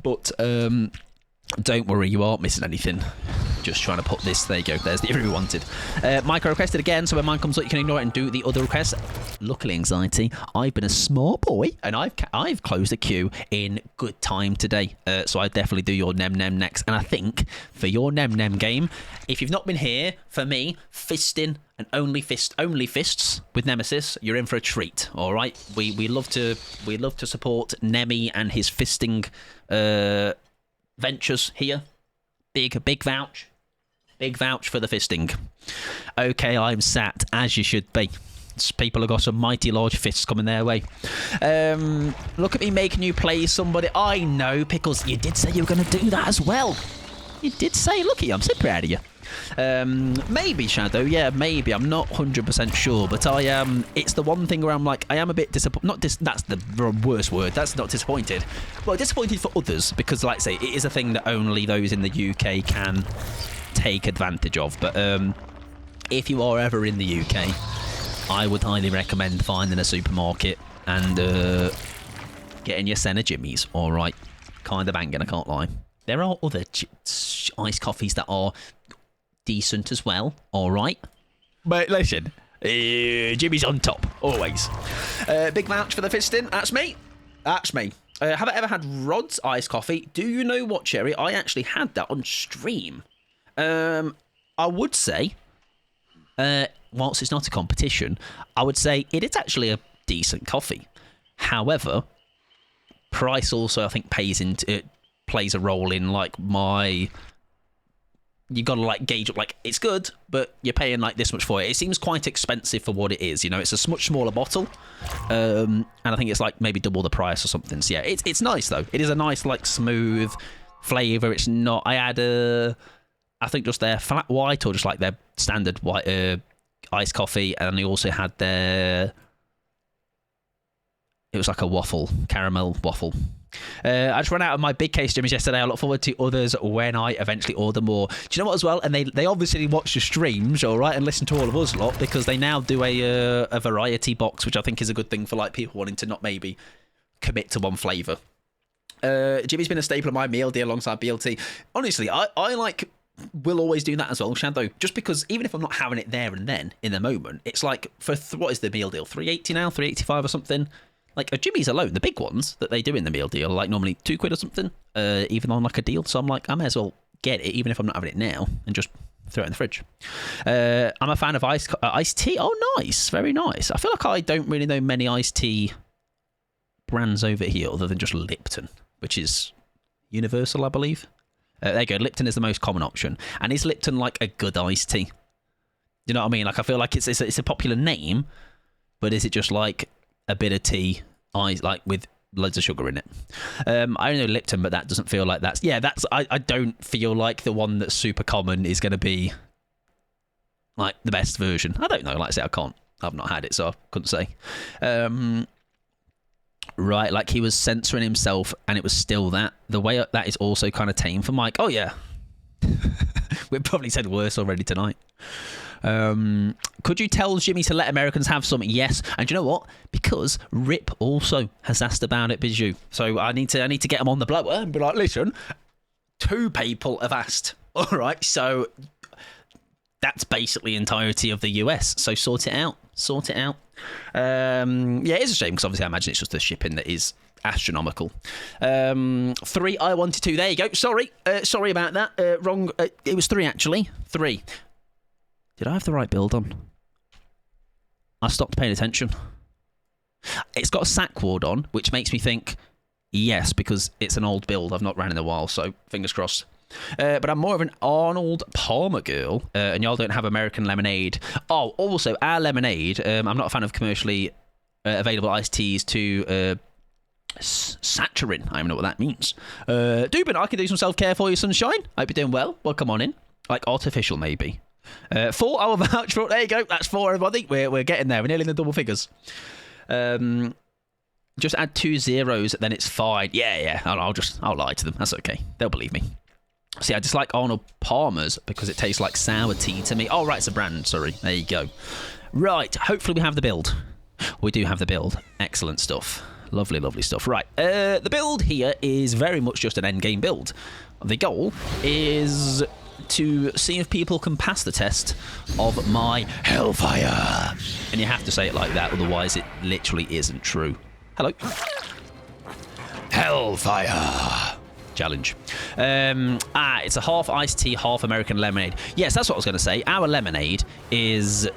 But don't worry, you aren't missing anything. Just trying to put this. There you go. There's the area we wanted. Micro requested again, so when mine comes up, you can ignore it and do the other requests. Luckily, anxiety, I've been a smart boy and I've closed the queue in good time today. So I definitely do your Nem next. And I think for your Nem game, if you've not been here, for me, fisting and only fists with Nemesis, you're in for a treat. All right, we love to support Nemi and his fisting ventures here. Big vouch. Big vouch for the fisting. Okay, I'm sat, as you should be. People have got some mighty large fists coming their way. Look at me making you play somebody. I know, Pickles, you did say you were going to do that as well. You did say, look at you, I'm so proud of you. Maybe, Shadow, yeah, maybe. I'm not 100% sure, but I am. It's the one thing where I'm like, I am a bit disappointed. That's the worst word. That's not disappointed. Well, disappointed for others, because, like I say, it is a thing that only those in the UK can take advantage of. But if you are ever in the UK, I would highly recommend finding a supermarket and getting your Senna Jimmies. All right, kind of banging, I can't lie. There are other iced coffees that are decent as well, all right? But listen, Jimmy's on top, always. Big vouch for the fisting, that's me. That's me. Have I ever had Rod's iced coffee? Do you know what, Cherry? I actually had that on stream. I would say, whilst it's not a competition, I would say it is actually a decent coffee. However, price also, I think, plays a role in, like, my... You got to, like, gauge up, like, it's good, but you're paying, like, this much for it. It seems quite expensive for what it is, you know. It's a much smaller bottle, and I think it's, like, maybe double the price or something. So, yeah, it's nice, though. It is a nice, like, smooth flavour. It's not... I had, I think, just their flat white or just, like, their standard white iced coffee, and they also had their... It was like a waffle, caramel waffle. I just ran out of my big case Jimmys yesterday. I look forward to others when I eventually order more. Do you know what as well? And they obviously watch the streams, all right, and listen to all of us a lot, because they now do a variety box, which I think is a good thing for, like, people wanting to not maybe commit to one flavour. Jimmy's been a staple of my meal deal alongside BLT. Honestly, I will always do that as well, Shadow. Just because even if I'm not having it there and then in the moment, it's like for what is the meal deal? $3.80 now, $3.85 or something. Like, a Jimmy's alone, the big ones that they do in the meal deal are, like, normally £2 or something, even on, like, a deal. So I'm like, I may as well get it, even if I'm not having it now, and just throw it in the fridge. I'm a fan of iced tea. Oh, nice. Very nice. I feel like I don't really know many iced tea brands over here other than just Lipton, which is universal, I believe. There you go. Lipton is the most common option. And is Lipton, like, a good iced tea? You know what I mean? Like, I feel like it's a popular name, but is it just, like... a bit of tea, like with loads of sugar in it. I don't know Lipton, but that doesn't feel like that's... Yeah, that's... I don't feel like the one that's super common is going to be, like, the best version. I don't know. Like I say, I've not had it, so I couldn't say. Right, like he was censoring himself, and it was still that. The way that is also kind of tame for Mike. Oh, yeah. We've probably said worse already tonight. Could you tell Jimmy to let Americans have some? Yes. And do you know what? Because Rip also has asked about it, Bijou. So I need to get him on the blower and be like, listen, 2 people have asked. All right. So that's basically the entirety of the US. So sort it out. Yeah, it's a shame because obviously I imagine it's just the shipping that is astronomical. 3, I wanted 2. There you go. Sorry about that. Wrong. It was 3 actually. 3. Did I have the right build on? I stopped paying attention. It's got a sack ward on, which makes me think yes, because it's an old build. I've not ran in a while, so fingers crossed. But I'm more of an Arnold Palmer girl, and y'all don't have American lemonade. Oh, also, our lemonade, I'm not a fan of commercially available iced teas to saturin. I don't even know what that means. Dubin, I can do some self-care for you, sunshine. Hope you're doing well. Well, come on in. Like artificial, maybe. 4, I will vouch for. There you go. That's 4, everybody. We're getting there. We're nearly in the double figures. Just add 2 zeros, then it's fine. Yeah. I'll lie to them. That's okay. They'll believe me. See, I dislike Arnold Palmer's because it tastes like sour tea to me. Oh, right, it's a brand. Sorry. There you go. Right. Hopefully we have the build. We do have the build. Excellent stuff. Lovely, lovely stuff. Right. The build here is very much just an endgame build. The goal is to see if people can pass the test of my Hellfire. And you have to say it like that, otherwise it literally isn't true. Hello. Hellfire. Challenge. It's a half iced tea, half American lemonade. Yes, that's what I was going to say. Our lemonade is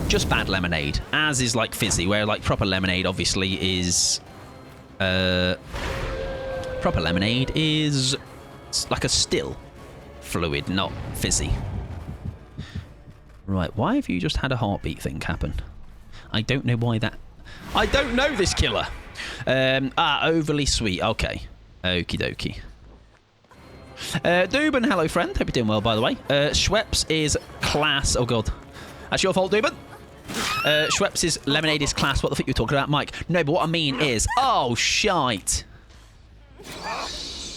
just bad lemonade, as is like fizzy, where like proper lemonade obviously is proper lemonade is like a still fluid, not fizzy. Right, why have you just had a heartbeat thing happen? I don't know why that... I don't know this killer! Overly sweet. Okay. Okie dokie. Dooban, hello friend. Hope you're doing well, by the way. Schweppes is class. Oh, God. That's your fault, Dooban. Schweppes' lemonade is class. What the fuck are you talking about, Mike? No, but what I mean is... Oh, shite.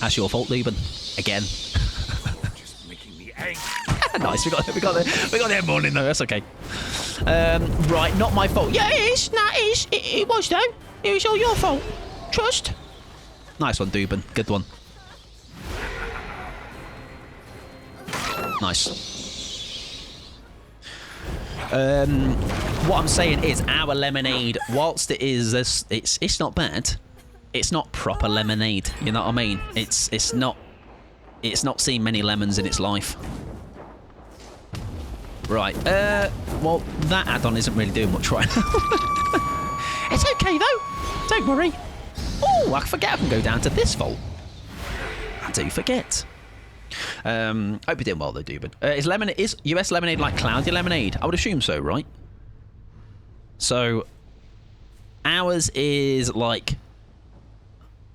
That's your fault, Dooban. Again. Just making me angry. Nice, we got the morning though. That's okay. Right, not my fault. Yeah, it is. No, it is. It was though. It was all your fault. Trust. Nice one, Dooban. Good one. Nice. What I'm saying is, our lemonade, whilst it is, it's not bad. It's not proper lemonade. You know what I mean? It's not seen many lemons in its life. Right, well, that add-on isn't really doing much right now. It's okay, though. Don't worry. Oh, I forget I can go down to this vault. I do forget. Hope you're doing well, though, Dooban. Is US lemonade like cloudy lemonade? I would assume so, right? So, ours is like...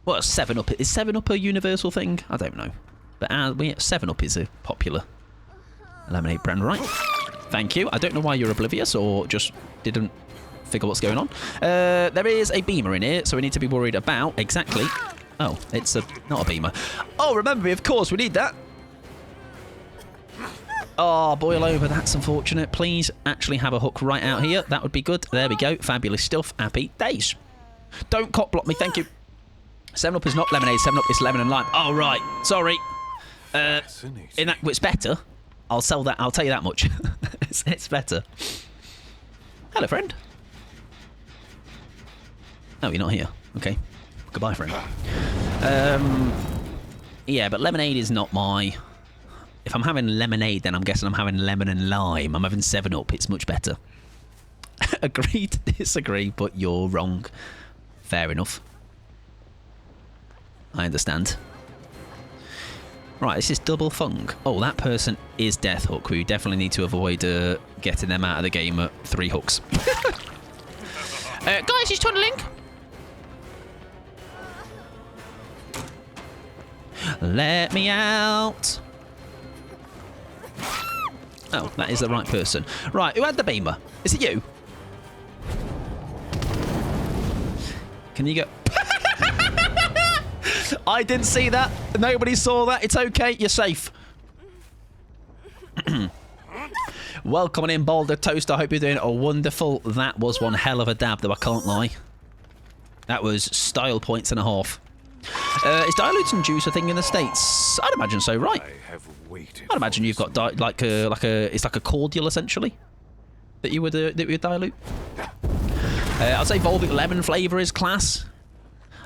What, 7-Up? Is 7-Up a universal thing? I don't know. But 7-Up is a popular lemonade brand, right? Thank you. I don't know why you're oblivious or just didn't figure what's going on. There is a beamer in here, so we need to be worried about exactly... Oh, it's not a beamer. Oh, remember me, of course, we need that. Oh, boil over, that's unfortunate. Please actually have a hook right out here. That would be good. There we go. Fabulous stuff. Happy days. Don't cock block me, thank you. 7-Up is not lemonade. 7-Up is lemon and lime. Oh, right. Sorry. It's better. I'll sell that. I'll tell you that much. It's better. Hello, friend. Oh, you're not here. Okay. Goodbye, friend. Yeah, but lemonade is not my... If I'm having lemonade, then I'm guessing I'm having lemon and lime. I'm having 7-Up. It's much better. Agree to disagree, but you're wrong. Fair enough. I understand. Right, this is double fung. Oh, that person is Death Hook. We definitely need to avoid getting them out of the game at 3 hooks. Guys, he's tunneling. Let me out. Oh, that is the right person. Right, who had the beamer? Is it you? Can you go... I didn't see that. Nobody saw that. It's okay. You're safe. Welcome in, Boulder Toast. I hope you're doing a wonderful. That was one hell of a dab, though, I can't lie. That was style points and a half. Is dilute and juice a thing in the States? I'd imagine so, right? I'd imagine you've got it's like a cordial essentially that you would dilute. I'd say Volvic lemon flavour is class.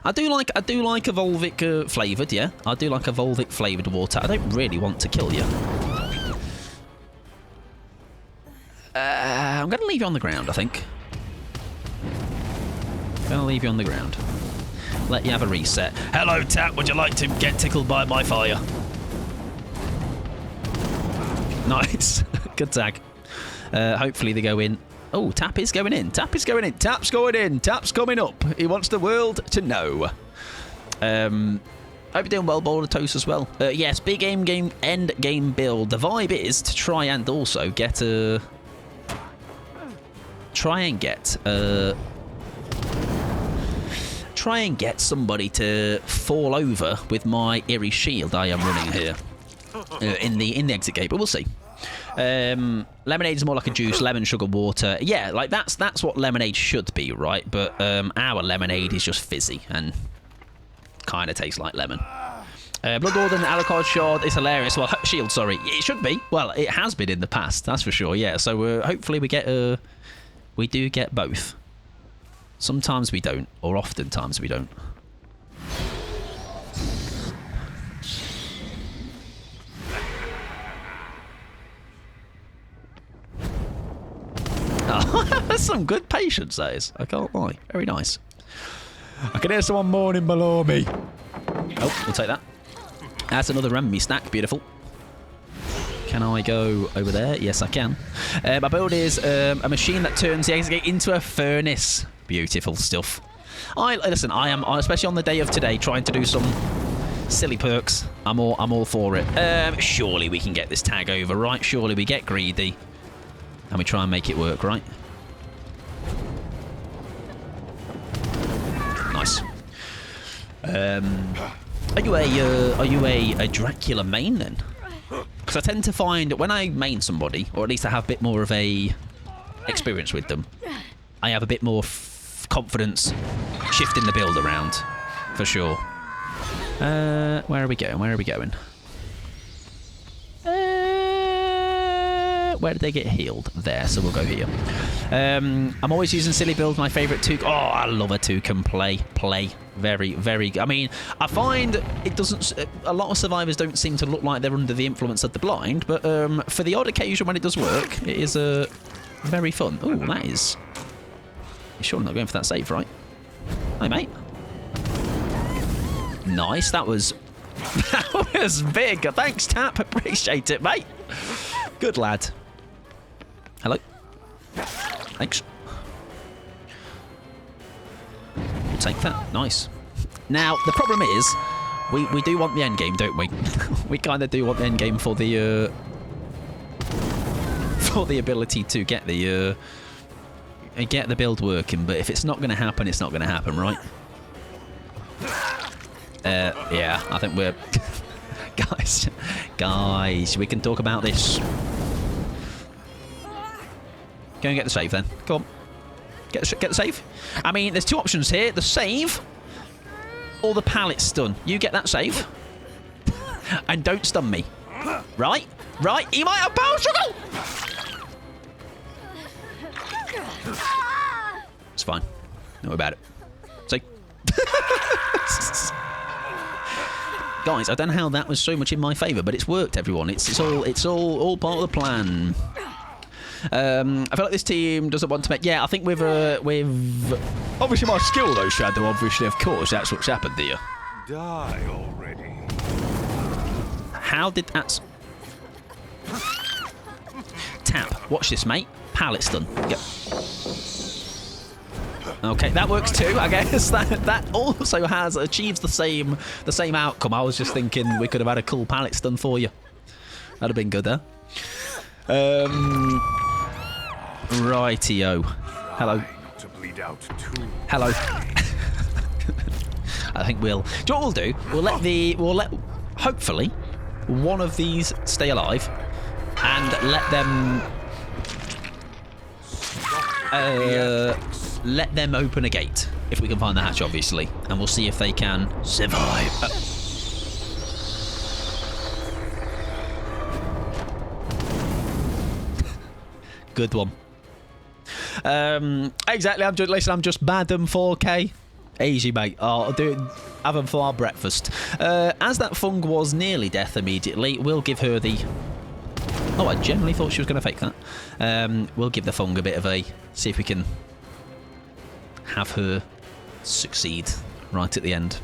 I do like a Volvic flavoured, yeah. I do like a Volvic flavoured water. I don't really want to kill you. I'm going to leave you on the ground, I think. I'm going to leave you on the ground. Let you have a reset. Hello, Tap. Would you like to get tickled by my fire? Nice. Good tag. Hopefully they go in. Oh, Tap is going in. Tap is going in. Tap's going in. Tap's coming up. He wants the world to know. Hope you're doing well, Boulder Toast, as well. Yes, big end game build. The vibe is to try and also get a... try and get somebody to fall over with my eerie shield I am running here in the exit gate, but we'll see. Lemonade is more like a juice, lemon, sugar, water. Yeah, like that's what lemonade should be, right? But our lemonade is just fizzy and kind of tastes like lemon. Blood Order and Alucard Shard is hilarious. Well, shield, sorry, it should be. Well, it has been in the past, that's for sure. Yeah, so hopefully we do get both. Sometimes we don't, or oftentimes we don't. Oh, that's some good patience, that is. I can't lie. Very nice. I can hear someone mourning below me. Oh, we'll take that. That's another enemy stack. Beautiful. Can I go over there? Yes, I can. My build is a machine that turns the exit gate into a furnace. Beautiful stuff. Listen, I am, especially on the day of today, trying to do some silly perks. I'm all for it. Surely we can get this tag over, right? Surely we get greedy. And we try and make it work, right? Nice. Are you a Dracula main then? Because I tend to find when I main somebody, or at least I have a bit more of a experience with them, I have a bit more confidence shifting the build around, for sure. Where are we going? Where are we going? Where did they get healed? There, so we'll go here. I'm always using silly build. My favourite toucan. Oh, I love a toucan play. Very, very. I mean, I find it doesn't. A lot of survivors don't seem to look like they're under the influence of the blind, but for the odd occasion when it does work, it is very fun. Oh, that is. You're sure I'm not going for that save, right? Hi, mate. Nice. That was. That was big. Thanks, Tap. Appreciate it, mate. Good lad. Hello. Thanks. We'll take that. Nice. Now, the problem is, we do want the end game, don't we? We kind of do want the end game for the ability to get the build working. But if it's not going to happen, it's not going to happen, right? Yeah, I think we're guys, we can talk about this. Go and get the save then. Come on. Get the save. I mean, there's two options here. The save or the pallet stun. You get that save. And don't stun me. Right? Right? He might have power struggle! It's fine. Don't worry about it. See? Guys, I don't know how that was so much in my favour, but it's worked, everyone. It's all part of the plan. I feel like this team doesn't want to make. Yeah, I think with obviously my skill though, Shadow. Obviously, of course, that's what's happened here. Die already. How did that? Tap. Watch this, mate. Pallet stun. Yep. Okay, that works too. I guess that also achieves the same outcome. I was just thinking we could have had a cool pallet stun for you. That'd have been good, huh? Rightio. Hello. To bleed out too. Hello. I think we'll. Do you know what we'll do? We'll let hopefully one of these stay alive, and let them. Let them open a gate if we can find the hatch, obviously, and we'll see if they can survive. Good one. Exactly. I'm just bad them 4K. Easy, mate. I'll do it. Have them for our breakfast. As that Fung was nearly death immediately, we'll give her the. Oh, I generally thought she was going to fake that. We'll give the Fung a bit of a. See if we can have her succeed right at the end.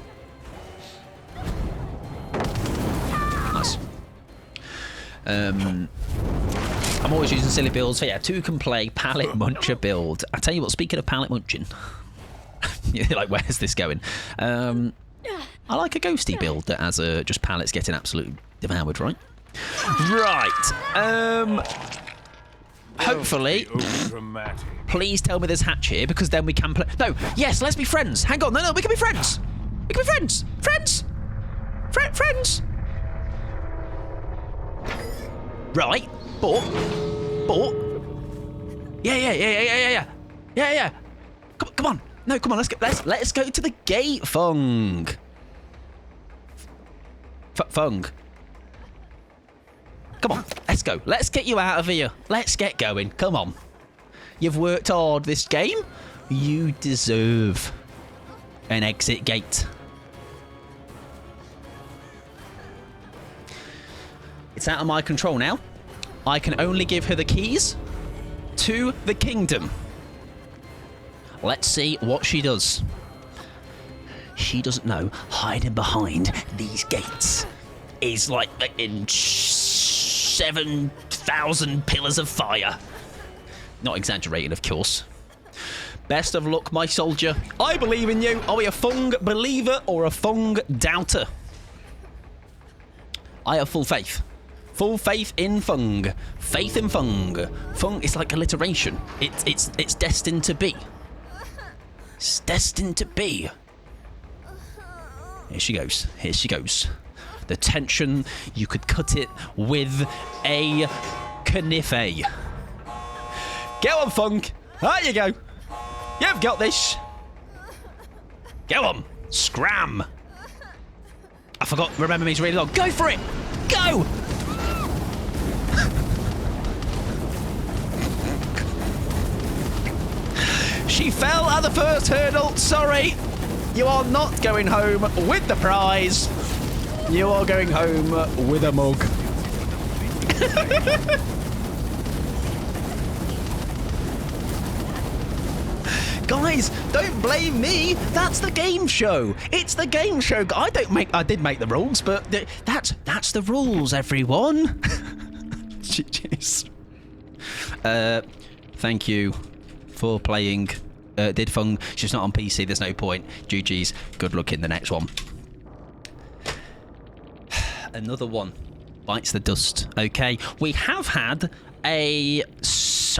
Nice. I'm always using silly builds. So yeah, two can play pallet muncher build. I tell you what, speaking of pallet munching, you're like, where's this going? I like a ghosty build that has just pallets getting absolutely devoured, right? Right. Hopefully. Please tell me there's hatch here, because then we can play. No, yes, let's be friends. Hang on, no, we can be friends. We can be friends. Friends. Friends. Right, but. Yeah. Come on. No, come on. Let's go to the gate, Fung. Fung. Come on, let's go. Let's get you out of here. Let's get going. Come on. You've worked hard this game. You deserve an exit gate. It's out of my control now. I can only give her the keys to the kingdom. Let's see what she does. She doesn't know hiding behind these gates is like in 7,000 pillars of fire. Not exaggerating, of course. Best of luck, my soldier. I believe in you. Are we a Fung believer or a Fung doubter? I have full faith. Full faith in Fung. Faith in Fung. Fung is like alliteration. It's destined to be. It's destined to be. Here she goes. Here she goes. The tension, you could cut it with a knife. Go on, Fung. There you go. You've got this. Go on. Scram. I forgot. Remember me's really long. Go for it. Go. She fell at the first hurdle. Sorry. You are not going home with the prize. You are going home with a mug. Guys, don't blame me. That's the game show. It's the game show. I did make the rules, but that's the rules, everyone. Jeez. Thank you for playing. Did Fung. She's not on PC. There's no point. GG's. Good luck in the next one. Another one bites the dust. Okay, we have had I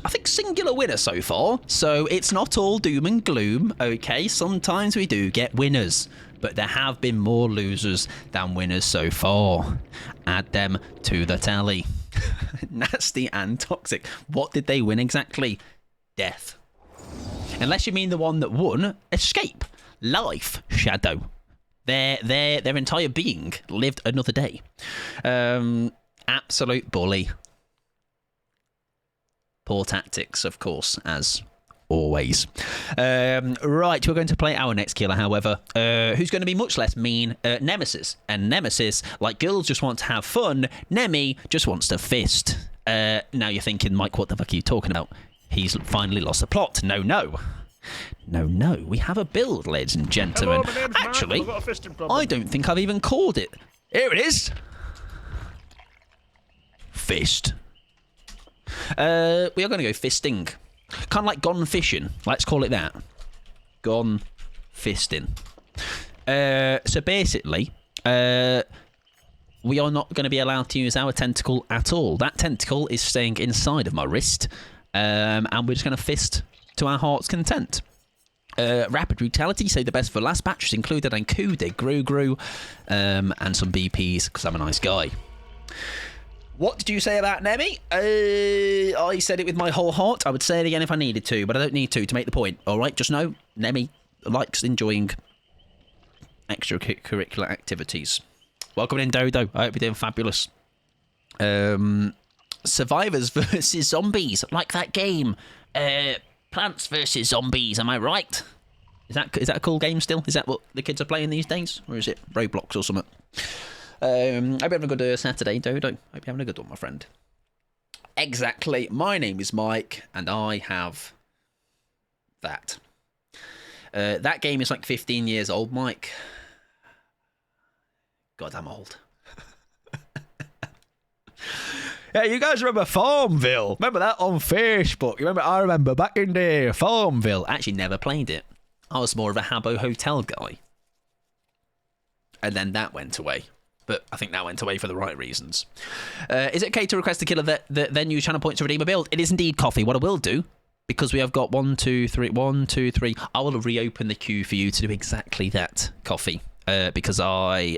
think singular winner so far, so it's not all doom and gloom. Okay, sometimes we do get winners, but there have been more losers than winners so far. Add them to the tally. Nasty and toxic. What did they win exactly? Death. Unless you mean the one that won escape, life, shadow. Their entire being lived another day. Absolute bully. Poor tactics, of course, as always. Right, we're going to play our next killer, however, who's going to be much less mean, Nemesis. And Nemesis, like girls just want to have fun, Nemi just wants to fist. Now you're thinking, Mike, what the fuck are you talking about? He's finally lost the plot. No. We have a build, ladies and gentlemen. Hello, my name's Actually, Mark. I've got a fisting problem. I don't think I've even called it. Here it is. Fist. We are going to go fisting. Kind of like gone fishing. Let's call it that. Gone fisting. So basically, we are not going to be allowed to use our tentacle at all. That tentacle is staying inside of my wrist. And we're just going to fist to our heart's content. Rapid brutality, say the best for last. Batteries included, and coup de gru and some BPs because I'm a nice guy. What did you say about Nemi? I said it with my whole heart. I would say it again if I needed to, but I don't need to make the point. All right, just know Nemi likes enjoying extracurricular activities. Welcome in, Dodo. I hope you're doing fabulous. Survivors versus zombies, like that game. Plants versus Zombies, am I right? Is that a cool game still? Is that what the kids are playing these days? Or is it Roblox or something? Hope you're having a good Saturday, Dodo. Hope you're having a good one, my friend. Exactly. My name is Mike, and I have that. That game is like 15 years old, Mike. God, I'm old. Yeah, you guys remember Farmville? Remember that on Facebook? I remember back in there, Farmville. I actually never played it. I was more of a Habbo Hotel guy. And then that went away. But I think that went away for the right reasons. Is it okay to request a killer that then use channel points to redeem a build? It is indeed, Coffee. What I will do, because we have got 1, 2, 3, 1, 2, 3. I will reopen the queue for you to do exactly that, Coffee, because I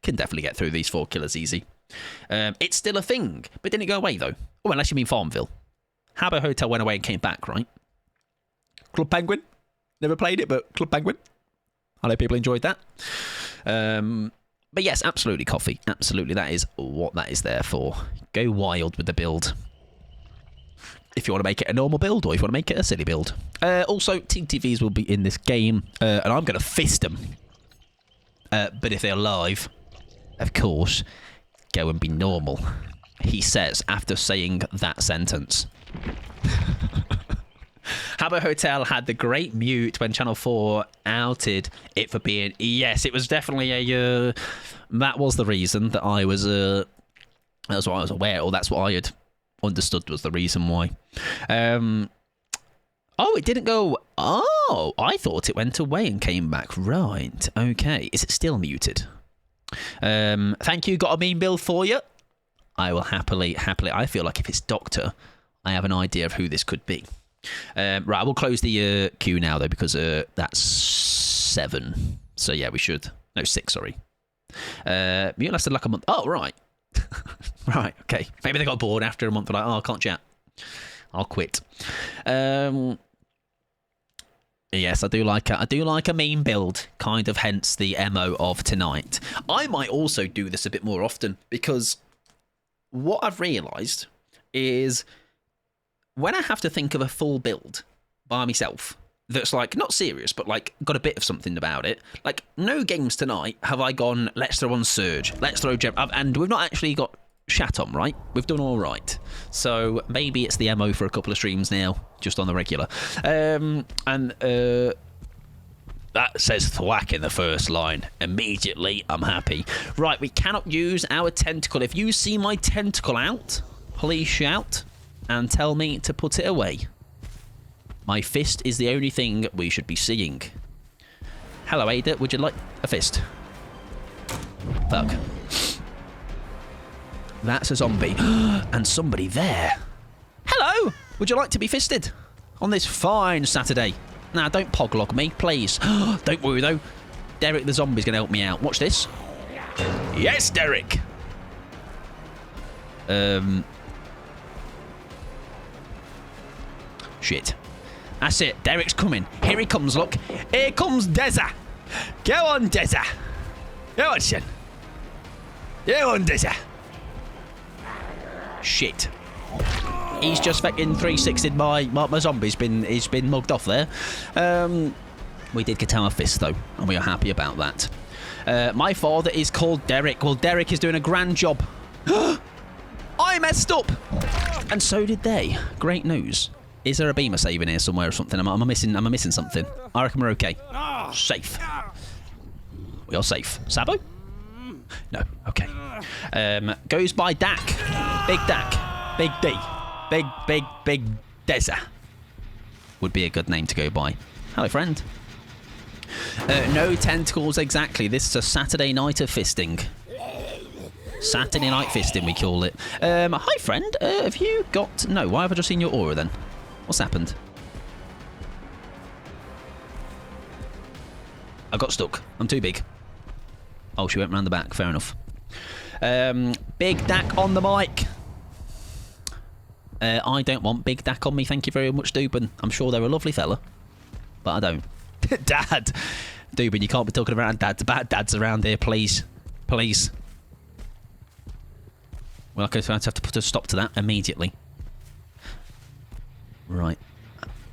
can definitely get through these 4 killers easy. It's still a thing, but didn't it go away, though? Oh, unless you mean Farmville. Habbo Hotel went away and came back, right? Club Penguin? Never played it, but Club Penguin. I know people enjoyed that. But yes, absolutely, Coffee. Absolutely, that is what that is there for. Go wild with the build. If you want to make it a normal build or if you want to make it a silly build. Also, TTVs will be in this game, and I'm going to fist them. But if they're live, of course, go and be normal. He says after saying that sentence. Habbo Hotel had the great mute when Channel 4 outed it for being... Yes, it was definitely a... that was the reason that I was... that's what I was aware, or that's what I had understood was the reason why. Oh, it didn't go... Oh, I thought it went away and came back. Right, okay. Is it still muted? Thank you, got a mean build for you. I will happily... I feel like if it's Doctor, I have an idea of who this could be. Right, I will close the queue now, though, because that's 7. So, yeah, we should... No, 6, sorry. Mute lasted like a month. Oh, right. Right, okay. Maybe they got bored after a month. They're like, oh, I can't chat. I'll quit. Yes, I do like a meme build, kind of hence the MO of tonight. I might also do this a bit more often because what I've realised is when I have to think of a full build by myself that's like not serious but like got a bit of something about it, like no games tonight have I gone let's throw on Surge, let's throw Gem, and we've not actually got chat on, right? We've done all right, so maybe it's the MO for a couple of streams now, just on the regular. That says thwack in the first line. Immediately, I'm happy. Right, we cannot use our tentacle. If you see my tentacle out, please shout and tell me to put it away. My fist is the only thing we should be seeing. Hello, Ada. Would you like a fist? Fuck. That's a zombie. And somebody there. Hello! Would you like to be fisted? On this fine Saturday. Now, don't poglog me, please. Don't worry, though. Derek the zombie's going to help me out. Watch this. Yes, Derek! Shit. That's it. Derek's coming. Here he comes, look. Here comes Deza. Go on, Deza. Go on, son. Go on, Deza. Shit. He's just fucking 360'd my zombie's he's been mugged off there. We did get our fist though, and we are happy about that. My father is called Derek. Well, Derek is doing a grand job. I messed up, and so did they. Great news. Is there a beamer saving here somewhere or something? Am I missing something? I reckon we're okay. Safe. We are safe. Sabo? No. Okay. Goes by Dak. Big Dak. Big D. Big Deza. Would be a good name to go by. Hello, friend. No tentacles exactly. This is a Saturday night of fisting. Saturday night fisting, we call it. Hi, friend. Have you got... No, why have I just seen your aura then? What's happened? I got stuck. I'm too big. Oh, she went round the back. Fair enough. Big Dak on the mic. I don't want Big Dak on me. Thank you very much, Dubin. I'm sure they're a lovely fella, but I don't. Dad! Dubin, you can't be talking about dads around here, please. Please. Well, okay, so I have to put a stop to that immediately. Right.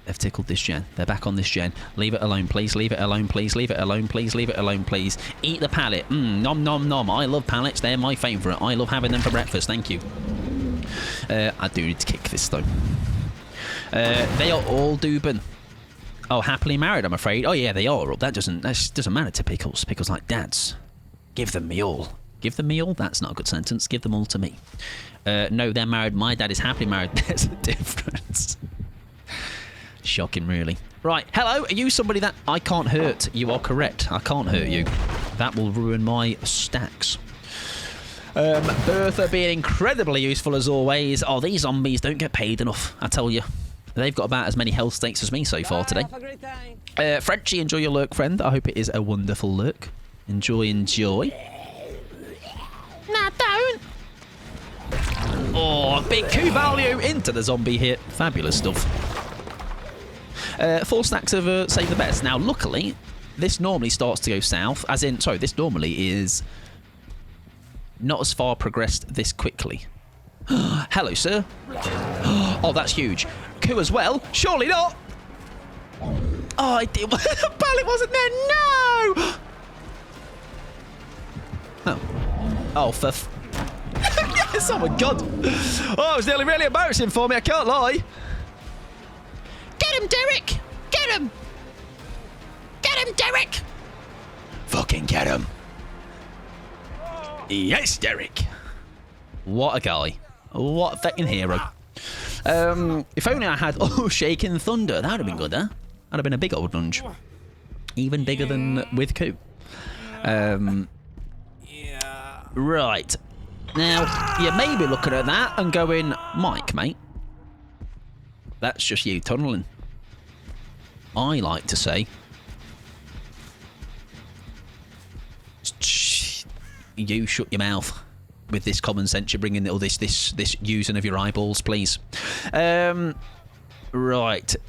They've tickled this gen. They're back on this gen. Leave it alone, please. Leave it alone, please. Leave it alone, please. Leave it alone, please. Eat the pallet. Nom, nom, nom. I love pallets. They're my favourite. I love having them for breakfast. Thank you. I do need to kick this, though. They are all Dubin. Oh, happily married, I'm afraid. Oh, yeah, they are. That doesn't matter to Pickles. Pickles like dads. Give them me all. Give them me all? That's not a good sentence. Give them all to me. No, they're married. My dad is happily married. There's a difference. Shocking, really. Right, hello. Are you somebody that I can't hurt? You are correct. I can't hurt you. That will ruin my stacks. Bertha being incredibly useful as always. Oh, these zombies don't get paid enough, I tell you. They've got about as many health stakes as me so far today. Frenchie, enjoy your lurk, friend. I hope it is a wonderful lurk. Enjoy, enjoy. Nah, don't. Oh, big coup value into the zombie hit. Fabulous stuff. 4 stacks of Save the Best. Now, luckily, this normally starts to go south. As in, sorry, this normally is not as far progressed this quickly. Hello, sir. Oh, that's huge. Coup as well? Surely not. Oh, I did. The pallet wasn't there. No. Oh, for... Yes, oh my god. Oh, it was nearly really embarrassing for me, I can't lie. Get him, Derek. Get him. Get him, Derek. Fucking get him. Yes, Derek. What a guy. What a fucking hero. If only I had... Oh, Shaking Thunder. That would have been good, huh? That'd have been a big old lunge. Even bigger than with Coup. Right. Now, you may be looking at that and going, Mike, mate, that's just you tunnelling. I like to say, you shut your mouth with this common sense you're bringing, all this using of your eyeballs, please. Right.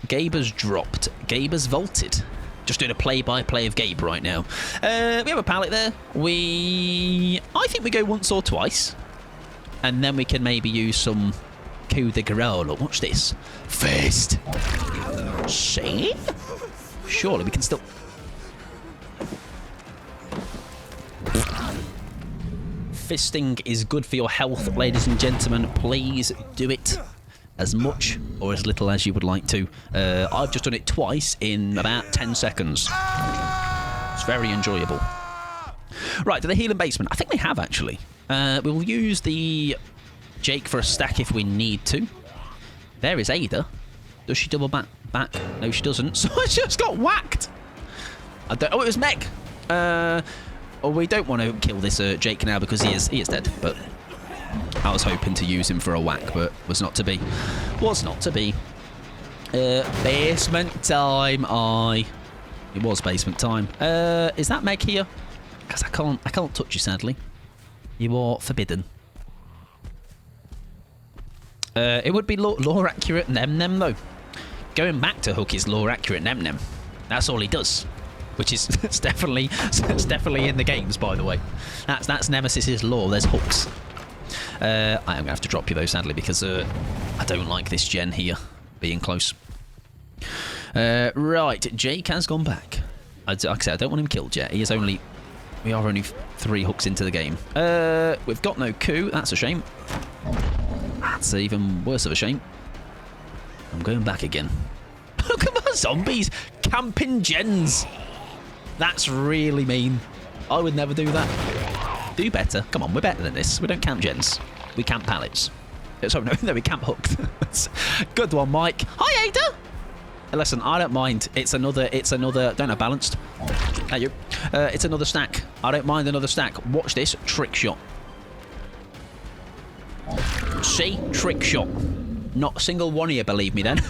Gaber's dropped. Gaber's vaulted. Just doing a play-by-play of Gabe right now. We have a pallet there. I think we go once or twice. And then we can maybe use some coup de grace. Look, watch this. Fist. See? Surely we can still... Fisting is good for your health, ladies and gentlemen. Please do it. As much or as little as you would like to. I've just done it twice in about 10 seconds. It's very enjoyable. Right, do they heal in basement? I think they have, actually. We'll use the Jake for a stack if we need to. There is Ada. Does she double back? No, she doesn't. So I just got whacked. Oh, it was Meg. We don't want to kill this Jake now because he is dead, but... I was hoping to use him for a whack, but was not to be. Was not to be. Basement time, It was basement time. Is that Meg here? Because I can't touch you, sadly. You are forbidden. It would be lore accurate Nem though. Going back to Hook is lore accurate Nem. That's all he does. Which is it's definitely in the games, by the way. That's Nemesis's lore. There's hooks. I am going to have to drop you, though, sadly, because I don't like this gen here being close. Right, Jake has gone back. Like I said, I don't want him killed yet. We are only 3 hooks into the game. We've got no coup. That's a shame. That's even worse of a shame. I'm going back again. Look at my zombies camping gens. That's really mean. I would never do that. Do better. Come on, we're better than this. We don't camp gens. We camp pallets. Sorry, no, we camp hooked. Good one, Mike. Hi, Ada. Listen, I don't mind. It's another. Don't know, balanced. There you. It's another stack. I don't mind another stack. Watch this trick shot. See, trick shot. Not a single one of you believe me then.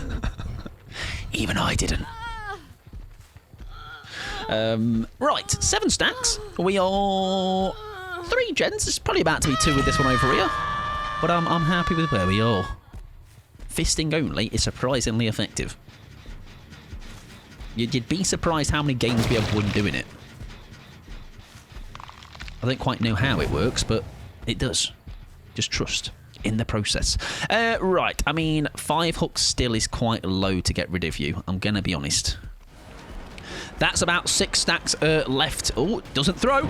Even I didn't. Right, 7 stacks. We are 3 gens. It's probably about to be 2 with this one over here. But I'm happy with where we are. Fisting only is surprisingly effective. You'd be surprised how many games we have won doing it. I don't quite know how it works, but it does. Just trust in the process. Right, I mean, 5 hooks still is quite low to get rid of you. I'm going to be honest. That's about 6 stacks left. Oh, doesn't throw.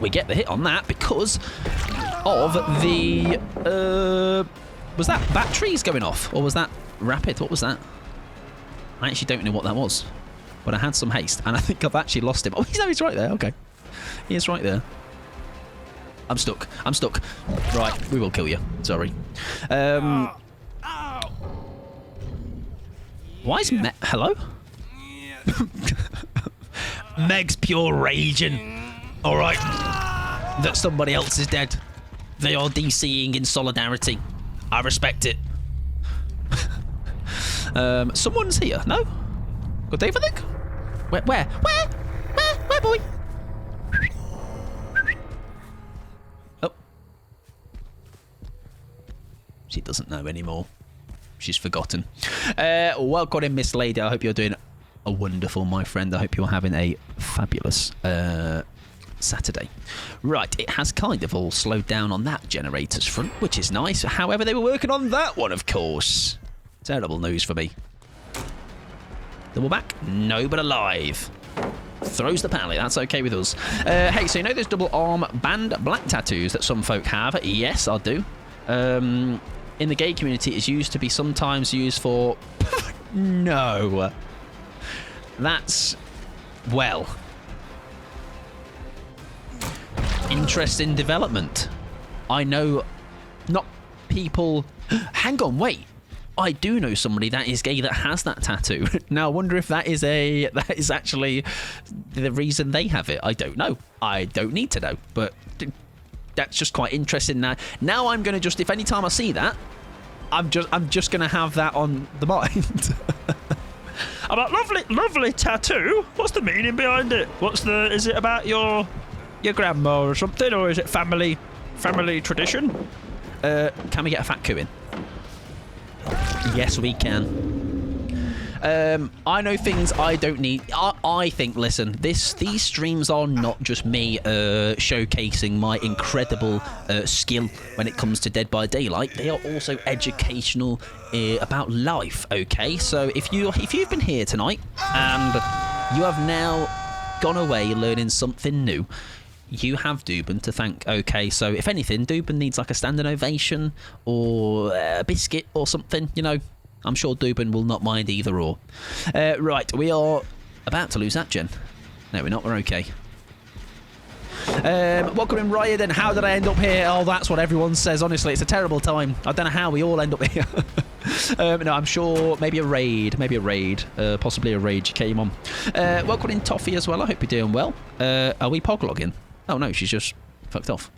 We get the hit on that because of the... was that batteries going off? Or was that rapid? What was that? I actually don't know what that was. But I had some haste, and I think I've actually lost him. Oh, he's right there. Okay. He is right there. I'm stuck. I'm stuck. Right, we will kill you. Sorry. Why is Meg... Hello? Meg's pure raging. Alright. That somebody else is dead. They are DCing in solidarity. I respect it. Someone's here. No? Got Dave, I think? Where, boy? Oh. She doesn't know anymore. She's forgotten. Welcome in, Miss Lady. I hope you're doing a wonderful, my friend. I hope you're having a fabulous Saturday. Right, it has kind of all slowed down on that generator's front, which is nice. However, they were working on that one, of course. Terrible news for me. Double back? No, but alive. Throws the pallet. That's okay with us. Hey, so you know those double arm band black tattoos that some folk have? Yes, I do. In the gay community, it's used to be sometimes used for... No. That's... Well... Interesting development. I know... Not people... Hang on, wait. I do know somebody that is gay that has that tattoo. Now, I wonder if that is actually the reason they have it. I don't know. I don't need to know. But that's just quite interesting. Now I'm going to just, if any time I see that, I'm just going to have that on the mind. I'm like, lovely tattoo. What's the meaning behind it? Is it about your grandma or something, or is it family tradition? Can we get a fat coo in? Yes, we can. I know things I don't need. I think, listen, these streams are not just me showcasing my incredible skill when it comes to Dead by Daylight. They are also educational about life, okay? So if you've been here tonight and you have now gone away learning something new, you have Dubin to thank. Okay, so if anything, Dubin needs like a standing ovation or a biscuit or something, you know. I'm sure Dubin will not mind either or. Right, we are about to lose that gen. No, we're not. We're okay. Welcome in, Ryan. How did I end up here? Oh, that's what everyone says. Honestly, it's a terrible time. I don't know how we all end up here. No, I'm sure maybe a raid. Possibly a raid you came on. Welcome in, Toffee, as well. I hope you're doing well. Are we poglogging? Oh no, she's just fucked off.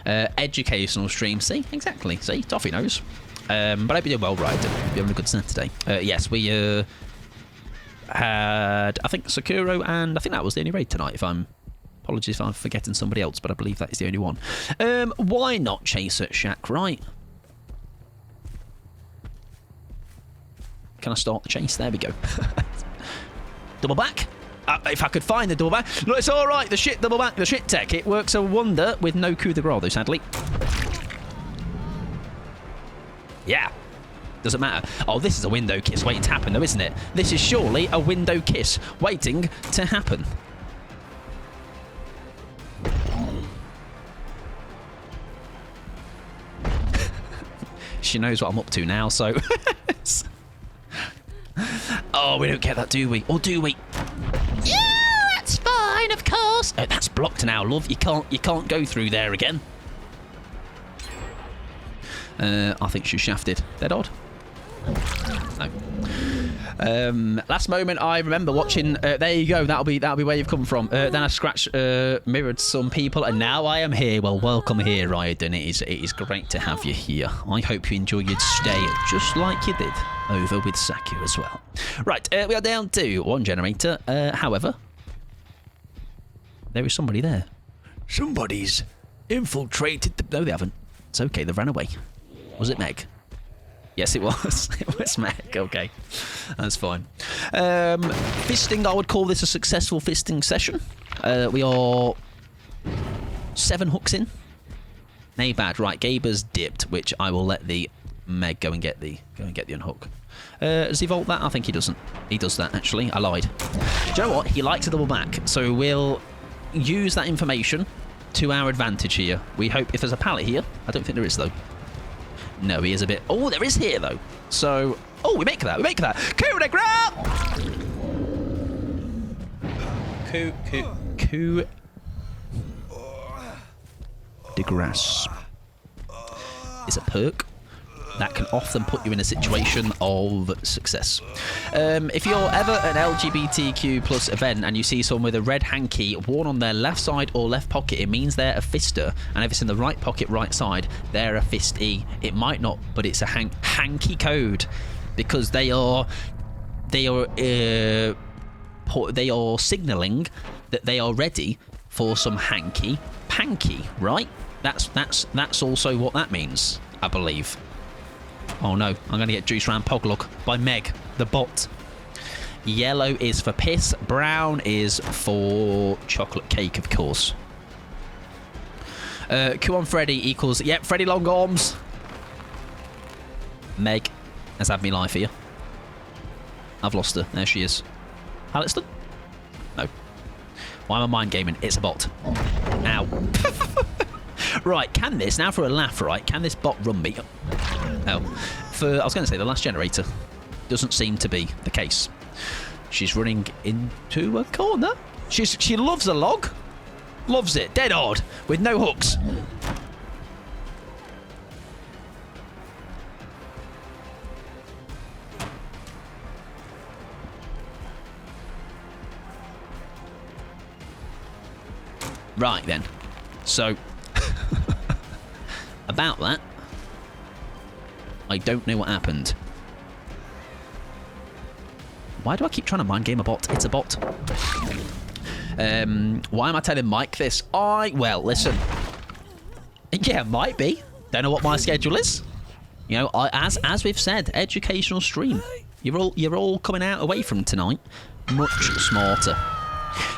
Educational stream. See, exactly. See, Toffee knows. But I hope you're doing well, right? You're having a good Saturday. Yes, we had, I think, Sakuro, and I think that was the only raid tonight. Apologies if I'm forgetting somebody else, but I believe that is the only one. Why not chase at Shack, right? Can I start the chase? There we go. Double back. If I could find the double back. Look, it's all right. The shit double back, the shit tech. It works a wonder with no coup de grace, though, sadly. Yeah. Doesn't matter. Oh, this is a window kiss waiting to happen, though, isn't it? This is surely a window kiss waiting to happen. She knows what I'm up to now, so... Oh, we don't get that, do we? Or do we? Yeah, that's fine, of course. Oh, that's blocked now, love. You can't go through there again. I think she's shafted. Dead odd. No. Last moment I remember watching. There you go. That'll be where you've come from. Then I scratched, mirrored some people, and now I am here. Well, welcome here, Ryden. It is great to have you here. I hope you enjoy your stay, just like you did over with Saku as well. Right, we are down to one generator. However, there is somebody there. Somebody's infiltrated the... No, they haven't. It's okay. They ran away. Was it Meg? Yes, it was. It was Meg. Okay. That's fine. Fisting, I would call this a successful fisting session. We are 7 hooks in. Nay, bad. Right, Gaber's dipped, which I will let the Meg go and get the unhook. Does he vault that? I think he doesn't. He does that, actually. I lied. Do you know what? He likes a double back, so we'll use that information to our advantage here. We hope if there's a pallet here. I don't think there is, though. No, he is a bit... Oh, there is here, though. So... Oh, we make that. Coup de grace! Coup de grace is a perk that can often put you in a situation of success. If you're ever at an LGBTQ plus event and you see someone with a red hanky worn on their left side or left pocket, it means they're a fister, and if it's in the right pocket, right side, they're a fistee. It might not, but it's a hanky code. because they are signalling that they are ready for some hanky panky, right? That's also what that means, I believe. Oh no, I'm going to get juiced round Poglog by Meg, the bot. Yellow is for piss, brown is for chocolate cake, of course. Q on Freddy equals, yep, Freddy long arms. Meg has had me life here. I've lost her. There she is. Halliston? No. Why am I mind gaming? It's a bot. Ow. Right, can this, now for a laugh, right, can this bot run me? Oh. I was going to say, the last generator. Doesn't seem to be the case. She's running into a corner. She loves a log. Loves it. Dead hard. With no hooks. Right then. So, about that, I don't know what happened. Why do I keep trying to mind game a bot? It's a bot. Why am I telling Mike this? Well, listen. Yeah, might be. Don't know what my schedule is. You know, as we've said, educational stream. You're all coming out away from tonight much smarter.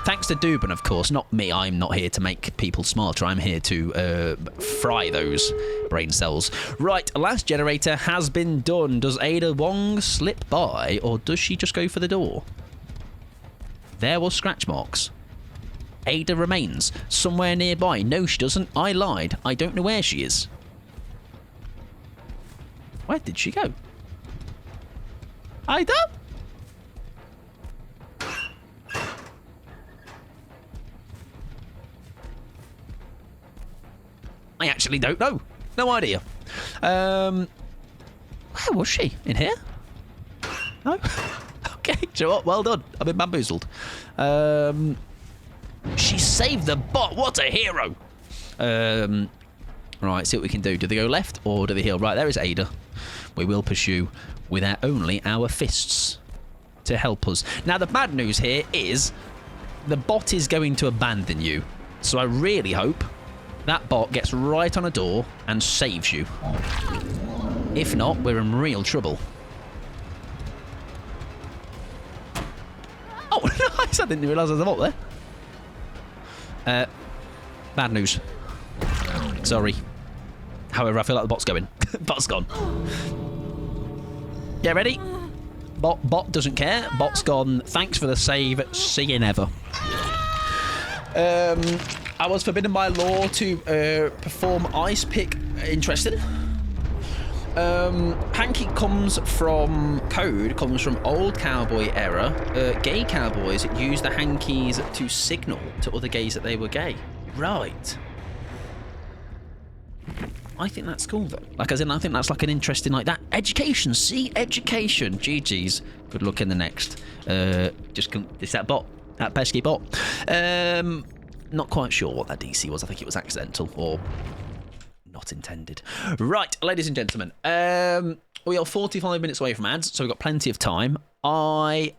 Thanks to Dubin, of course, not me. I'm not here to make people smarter. I'm here to fry those brain cells. Right, last generator has been done. Does Ada Wong slip by, or does she just go for the door? There was scratch marks. Ada remains somewhere nearby. No, she doesn't. I lied. I don't know where she is. Where did she go? Ada? I actually don't know. No idea. Where was she? In here? No? Okay, do you know what? Well done. I've been bamboozled. She saved the bot. What a hero. Right, see what we can do. Do they go left or do they heal? Right, there is Ada. We will pursue with only our fists to help us. Now, the bad news here is the bot is going to abandon you. So I really hope that bot gets right on a door and saves you. If not, we're in real trouble. Oh, nice. I didn't realise there was a bot there. Bad news. Sorry. However, I feel like the bot's going. Bot's gone. Get ready. Bot doesn't care. Bot's gone. Thanks for the save. See you never. I was forbidden by law to perform ice pick. Interesting. Hanky comes from old cowboy era. Gay cowboys used the hankies to signal to other gays that they were gay. Right. I think that's cool though. Like, as in, I think that's like an interesting, like that. Education, see? Education. GG's. Good luck in the next. It's that bot. That pesky bot. Not quite sure what that DC was. I think it was accidental or not intended. Right, ladies and gentlemen. We are 45 minutes away from ads, so we've got plenty of time. I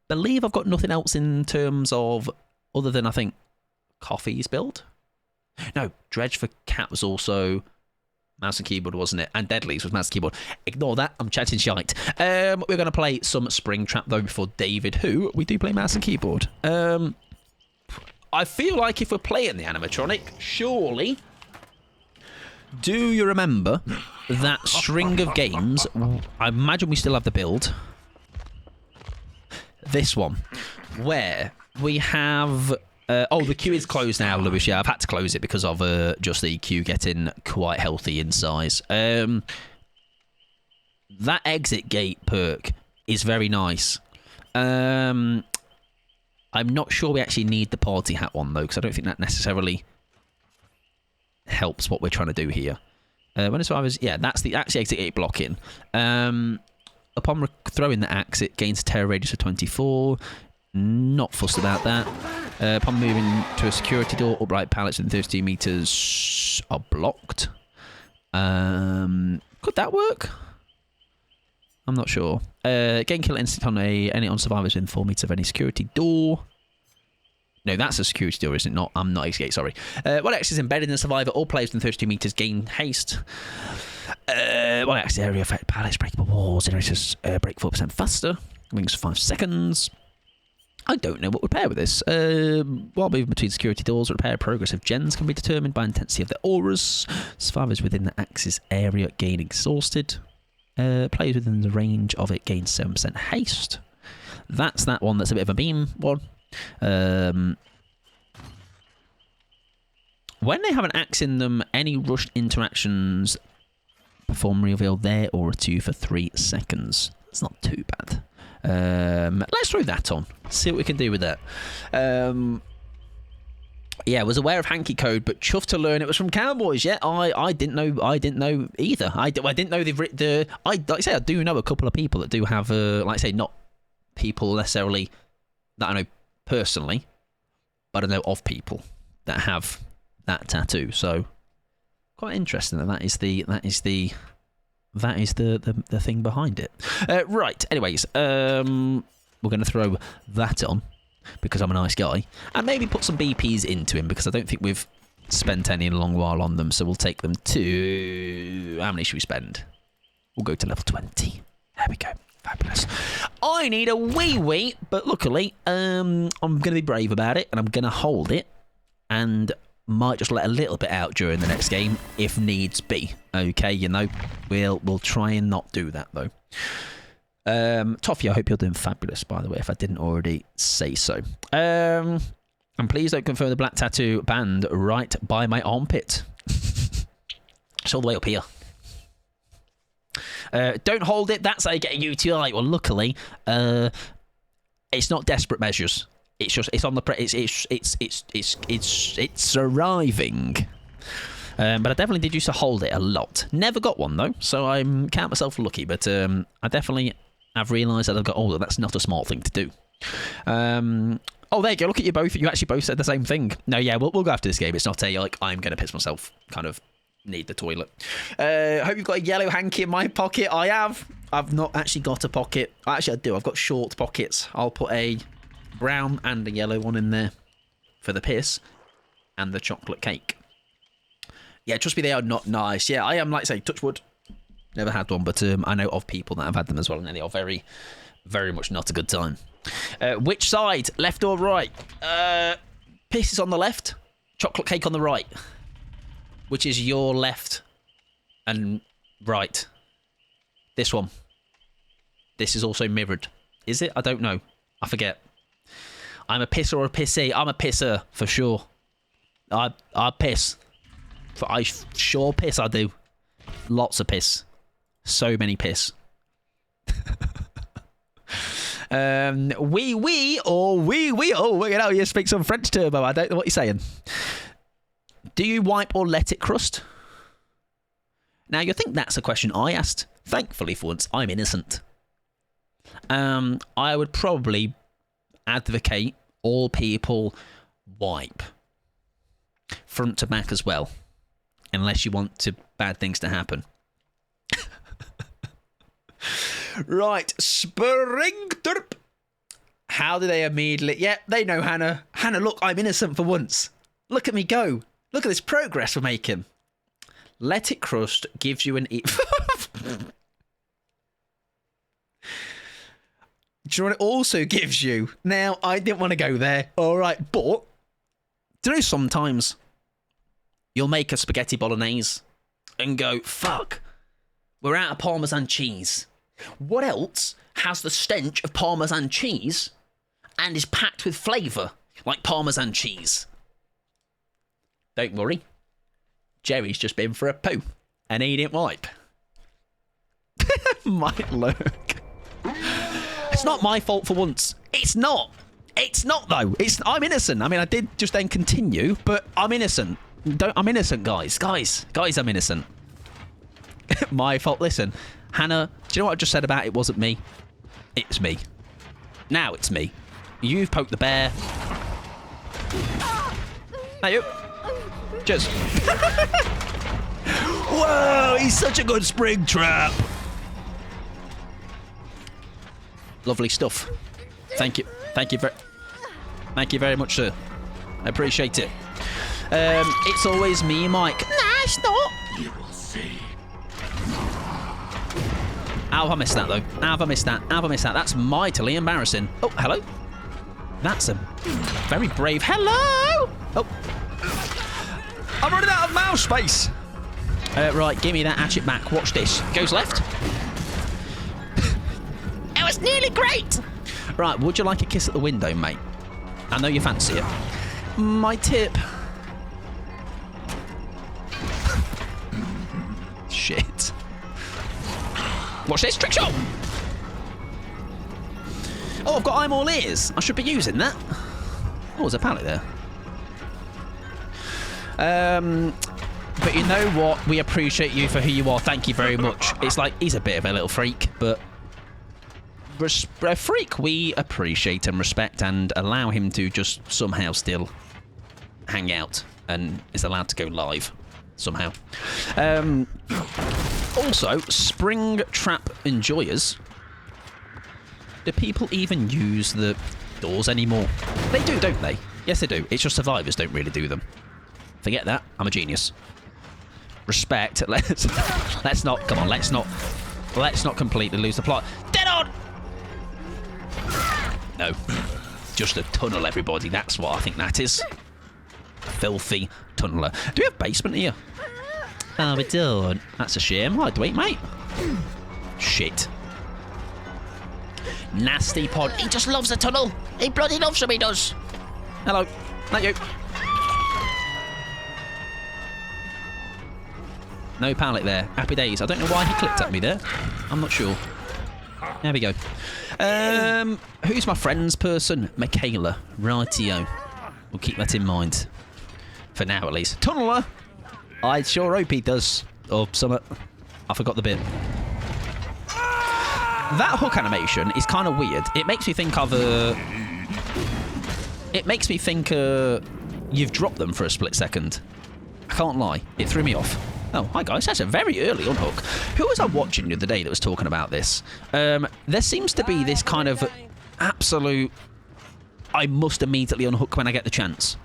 believe I've got nothing else in terms of, other than, I think, coffee's build. No, Dredge for Cat was also mouse and keyboard, wasn't it? And Deadly's was mouse and keyboard. Ignore that. I'm chatting shite. We're going to play some Springtrap, though, before David, who we do play mouse and keyboard. I feel like if we're playing the animatronic, surely... Do you remember that string of games? I imagine we still have the build. This one, where we have... the queue is closed now, Lewis. Yeah, I've had to close it because of just the queue getting quite healthy in size. That exit gate perk is very nice. I'm not sure we actually need the party hat one, though, because I don't think that necessarily helps what we're trying to do here. When it's survivors, yeah, that's the exit gate blocking. Upon throwing the axe, it gains a terror radius of 24. Not fussed about that. Upon moving to a security door, upright pallets in 30 meters are blocked. Could that work? I'm not sure. Gain kill instant on any on survivors within 4 meters of any security door. No, that's a security door, isn't it? Not. I'm not X-Gate, sorry. One X is embedded in the survivor. All players within 32 meters gain haste. One X area affect pallets, breakable walls, generators break 4% faster. Wings 5 seconds. I don't know what would pair with this. While moving between security doors, repair progress of gens can be determined by intensity of the auras. Survivors within the axis area gain exhausted. Players within the range of it gain 7% haste. That's that one. That's a bit of a beam one. When they have an axe in them, any rushed interactions perform reveal their aura 2 for 3 seconds. It's not too bad. Let's throw that on. See what we can do with that. Yeah, was aware of hanky code, but chuffed to learn it was from Cowboys. Yeah, I didn't know. I didn't know either. I didn't know the. Like I say, I do know a couple of people that do have. Like I say, not people necessarily that I know personally, but I know of people that have that tattoo. So quite interesting that is the thing behind it. Right. Anyways, we're going to throw that on because I'm a nice guy, and maybe put some BPs into him because I don't think we've spent any in a long while on them. So we'll take them to how many should we spend? We'll go to level 20. There we go. Fabulous. I need a wee, but luckily, I'm going to be brave about it, and I'm going to hold it, and might just let a little bit out during the next game if needs be. Okay, you know, we'll try and not do that though. Toffee, I hope you're doing fabulous, by the way, if I didn't already say so. And please don't confirm the black tattoo band right by my armpit. It's all the way up here. Don't hold it. That's how you get a UTI. Well, luckily, it's not desperate measures. It's just it's on the it's arriving. But I definitely did used to hold it a lot. Never got one though, so I count myself lucky. But I definitely have realised that I've got older. That's not a smart thing to do. Oh, there you go. Look at you both. You actually both said the same thing. No, yeah, we'll go after this game. It's not a like I'm going to piss myself kind of need the toilet. Hope you've got a yellow hanky in my pocket. I have. I've not actually got a pocket. Actually, I do. I've got short pockets. I'll put a brown and a yellow one in there for the piss and the chocolate cake. Yeah, trust me, they are not nice. Yeah, I am, like I say, touch wood. Never had one, but I know of people that have had them as well, and they are very, very much not a good time. Which side? Left or right? Piss is on the left, chocolate cake on the right. Which is your left and right? This one. This is also mirrored. Is it? I don't know. I forget. I'm a pisser or a pissy. I'm a pisser, for sure. I piss. I sure piss, I do. Lots of piss. So many piss. Wee or wee. Oh, look at how you speak some French, Turbo. I don't know what you're saying. Do you wipe or let it crust? Now, you think that's a question I asked. Thankfully, for once, I'm innocent. I would probably advocate all people wipe. Front to back as well. Unless you want bad things to happen. Right, Spring Derp. How do they immediately... Yeah, they know Hannah. Hannah, look, I'm innocent for once. Look at me go. Look at this progress we're making. Let it crust gives you an... Do you know what it also gives you? Now, I didn't want to go there. All right, but... Do you know sometimes... You'll make a spaghetti bolognese and go, fuck, we're out of Parmesan cheese. What else has the stench of Parmesan cheese and is packed with flavour like Parmesan cheese? Don't worry. Jerry's just been for a poo and he didn't wipe. Might lurk. It's not my fault for once. It's not. It's not, though. I'm innocent. I mean, I did just then continue, but I'm innocent. I'm innocent, guys. Guys, I'm innocent. My fault. Listen, Hannah, do you know what I just said about it wasn't me? It's me. Now it's me. You've poked the bear. Hey, you. Cheers. Whoa, he's such a good spring trap. Lovely stuff. Thank you. Thank you very much, sir. I appreciate it. It's always me, Mike. Nah, it's not. You will see. How have I missed that, though? How have I missed that? How have I missed that? That's mightily embarrassing. Oh, hello. That's a very brave... Hello! Oh. I'm running out of mouse space. Right, give me that hatchet back. Watch this. Goes left. It was nearly great. Right, would you like a kiss at the window, mate? I know you fancy it. My tip. Shit. Watch this, trick shot! Oh, I've got I'm all ears. I should be using that. Oh, there's a pallet there. But you know what? We appreciate you for who you are. Thank you very much. It's like, he's a bit of a little freak, but... a freak we appreciate and respect and allow him to just somehow still hang out and is allowed to go live somehow. Also, Springtrap enjoyers. Do people even use the doors anymore? They do, don't they? Yes, they do. It's just survivors don't really do them. Forget that. I'm a genius. Respect. Let's not. Come on. Let's not completely lose the plot. Dead on. No. Just a tunnel, everybody. That's what I think that is. Filthy tunneler. Do we have basement here? Oh, we don't. That's a shame. I'd wait, mate. Shit. Nasty pod. He just loves the tunnel. He bloody loves them, he does. Hello. Not you. No pallet there. Happy days. I don't know why he clicked at me there. I'm not sure. There we go. Who's my friends person? Michaela. Rightio. We'll keep that in mind. For now, at least. Tunneler! I sure hope he does. Or something. I forgot the bit. That hook animation is kind of weird. It makes me think of It makes me think you've dropped them for a split second. I can't lie. It threw me off. Oh, hi guys. That's a very early unhook. Who was I watching the other day that was talking about this? There seems to be this kind of absolute... I must immediately unhook when I get the chance.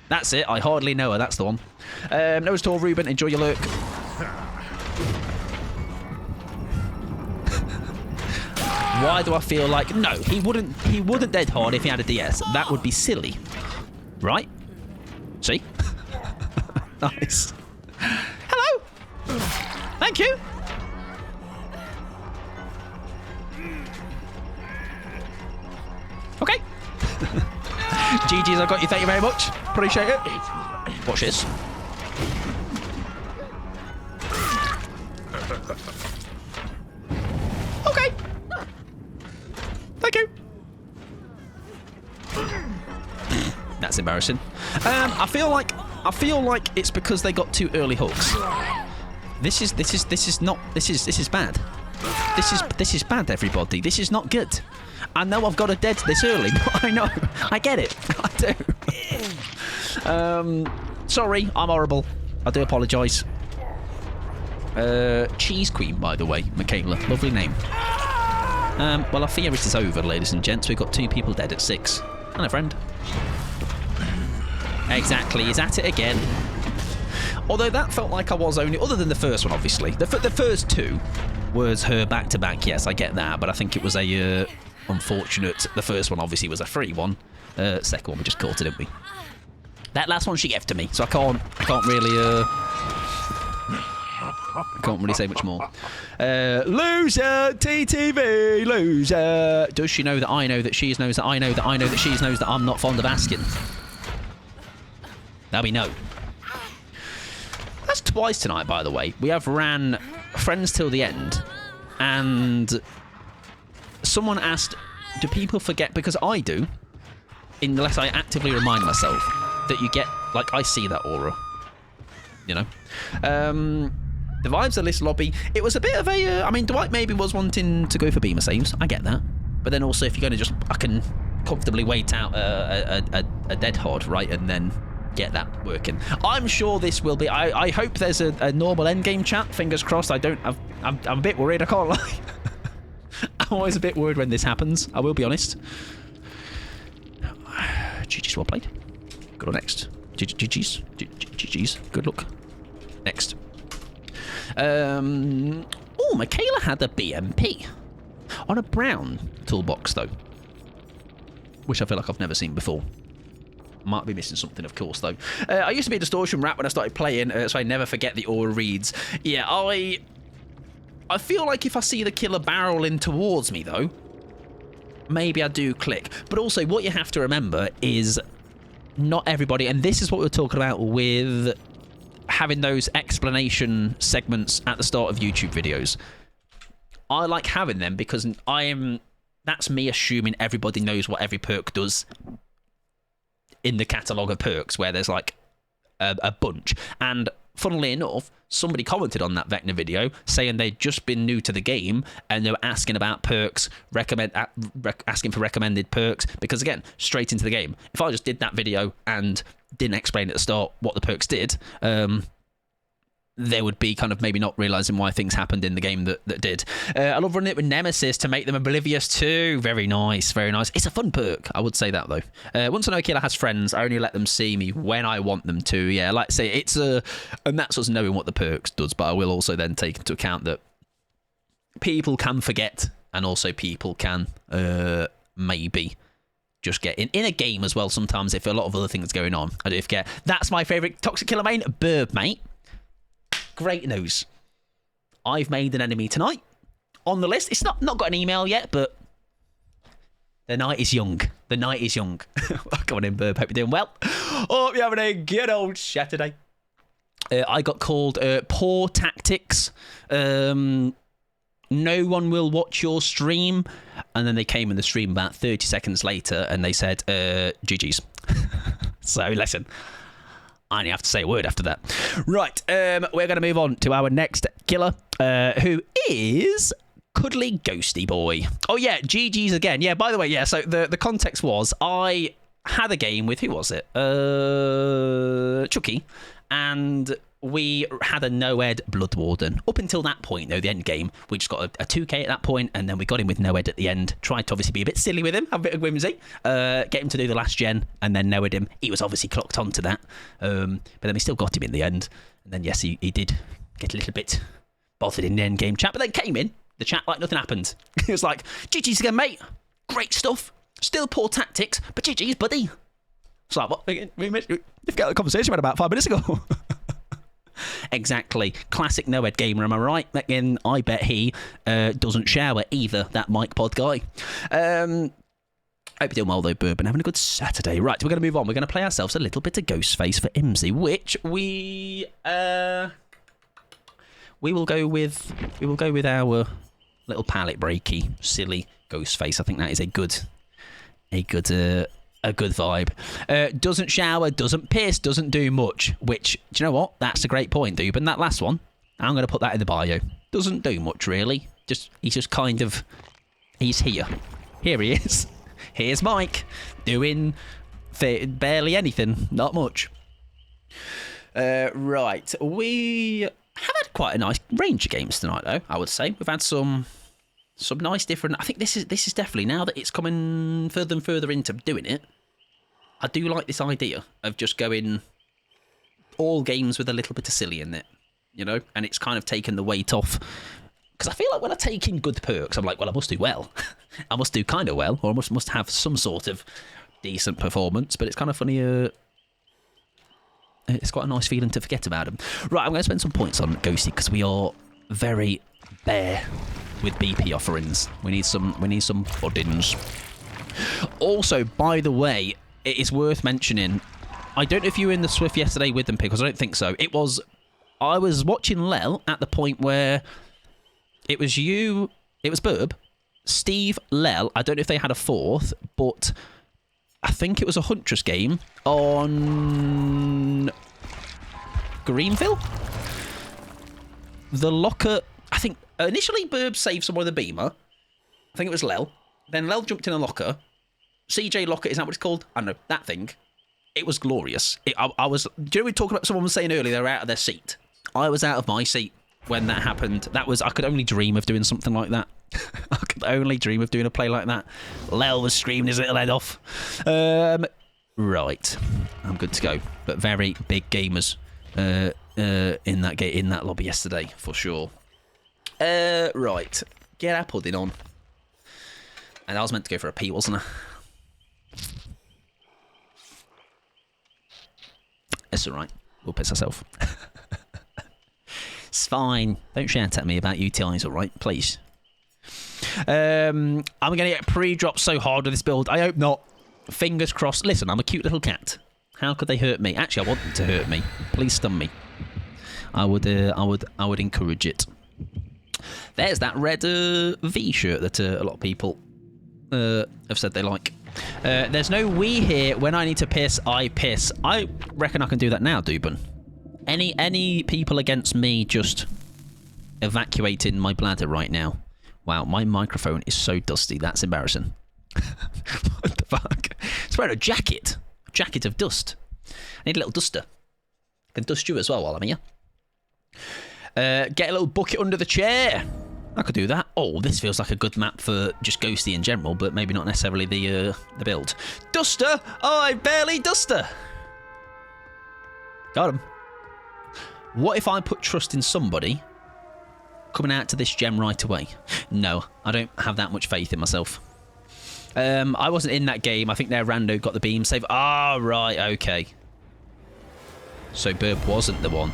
That's it. I hardly know her. That's the one. Nose tall, Ruben. Enjoy your lurk. Why do I feel like... No, he wouldn't dead hard if he had a DS. That would be silly. Right? See? Nice. Hello! Thank you! Okay. GG's, I got you. Thank you very much. Appreciate it. Watch this. Okay. Thank you. That's embarrassing. I feel like it's because they got 2 early hooks. This is bad. This is bad, everybody. This is not good. I know I've got a dead this early, but I know. I get it. I do. Sorry, I'm horrible. I do apologise. Cheese Queen, by the way, Michaela. Lovely name. Well, I fear it is over, ladies and gents. We've got 2 people dead at 6. Hello, friend. Exactly, he's at it again. Although that felt like I was only... Other than the first one, obviously. The first 2 was her back-to-back, yes, I get that. But I think it was a... unfortunate. The first one, obviously, was a free one. Second one, we just caught it, didn't we? That last one she gave to me, so I can't really... can't really say much more. Loser! TTV! Loser! Does she know that I know that she knows that I know that I know that she knows that I'm not fond of asking? Now we know. That's twice tonight, by the way. We have ran Friends Till the End, and someone asked, do people forget? Because I do, unless I actively remind myself that you get, like, I see that aura. You know? The vibes of this lobby, it was a bit of a... I mean, Dwight maybe was wanting to go for beamer saves. I get that. But then also, if you're going to just... I can comfortably wait out a dead hard, right? And then get that working. I'm sure this will be... I hope there's a normal endgame chat. Fingers crossed. I'm a bit worried. I can't lie. I'm always a bit worried when this happens, I will be honest. GG's, well played. Good on next. GG's. Good luck. Next. Oh, Michaela had a BMP. On a brown toolbox, though. Which I feel like I've never seen before. Might be missing something, of course, though. I used to be a distortion rat when I started playing, so I never forget the aura reads. Yeah, I feel like if I see the killer barreling towards me, though, maybe I do click. But also, what you have to remember is not everybody, and this is what we were talking about with having those explanation segments at the start of YouTube videos. I like having them because that's me assuming everybody knows what every perk does in the catalogue of perks, where there's like a bunch. And funnily enough, somebody commented on that Vecna video saying they'd just been new to the game and they were asking about perks, asking for recommended perks, because again, straight into the game. If I just did that video and didn't explain at the start what the perks did, they would be kind of maybe not realising why things happened in the game that did. I love running it with Nemesis to make them oblivious too. Very nice, very nice. It's a fun perk, I would say that though. Once I know a killer has friends, I only let them see me when I want them to. Yeah, like I say, it's and that's us knowing what the perks does, but I will also then take into account that people can forget, and also people can maybe just get in a game as well sometimes if a lot of other things going on. I do forget. That's my favourite Toxic Killer main, Burb, mate. Great news. I've made an enemy tonight on the list. It's not got an email yet, but the night is young. The night is young. Come on in, Burb. Hope you're doing well. Hope you're having a good old Saturday. I got called poor tactics. No one will watch your stream. And then they came in the stream about 30 seconds later and they said, GG's. So listen, I only have to say a word after that. Right, we're going to move on to our next killer, who is Cuddly Ghosty Boy. Oh, yeah, GG's again. Yeah, by the way, yeah, so the context was I had a game with, who was it? Chucky, and we had a no-ed Blood Warden. Up until that point, though, the end game, we just got a 2k at that point, and then we got him with no-ed at the end. Tried to obviously be a bit silly with him, have a bit of whimsy, get him to do the last gen, and then no-ed him. He was obviously clocked onto that, but then we still got him in the end. And then, yes, he did get a little bit bothered in the end game chat, but then came in the chat like nothing happened. He was like, GG's again, mate. Great stuff. Still poor tactics, but GG's, buddy. It's like, what? You've got a conversation we had about 5 minutes ago. Exactly. Classic no-ed gamer, am I right? Again, I bet he doesn't shower either, that Mike Pod guy. Hope you're doing well though, Burb, and having a good Saturday. Right, we're going to move on. We're going to play ourselves a little bit of Ghostface for Imsy, which we will go with our little palette breaky, silly Ghostface. I think that is a good vibe. Doesn't shower, doesn't piss, doesn't do much. Which, do you know what? That's a great point, dude. And that last one, I'm going to put that in the bio. Doesn't do much, really. He's just kind of... He's here. Here he is. Here's Mike. Doing barely anything. Not much. Right. We have had quite a nice range of games tonight, though, I would say. We've had some nice different... I think this is definitely, now that it's coming further and further into doing it, I do like this idea of just going all games with a little bit of silly in it, you know? And it's kind of taken the weight off. Because I feel like when I take in good perks, I'm like, well, I must do well. I must do kind of well, or I must have some sort of decent performance. But it's kind of funny... it's quite a nice feeling to forget about them. Right, I'm going to spend some points on Ghosty, because we are very bare with BP offerings. We need some puddings. Also, by the way, it is worth mentioning, I don't know if you were in the Swift yesterday with them, Pickles. I don't think so. I was watching Lel at the point where it was Burb, Steve, Lel. I don't know if they had a fourth, but I think it was a Huntress game on Greenville. The locker, I think initially Burb saved someone with a beamer. I think it was Lel. Then Lel jumped in a locker. CJ locker, is that what it's called? I don't know, that thing. It was glorious. I was, do you know we were talking about, someone was saying earlier they were out of their seat. I was out of my seat when that happened. I could only dream of doing something like that. only dream of doing a play like that. Lel was screaming his little head off. Right, I'm good to go. But very big gamers in that lobby yesterday for sure. Right, get our pudding on. And I was meant to go for a pee, wasn't I? It's all right. We'll piss ourselves. It's fine. Don't shout at me about UTIs, all right? Please. I'm going to get pre-dropped so hard with this build. I hope not. Fingers crossed. Listen, I'm a cute little cat. How could they hurt me? Actually, I want them to hurt me. Please stun me. I would encourage it. There's that red V shirt that a lot of people have said they like. There's no we here. When I need to piss, I piss. I reckon I can do that now, Dubin. Any people against me just evacuating my bladder right now? Wow, my microphone is so dusty. That's embarrassing. What the fuck? It's wearing a jacket. A jacket of dust. I need a little duster. I can dust you as well while I'm here. Get a little bucket under the chair. I could do that. Oh, this feels like a good map for just Ghosty in general, but maybe not necessarily the build. Duster! Oh, I barely duster. Got him. What if I put trust in somebody coming out to this gem right away? No, I don't have that much faith in myself. I wasn't in that game. I think their rando got the beam save. Ah, right, okay. So Burb wasn't the one.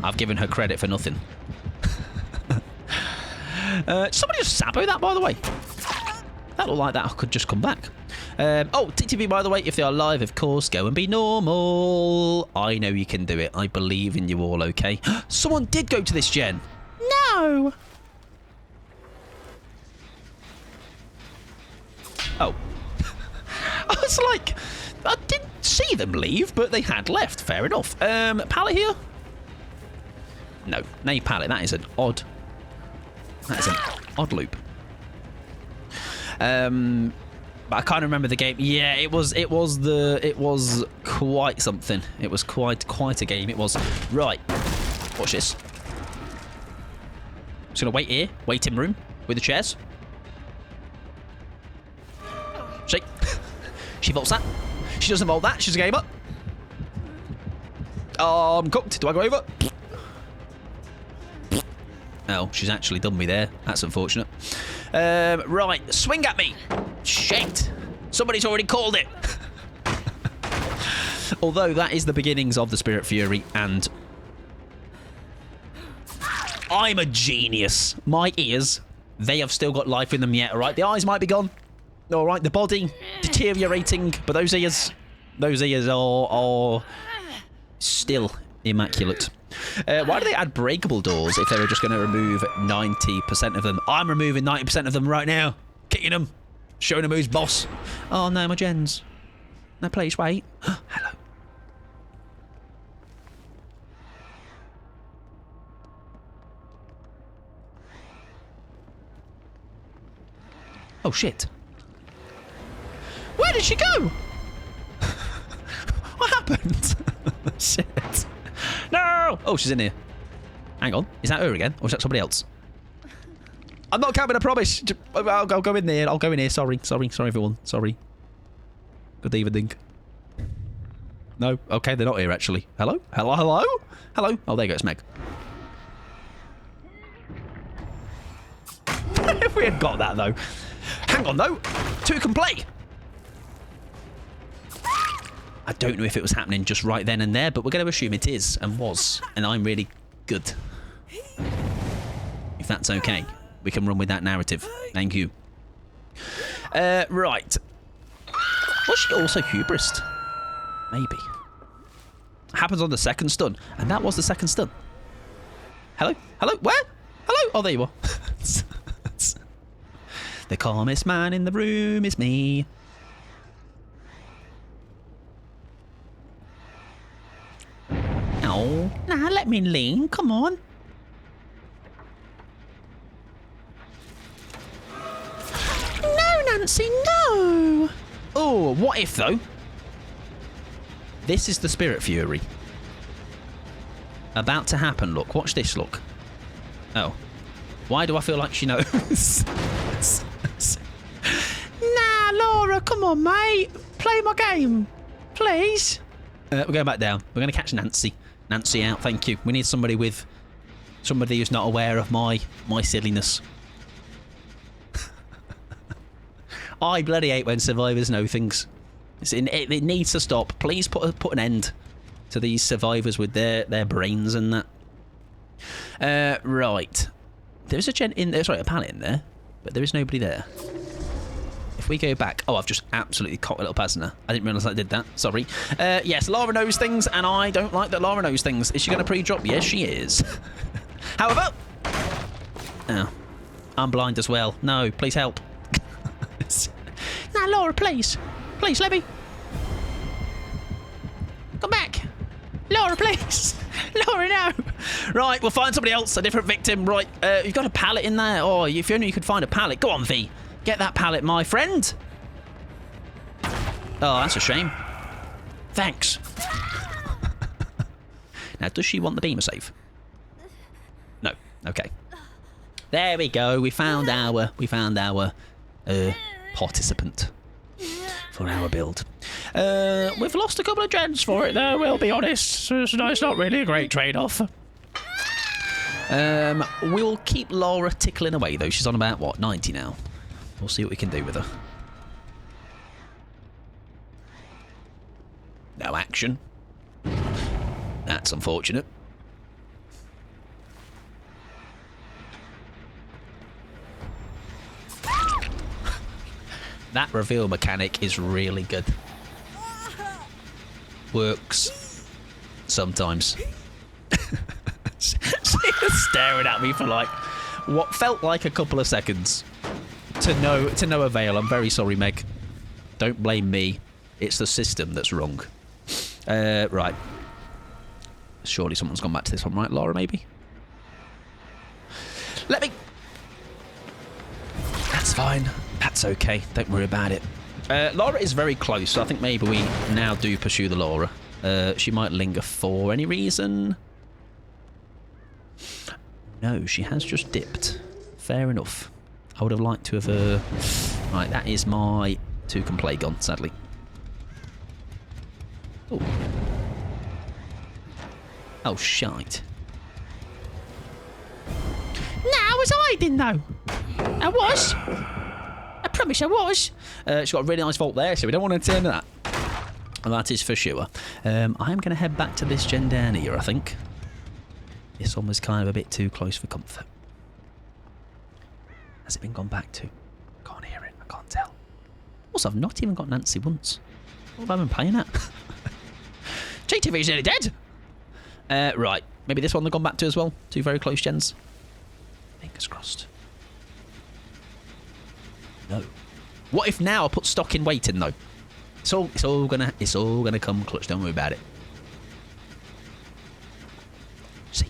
I've given her credit for nothing. Somebody just sabo that, by the way. That looked like that could just come back. Oh, TTV, by the way, if they are live, of course, go and be normal. I know you can do it. I believe in you all, okay? Someone did go to this gen. No. Oh. I was like, I didn't see them leave, but they had left. Fair enough. Pallet here? No, no pallet. That is an odd loop. But I can't remember the game. Yeah, it was quite something. It was quite a game. It was. Right. Watch this. Just gonna wait here, waiting room with the chairs. See, she vaults that. She doesn't vault that. She's a gamer. Oh, I'm cooked. Do I go over? Oh, she's actually done me there. That's unfortunate. Right, swing at me. Shit. Somebody's already called it. Although that is the beginnings of the Spirit Fury, and I'm a genius. My ears, they have still got life in them yet, all right? The eyes might be gone. All right, the body deteriorating, but those ears are still immaculate. Why do they add breakable doors if they were just going to remove 90% of them? I'm removing 90% of them right now. Kicking them. Showing them who's boss. Oh, no, my gens. No, please, wait. Hello. Oh, shit. Where did she go? What happened? Shit. No! Oh, she's in here. Hang on. Is that her again? Or is that somebody else? I'm not camping, I promise. I'll go in there. I'll go in here. Sorry, everyone. Sorry. Good evening. No. Okay, they're not here, actually. Hello? Hello? Hello? Hello? Oh, there you go. It's Meg. If we had got that, though. Hang on, though. Two can play. I don't know if it was happening just right then and there, but we're going to assume it is and was. And I'm really good. If that's okay, we can run with that narrative. Thank you. Right. Was she also hubris? Maybe. Happens on the second stun. And that was the second stun. Hello? Hello? Where? Hello? Oh, there you are. The calmest man in the room is me. No. Nah, let me lean. Come on. No, Nancy, no. Oh, what if, though? This is the Spirit Fury. About to happen, look. Watch this, look. Oh. Why do I feel like she knows? Come on, mate. Play my game. Please. We're going back down. We're going to catch Nancy. Nancy out, thank you. We need somebody who's not aware of my silliness. I bloody hate when survivors know things. It needs to stop. Please put an end to these survivors with their brains and that. Right. There's a gent in there. Sorry, a pallet in there. But there is nobody there. If we go back... Oh, I've just absolutely cocked a little passenger. I didn't realise I did that. Sorry. Yes, Lara knows things, and I don't like that Lara knows things. Is she going to pre-drop? Yes, she is. However... Oh. I'm blind as well. No, please help. Now, Laura, please. Please, let me. Come back. Laura, please. Laura, no. Right, we'll find somebody else, a different victim. Right, you've got a pallet in there. Oh, if only you could find a pallet. Go on, V. Get that pallet, my friend. Oh, that's a shame. Thanks. Now, does she want the beamer safe? No. Okay. There we go. We found our participant for our build. We've lost a couple of gens for it there, we'll be honest. It's not really a great trade-off. We'll keep Laura tickling away, though. She's on about, what, 90 now? We'll see what we can do with her. No action. That's unfortunate. That reveal mechanic is really good. Works. Sometimes. She was staring at me for like what felt like a couple of seconds. To no avail. I'm very sorry, Meg. Don't blame me. It's the system that's wrong. Right. Surely someone's gone back to this one, right? Laura, maybe? Let me... That's fine. That's okay. Don't worry about it. Laura is very close, so I think maybe we now do pursue the Laura. She might linger for any reason. No, she has just dipped. Fair enough. I would have liked to have... Right, that is my toucan play gone, sadly. Oh. Oh, shite. No, I was hiding, though. I was. I promise I was. She's got a really nice vault there, so we don't want to turn that. And that is for sure. I'm going to head back to this gen down here, I think. This one was kind of a bit too close for comfort. Has it been gone back to? I can't hear it. I can't tell. Also, I've not even got Nancy once. What have I been playing at? GTV's nearly dead. Right. Maybe this one they've gone back to as well. Two very close gens. Fingers crossed. No. What if now I put stock in waiting though? It's all gonna come clutch. Don't worry about it. See.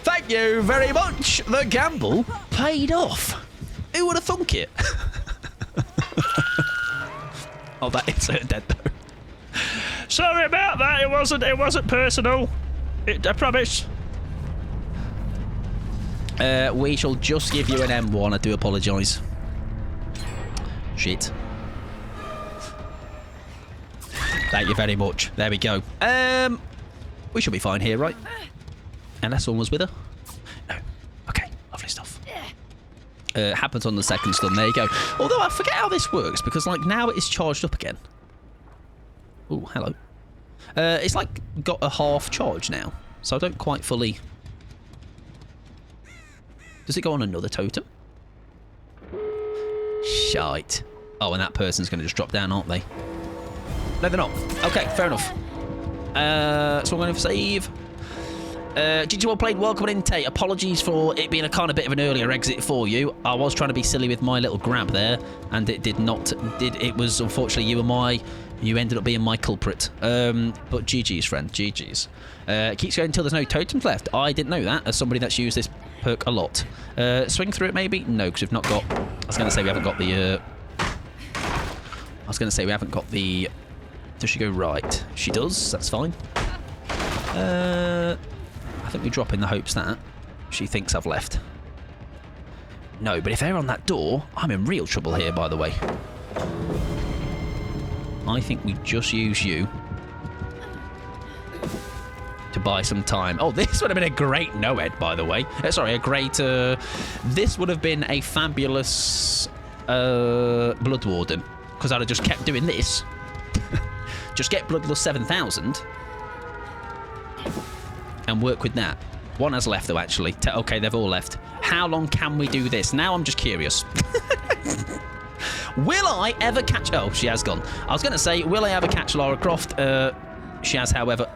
Thank you very much. The gamble paid off. Who would have thunk it? Oh, that is dead though. Sorry about that. It wasn't personal. I promise. We shall just give you an M1. I do apologise. Shit. Thank you very much. There we go. We should be fine here, right? Unless someone was with her. No. Okay. Lovely stuff. Happens on the second stun. There you go. Although I forget how this works because, like, now it is charged up again. Oh, hello. It's like got a half charge now, so I don't quite fully. Does it go on another totem? Shite. Oh, and that person's going to just drop down, aren't they? No, they're not. Okay, fair enough. So I'm going to save. GG well played, welcome in, Tate. Apologies for it being a kind of bit of an earlier exit for you. I was trying to be silly with my little grab there, and it did not. It was unfortunately you ended up being my culprit. But GG's, friend, GG's. It keeps going until there's no totems left. I didn't know that as somebody that's used this perk a lot. Swing through it maybe? No, because we've not got. I was going to say we haven't got the. Does she go right? She does. That's fine. I think we drop in the hopes that she thinks I've left. No, but if they're on that door, I'm in real trouble here, by the way. I think we just use you to buy some time. Oh, this would have been a great Noed, by the way. Sorry, a great... this would have been a fabulous Blood Warden, because I'd have just kept doing this. Just get Bloodlust 7,000 and work with that. One has left, though, actually. Okay, they've all left. How long can we do this? Now I'm just curious. Will I ever catch... Oh, she has gone. I was going to say, will I ever catch Lara Croft? She has, however...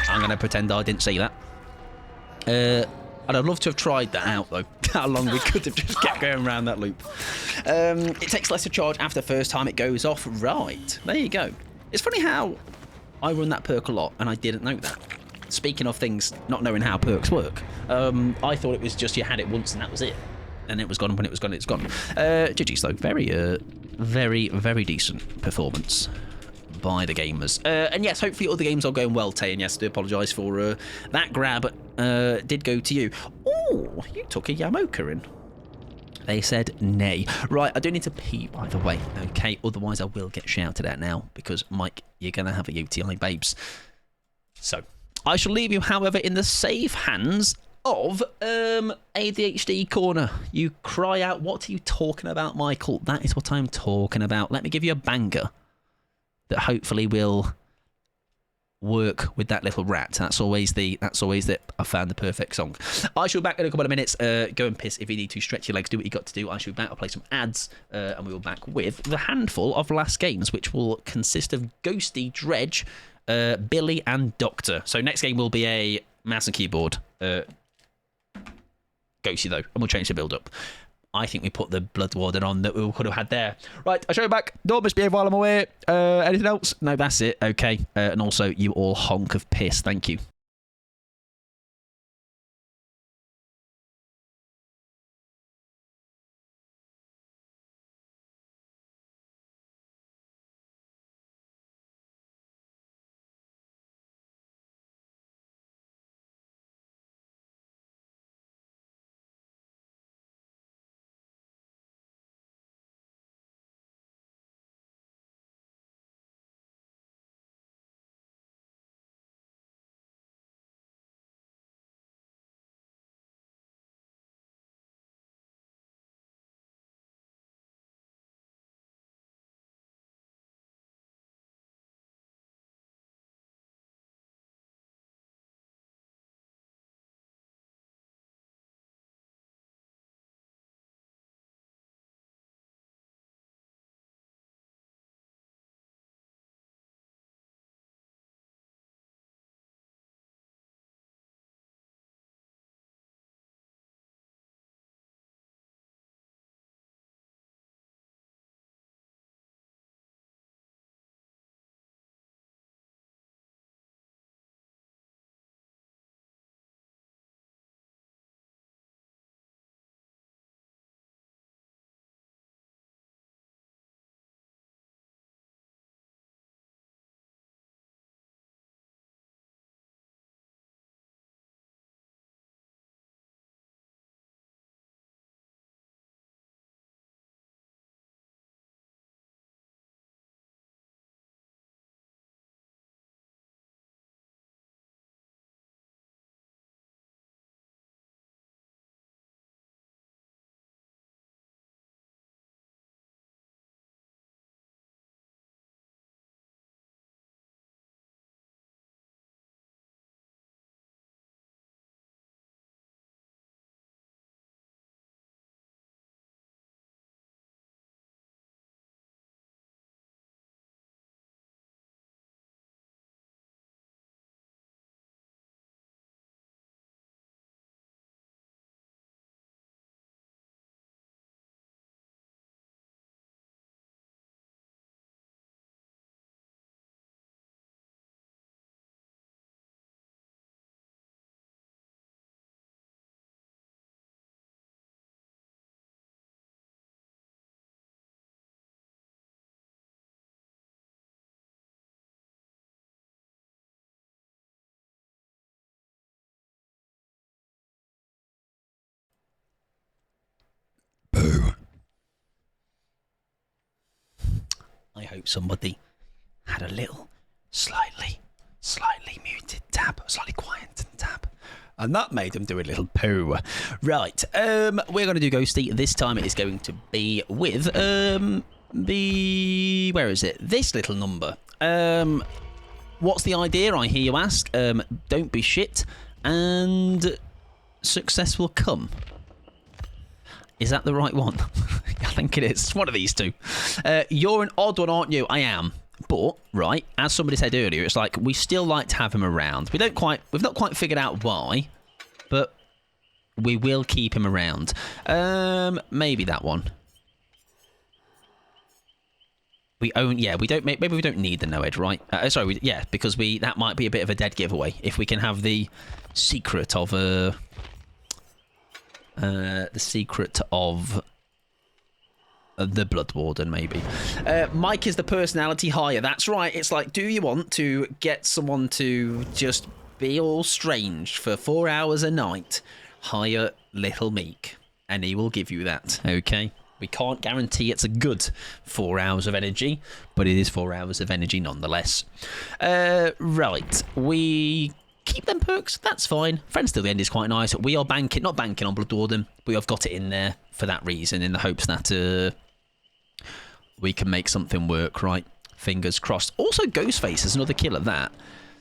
I'm going to pretend I didn't see that. And I'd love to have tried that out, though. How long we could have just kept going around that loop. It takes less to charge after the first time it goes off. Right. There you go. It's funny how I run that perk a lot, and I didn't know that. Speaking of things not knowing how perks work, I thought it was just you had it once and that was it. And it was gone. When it was gone, it's gone. GG's, though. Very, very decent performance by the gamers. And yes, hopefully other games are going well, Tay. And yes, I do apologise for that grab. Did go to you. Oh, you took a Yamoka in. They said nay. Right, I do need to pee, by the way. Okay, otherwise I will get shouted at now because, Mike, you're going to have a UTI, babes. So, I shall leave you, however, in the safe hands of ADHD Corner. You cry out, what are you talking about, Michael? That is what I'm talking about. Let me give you a banger that hopefully will work with that little rat. That's always I found the perfect song. I shall be back in a couple of minutes. Go and piss if you need to. Stretch your legs, do what you got to do. I shall be back. I'll play some ads, and we will be back with the handful of last games, which will consist of Ghosty, Dredge, Billy, and Doctor. So next game will be a mouse and keyboard. Ghosty though, and we'll change the build up. I think we put the Blood Warden on that we could have had there. Right, I'll show you back. Don't misbehave while I'm away. Anything else? No, that's it. Okay. And also, you all honk of piss. Thank you. I hope somebody had a little slightly muted tab, slightly quietened tab. And that made them do a little poo. Right, we're going to do Ghosty. This time it is going to be with where is it? This little number. What's the idea, I hear you ask? Don't be shit, and success will come. Is that the right one? I think it is. It's one of these two. You're an odd one, aren't you? I am. But, right, as somebody said earlier, it's like we still like to have him around. We've not quite figured out why, but we will keep him around. Maybe that one. We don't need the newyt, right? Because that might be a bit of a dead giveaway if we can have the secret of the Blood Warden, maybe. Mike is the personality hire. That's right. It's like, do you want to get someone to just be all strange for 4 hours a night? Hire Little Meek, and he will give you that. Okay. We can't guarantee it's a good 4 hours of energy, but it is 4 hours of energy nonetheless. Right. We keep them perks. That's fine. Friends till the end is quite nice. We are not banking on Blood Warden. We have got it in there for that reason, in the hopes that we can make something work, right? Fingers crossed. Also, Ghostface is another killer that,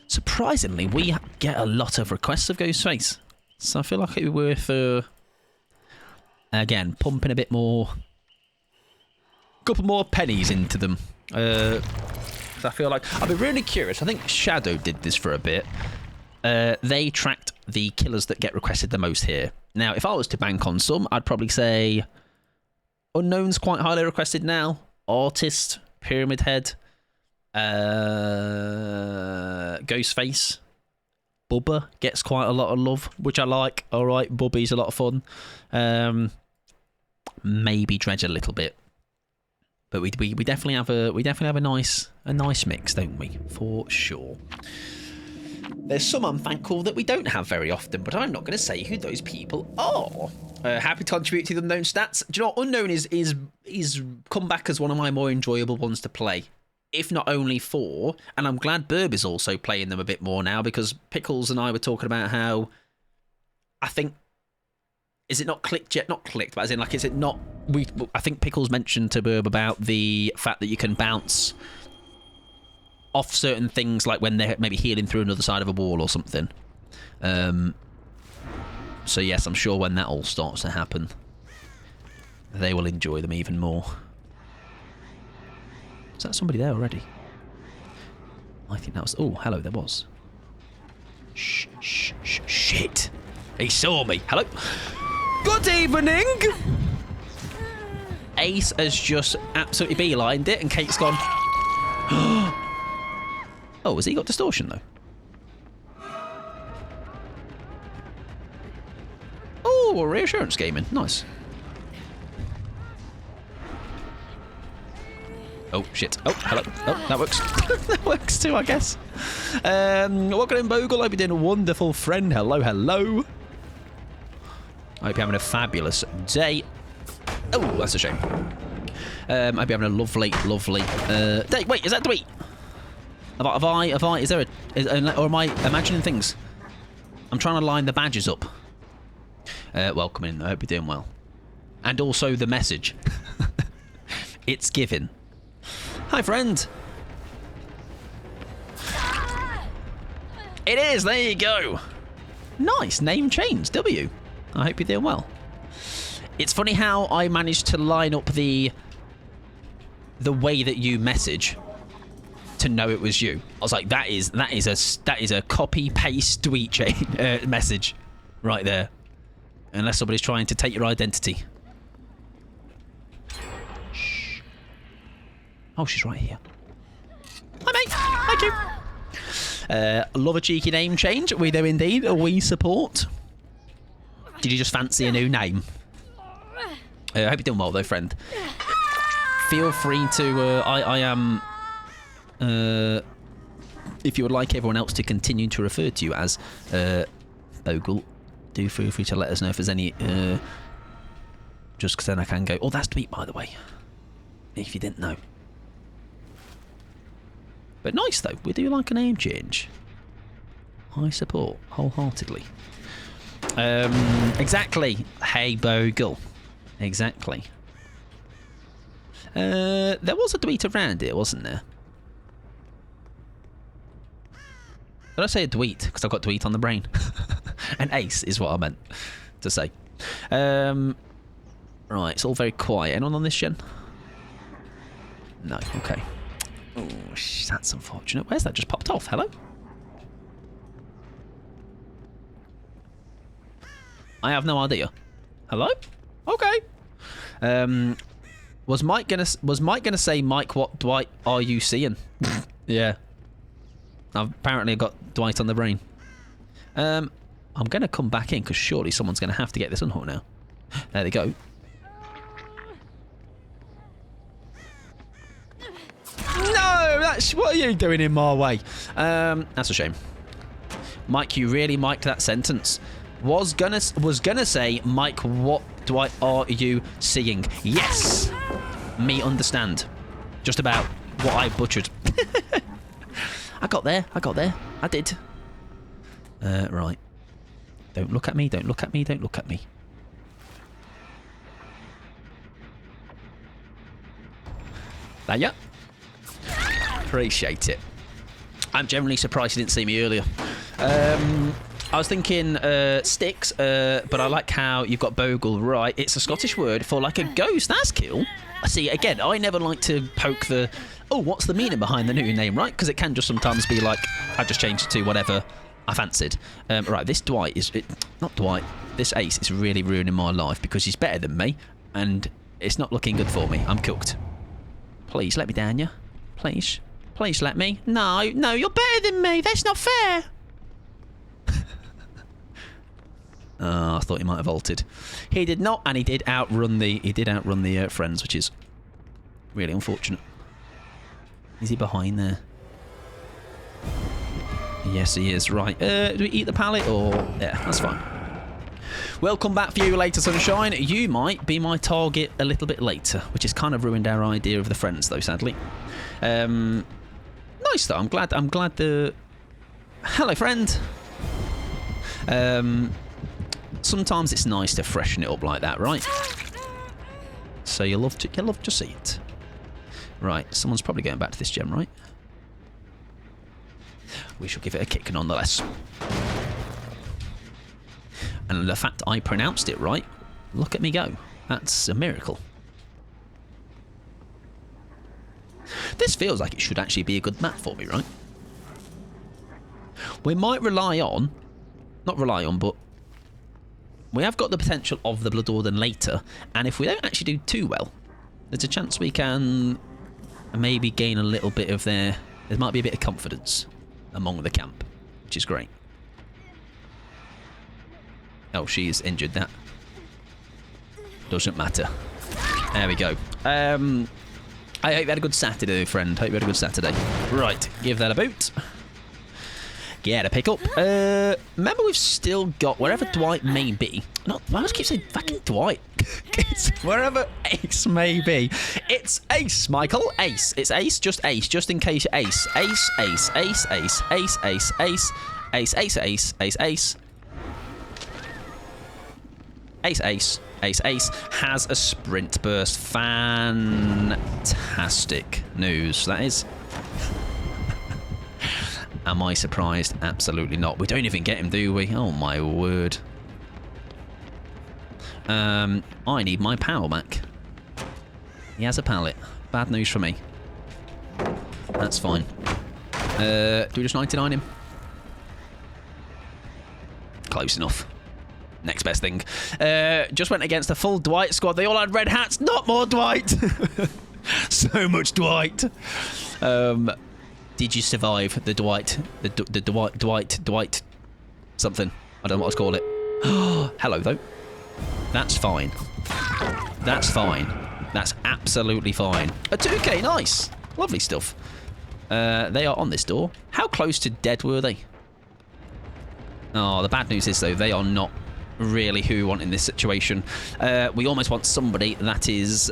surprisingly, we get a lot of requests of Ghostface. So I feel like it would be worth, again, pumping a bit more, couple more pennies into them. I feel like, I'd be really curious. I think Shadow did this for a bit. They tracked the killers that get requested the most here. Now, if I was to bank on some, I'd probably say Unknown's quite highly requested now. Artist, Pyramid Head, Ghostface. Bubba gets quite a lot of love, which I like. All right, Bubby's a lot of fun. Maybe Dredge a little bit, but we definitely have a nice mix, don't we? For sure. There's some unthankful that we don't have very often, but I'm not going to say who those people are. Happy to contribute to the Unknown stats. Do you know what? Unknown is come back as one of my more enjoyable ones to play. If not only for, and I'm glad Burb is also playing them a bit more now, because Pickles and I were talking about how, I think, is it not clicked yet? Not clicked, but as in, like, is it not, I think Pickles mentioned to Burb about the fact that you can bounce off certain things, like when they're maybe healing through another side of a wall or something. So yes, I'm sure when that all starts to happen, they will enjoy them even more. Is that somebody there already? I think that was... Oh, hello, there was. Shit. He saw me. Hello. Good evening. Ace has just absolutely beelined it, and Kate's gone... Oh, has he got distortion, though? Oh, reassurance gaming. Nice. Oh, shit. Oh, hello. Oh, that works. That works too, I guess. Welcome in, Bogle. I hope you're doing a wonderful, friend. Hello, hello. I hope you're having a fabulous day. Oh, that's a shame. I hope you're having a lovely day. Wait, is that Dweet? Have I, is there or am I imagining things? I'm trying to line the badges up. Welcome in. I hope you're doing well. And also the message. It's given. Hi, friend. It is. There you go. Nice. Name change. W. I hope you're doing well. It's funny how I managed to line up the way that you message to know it was you. I was like, that is a copy paste tweet chain message right there. Unless somebody's trying to take your identity. Oh, she's right here. Hi, mate. Thank you. Love a cheeky name change. We do indeed. We support. Did you just fancy a new name? I hope you're doing well, though, friend. Feel free to... I am... if you would like everyone else to continue to refer to you as Bogle, do feel free to let us know if there's any... just because then I can go... Oh, that's Tweet, by the way. If you didn't know. But nice, though. We do like a name change. I support wholeheartedly. Exactly. Hey, Bogle. Exactly. There was a tweet around here, wasn't there? Did I say a tweet? Because I've got tweet on the brain. An ace is what I meant to say. Right, it's all very quiet. Anyone on this gen? No, okay. Oh, that's unfortunate. Where's that just popped off? Hello? I have no idea. Hello? Okay. Was Mike gonna say, Mike, what Dwight are you seeing? Yeah. I've apparently got Dwight on the brain. I'm gonna come back in because surely someone's gonna have to get this unhooked now. There they go. No, what are you doing in my way? That's a shame. Mike, you really mic'd that sentence. Was gonna say, Mike, what Dwight are you seeing? Yes. Me understand. Just about what I butchered. I got there. I did. Right. Don't look at me. Don't look at me. Don't look at me. There you. Appreciate it. I'm generally surprised you didn't see me earlier. I was thinking sticks, but I like how you've got bogle right. It's a Scottish word for like a ghost. That's cool. See, again, I never like to poke the, oh, what's the meaning behind the new name, right? Because it can just sometimes be like, I just changed it to whatever I fancied. Right, this Dwight is, not Dwight, this Ace is really ruining my life because he's better than me, and it's not looking good for me. I'm cooked. Please, let me down, yeah? Please. Please let me. No, you're better than me. That's not fair. Oh, I thought he might have altered. He did not, and he did outrun the friends, which is really unfortunate. Is he behind there? Yes, he is. Right. Do we eat the pallet or? Yeah, that's fine. We'll come back for you later, Sunshine. You might be my target a little bit later, which has kind of ruined our idea of the friends, though, sadly. Nice though. I'm glad the. Hello, friend. Sometimes it's nice to freshen it up like that, right? So you love to see it. Right, someone's probably going back to this gem, right? We shall give it a kick nonetheless. And the fact I pronounced it right, look at me go. That's a miracle. This feels like it should actually be a good map for me, right? We might not rely on, but we have got the potential of the Blood Order later, and if we don't actually do too well, there's a chance we can maybe gain a little bit of there might be a bit of confidence among the camp, which is great. Oh, she's injured, that. Doesn't matter. There we go. I hope you had a good Saturday, friend. Hope you had a good Saturday. Right, give that a boot. Yeah, to pick up. Remember, we've still got wherever Dwight may be. I always keep saying fucking Dwight. It's wherever Ace may be. It's Ace, Michael. Ace. It's Ace. Just Ace. Just in case you're Ace. Ace. Ace. Ace. Ace. Ace. Ace. Ace. Ace. Ace. Ace. Ace. Ace. Ace. Ace. Ace. Ace has a sprint burst. Fantastic news. That is. Am I surprised? Absolutely not. We don't even get him, do we? Oh my word. I need my power back. He has a pallet. Bad news for me. That's fine. Do we just 99 him? Close enough. Next best thing. Just went against a full Dwight squad. They all had red hats. Not more Dwight. So much Dwight. Did you survive the Dwight? The Dwight something. I don't know what to call it. Hello, though. That's fine. That's fine. That's absolutely fine. A 2K, nice. Lovely stuff. They are on this door. How close to dead were they? Oh, the bad news is, though, they are not really who we want in this situation. We almost want somebody that is...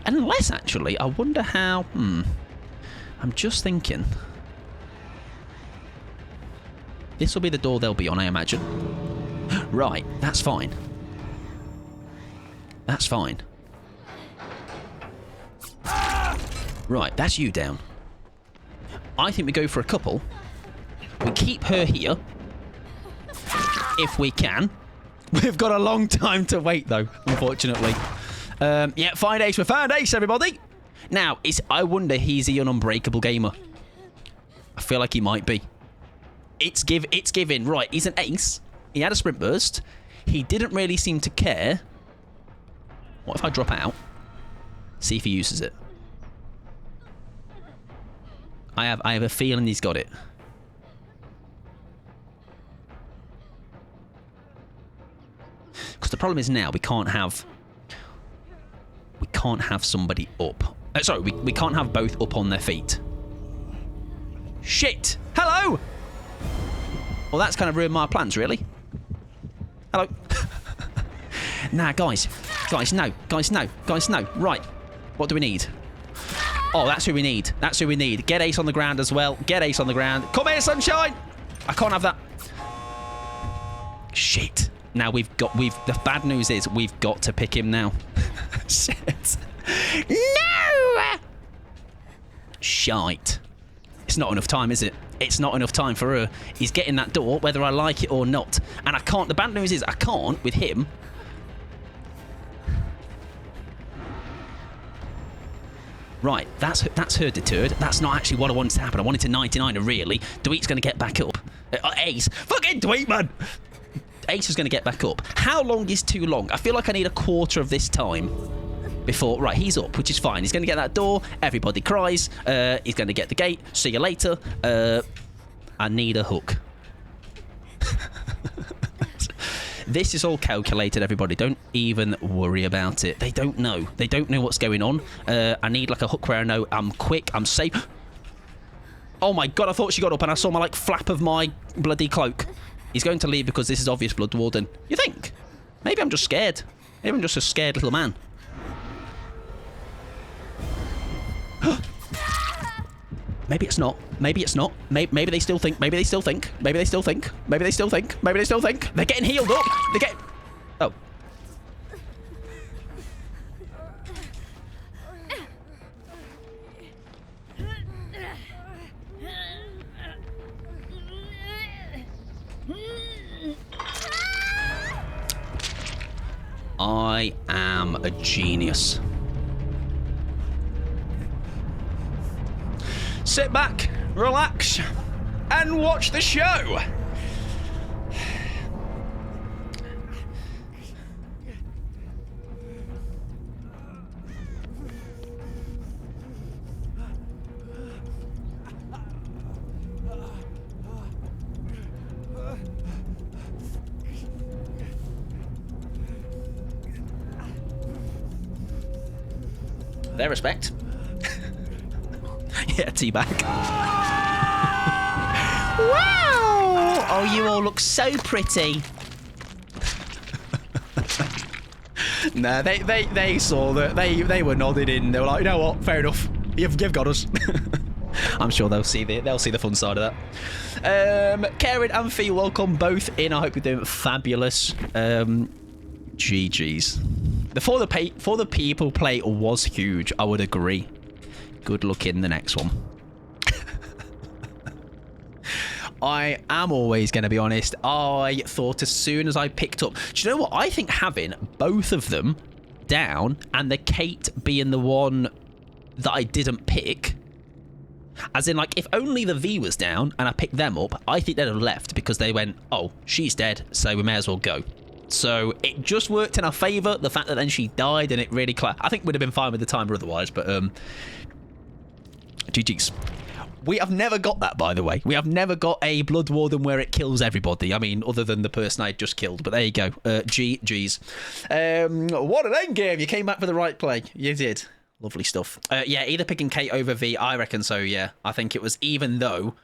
Unless, actually, I wonder how... I'm just thinking. This will be the door they'll be on, I imagine. Right, that's fine. That's fine. Right, that's you down. I think we go for a couple. We keep her here. If we can. We've got a long time to wait, though, unfortunately. Yeah, find Ace. We found Ace, everybody. Now, I wonder he's an unbreakable gamer. I feel like he might be. It's given. Right, he's an ace. He had a sprint burst. He didn't really seem to care. What if I drop out? See if he uses it. I have a feeling he's got it. Because the problem is now we can't have somebody up. Sorry, we can't have both up on their feet. Shit! Hello! Well, that's kind of ruined my plans, really. Hello. Nah, guys. Guys, no. Guys, no. Guys, no. Right. What do we need? Oh, that's who we need. That's who we need. Get Ace on the ground as well. Get Ace on the ground. Come here, sunshine! I can't have that. Shit. Now the bad news is we've got to pick him now. Shit. No! Shite. It's not enough time, is it? It's not enough time for her. He's getting that door, whether I like it or not. And I can't. The bad news is I can't with him. Right, that's her deterred. That's not actually what I wanted to happen. I wanted to 99 her, really. Dweet's going to get back up. Ace. Fucking Dweet, man! Ace is going to get back up. How long is too long? I feel like I need a quarter of this time before... Right, he's up, which is fine. He's going to get that door. Everybody cries. He's going to get the gate. See you later. I need a hook. This is all calculated, everybody. Don't even worry about it. They don't know. They don't know what's going on. I need like a hook where I know I'm quick, I'm safe. Oh my god, I thought she got up and I saw my like flap of my bloody cloak. He's going to leave because this is obvious Blood Warden. You think? Maybe I'm just scared. Maybe I'm just a scared little man. Maybe it's not. Maybe it's not. Maybe they still think. Maybe they still think. Maybe they still think. Maybe they still think. Maybe they still think. They're getting healed up. They're getting... Oh. I am a genius. Sit back, relax, and watch the show. Their respect. Yeah, teabag. Wow! Oh, you all look so pretty. Nah, they saw that. They were nodding in. They were like, you know what? Fair enough. You've got us. I'm sure they'll see the fun side of that. Karen and Fee, welcome both in. I hope you're doing fabulous. GG's. For the people play was huge. I would agree. Good luck in the next one. I am always going to be honest. I thought as soon as I picked up... Do you know what? I think having both of them down and the Kate being the one that I didn't pick... As in, like, if only the V was down and I picked them up, I think they'd have left because they went, oh, she's dead, so we may as well go. So it just worked in our favour, the fact that then she died and it really... I think we'd have been fine with the timer otherwise, but... GG's. We have never got that, by the way. We have never got a Blood Warden where it kills everybody. I mean, other than the person I just killed. But there you go. GG's. What an end game. You came back for the right play. You did. Lovely stuff. Yeah, either picking Kate over V. I reckon so, yeah. I think it was, even though...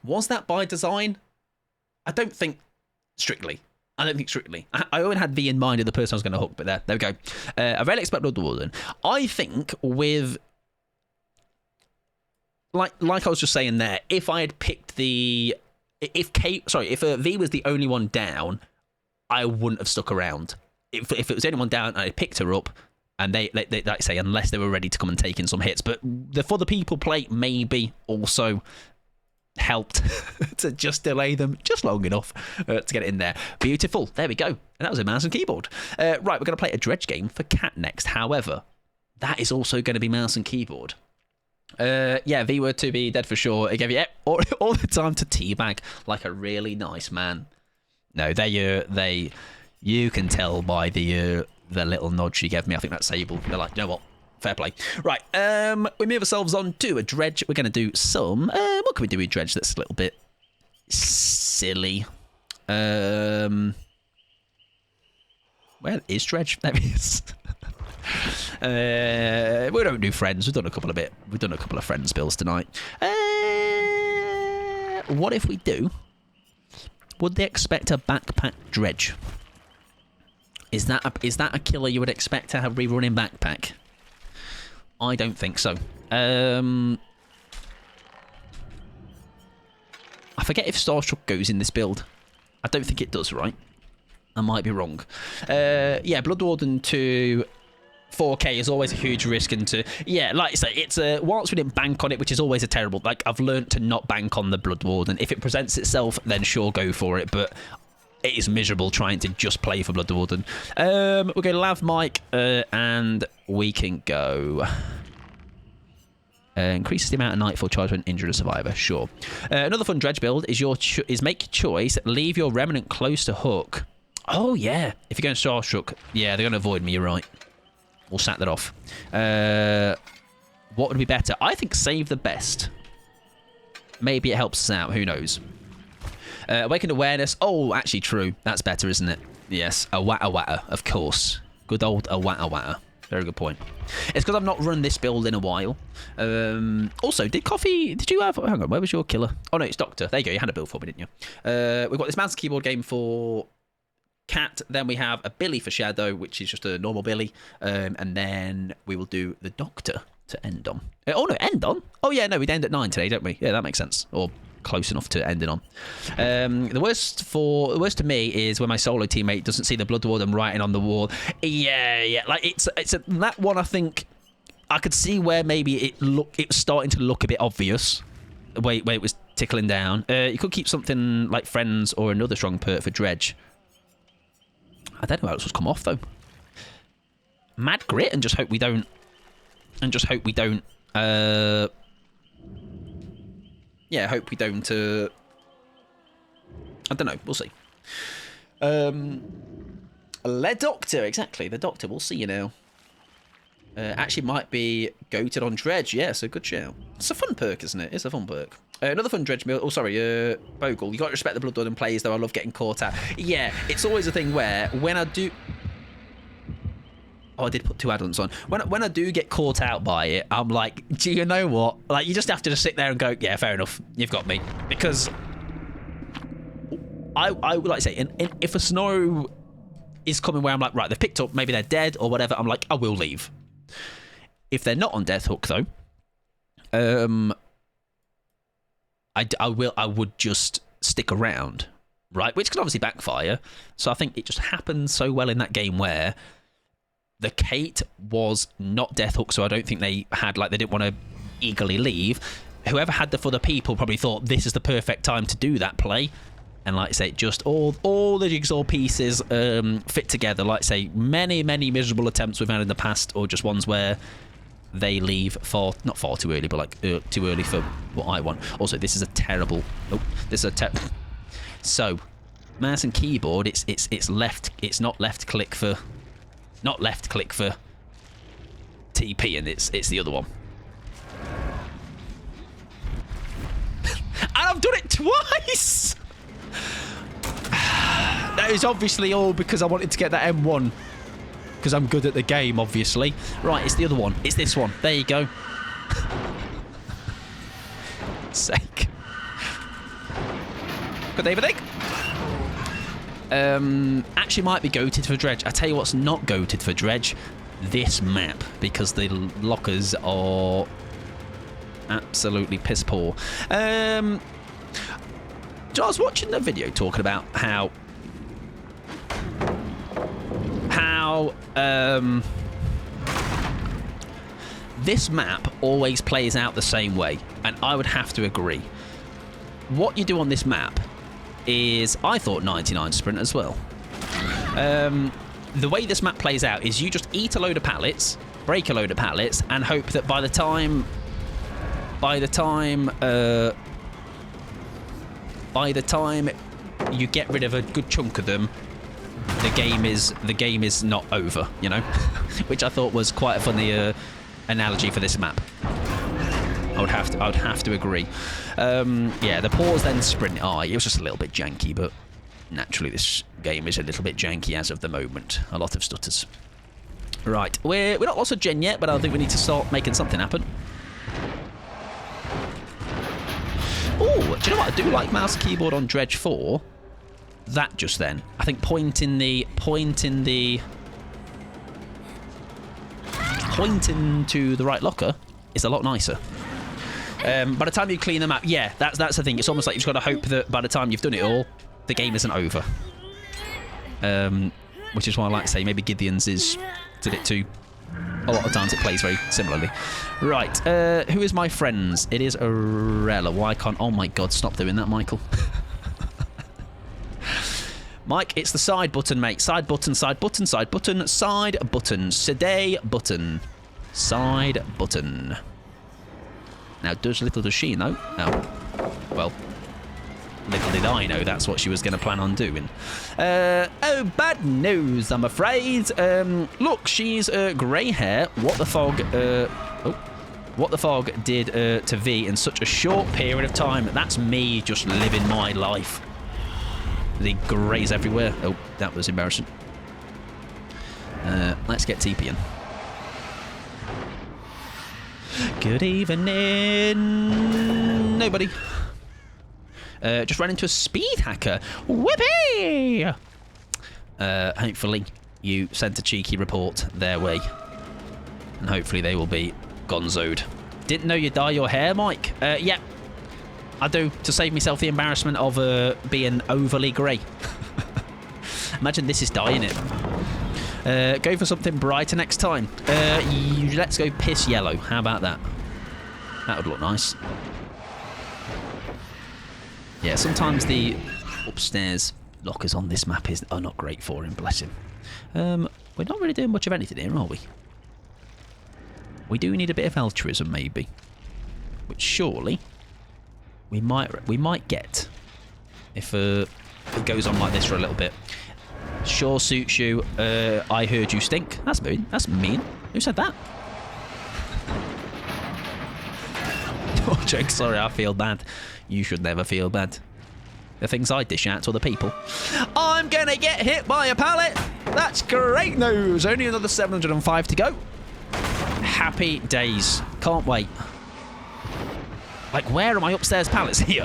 Was that by design? I don't think strictly. I only had V in mind of the person I was going to hook, but there we go. I really expect Blood Warden. I think with... like I was just saying there, if I had picked if V was the only one down, I wouldn't have stuck around. If it was anyone down, I picked her up, and they like I say, unless they were ready to come and take in some hits. But for the people plate, maybe also helped to just delay them just long enough to get it in there. Beautiful. There we go. And that was a mouse and keyboard. Right, we're going to play a dredge game for Cat next. However, that is also going to be mouse and keyboard. Yeah, V were to be dead for sure. It gave you all the time to teabag like a really nice man. No, you can tell by the little nod she gave me. I think that's Sable. They're like, you know what? Fair play. Right, we move ourselves on to a dredge. We're going to do some... what can we do with dredge that's a little bit silly? Where is dredge? There it is. We don't do friends. We've done a couple of friends builds tonight. What if we do? Would they expect a backpack dredge? Is that a killer you would expect to have rerunning backpack? I don't think so. I forget if Starstruck goes in this build. I don't think it does, right? I might be wrong. Yeah, Blood Warden to 4K is always a huge risk, and like I say, it's whilst we didn't bank on it, which is always a terrible. Like, I've learned to not bank on the Blood Warden. If it presents itself, then sure, go for it. But it is miserable trying to just play for Blood Warden. We're going to Lav Mike, and we can go. Increases the amount of nightfall charge when injured a survivor. Sure. Another fun dredge build is make your choice. Leave your remnant close to hook. Oh yeah. If you're going Starstruck, yeah, they're going to avoid me. You're right. We'll sack that off. What would be better? I think save the best. Maybe it helps us out. Who knows? Awakened awareness. Oh, actually true. That's better, isn't it? Yes. A watta, of course. Good old a watta. Very good point. It's because I've not run this build in a while. Also, did you have... Hang on, where was your killer? Oh, no, it's Doctor. There you go. You had a build for me, didn't you? We've got this mouse and keyboard game for Cat. Then we have a Billy for Shadow, which is just a normal Billy. And then we will do the Doctor to end on. Oh, no, end on? Oh, yeah, no, we'd end at 9 today, don't we? Yeah, that makes sense. Or close enough to end it on. The worst to me is when my solo teammate doesn't see the Blood Warden writing on the wall. Yeah. Like it's that one. I think I could see where maybe it was starting to look a bit obvious. Where it was tickling down. You could keep something like Friends or another strong perk for Dredge. I don't know how else was come off though. Mad Grit and just hope we don't. Yeah, hope we don't. I don't know. We'll see. Le Doctor, exactly. The Doctor. We'll see you now. Actually, might be goated on Dredge. Yeah, so good shout. It's a fun perk, isn't it? It's a fun perk. Another fun Dredge meal. Oh, sorry, Bogle. You got to respect the Blood Warden plays, though. I love getting caught out. Yeah, it's always a thing where when I do. Oh, I did put 2 add-ons on. When I do get caught out by it, I'm like, do you know what? Like, you just have to just sit there and go, yeah, fair enough. You've got me. Because I would like to say, if a scenario is coming where I'm like, right, they've picked up, maybe they're dead or whatever, I'm like, I will leave. If they're not on Death Hook, though, I would just stick around, right? Which can obviously backfire. So I think it just happened so well in that game where the Kate was not Death Hook, so I don't think they didn't want to eagerly leave. Whoever had the for the people probably thought this is the perfect time to do that play. And like I say, just all the jigsaw pieces fit together. Like I say, many miserable attempts we've had in the past, or just ones where they leave not far too early, but like too early for what I want. Also, this is a terrible. Oh, this is a So, mouse and keyboard. It's left. It's not left click for. Not left click for TP, and it's the other one. And I've done it twice! That is obviously all because I wanted to get that M1. Because I'm good at the game, obviously. Right, it's the other one. It's this one. There you go. Sake. Good day, everything. Actually might be goated for Dredge. I tell you what's not goated for Dredge. This map. Because the lockers are Absolutely piss poor. I was watching the video talking about how this map always plays out the same way, and I would have to agree. What you do on this map is, I thought 99 sprint as well. The way this map plays out is you just eat a load of pallets, break a load of pallets, and hope that by the time you get rid of a good chunk of them, the game is not over, you know. Which I thought was quite a funny analogy for this map. I would have to agree. Yeah, the pause then sprint. It was just a little bit janky, but naturally this game is a little bit janky as of the moment. A lot of stutters. Right, we're not lost a gen yet, but I think we need to start making something happen. Oh, do you know what? I do like mouse and keyboard on Dredge 4. That just then. I think pointing to the right locker is a lot nicer. By the time you clean them up, yeah, that's the thing. It's almost like you've got to hope that by the time you've done it all, the game isn't over. Which is why I like to say maybe Gideon's is a bit too... A lot of times it plays very similarly. Right, who is my friends? It is Arella. Why can't... Oh my god, stop doing that, Michael. Mike, it's the side button, mate. Side button, side button, side button, side button. Today button. Side button. Now, little does she know. Oh, well, little did I know that's what she was going to plan on doing. Oh, bad news, I'm afraid. Look, she's grey hair. What the fog... what the fog did to V in such a short period of time. That's me just living my life. The greys everywhere. Oh, that was embarrassing. Let's get TP in. Good evening. Nobody. Just ran into a speed hacker. Whippy! Hopefully you sent a cheeky report their way. And hopefully they will be gonzoed. Didn't know you dye your hair, Mike? Yeah. I do, to save myself the embarrassment of being overly grey. Imagine this is dyeing it. Go for something brighter next time. Let's go piss yellow. How about that? That would look nice. Yeah, sometimes the upstairs lockers on this map are not great for him, bless him. We're not really doing much of anything here, are we? We do need a bit of altruism, maybe. Which surely... We might get if it goes on like this for a little bit. Sure suits you. I heard you stink. That's mean. That's mean. Who said that? Oh, Jake, sorry, I feel bad. You should never feel bad. The things I dish out to other people. I'm gonna get hit by a pallet. That's great news. Only another 705 to go. Happy days. Can't wait. Like, where are my upstairs pallets? Here.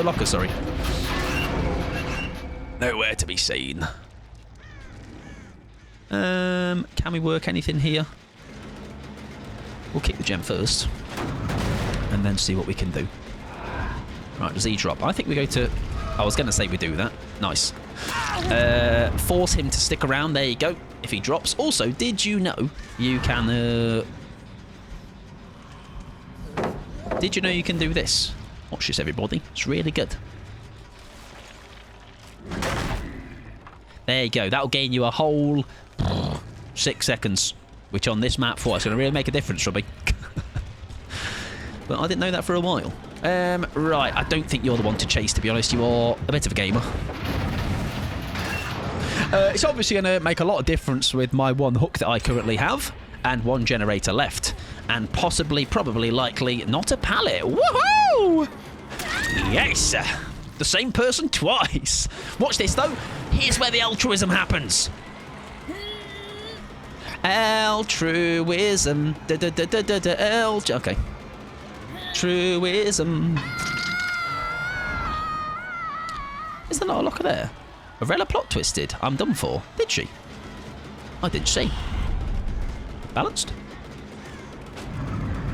Locker, sorry. Nowhere to be seen. Can we work anything here? We'll kick the gem first. And then see what we can do. Right, does he drop? I think we go to... I was going to say we do that. Nice. Force him to stick around. There you go. If he drops. Also, did you know you can... Did you know you can do this? Watch this, everybody. It's really good. There you go. That'll gain you a whole 6 seconds. Which on this map, it's going to really make a difference, Robbie. But I didn't know that for a while. Right, I don't think you're the one to chase, to be honest. You are a bit of a gamer. It's obviously going to make a lot of difference with my one hook that I currently have. And one generator left. And possibly, probably, likely, not a pallet. Woohoo! Yes! The same person twice. Watch this, though. Here's where the altruism happens. Altruism. Okay. Truism. Is there not a locker there? Arella plot twisted. I'm done for. Did she? I didn't see. Balanced?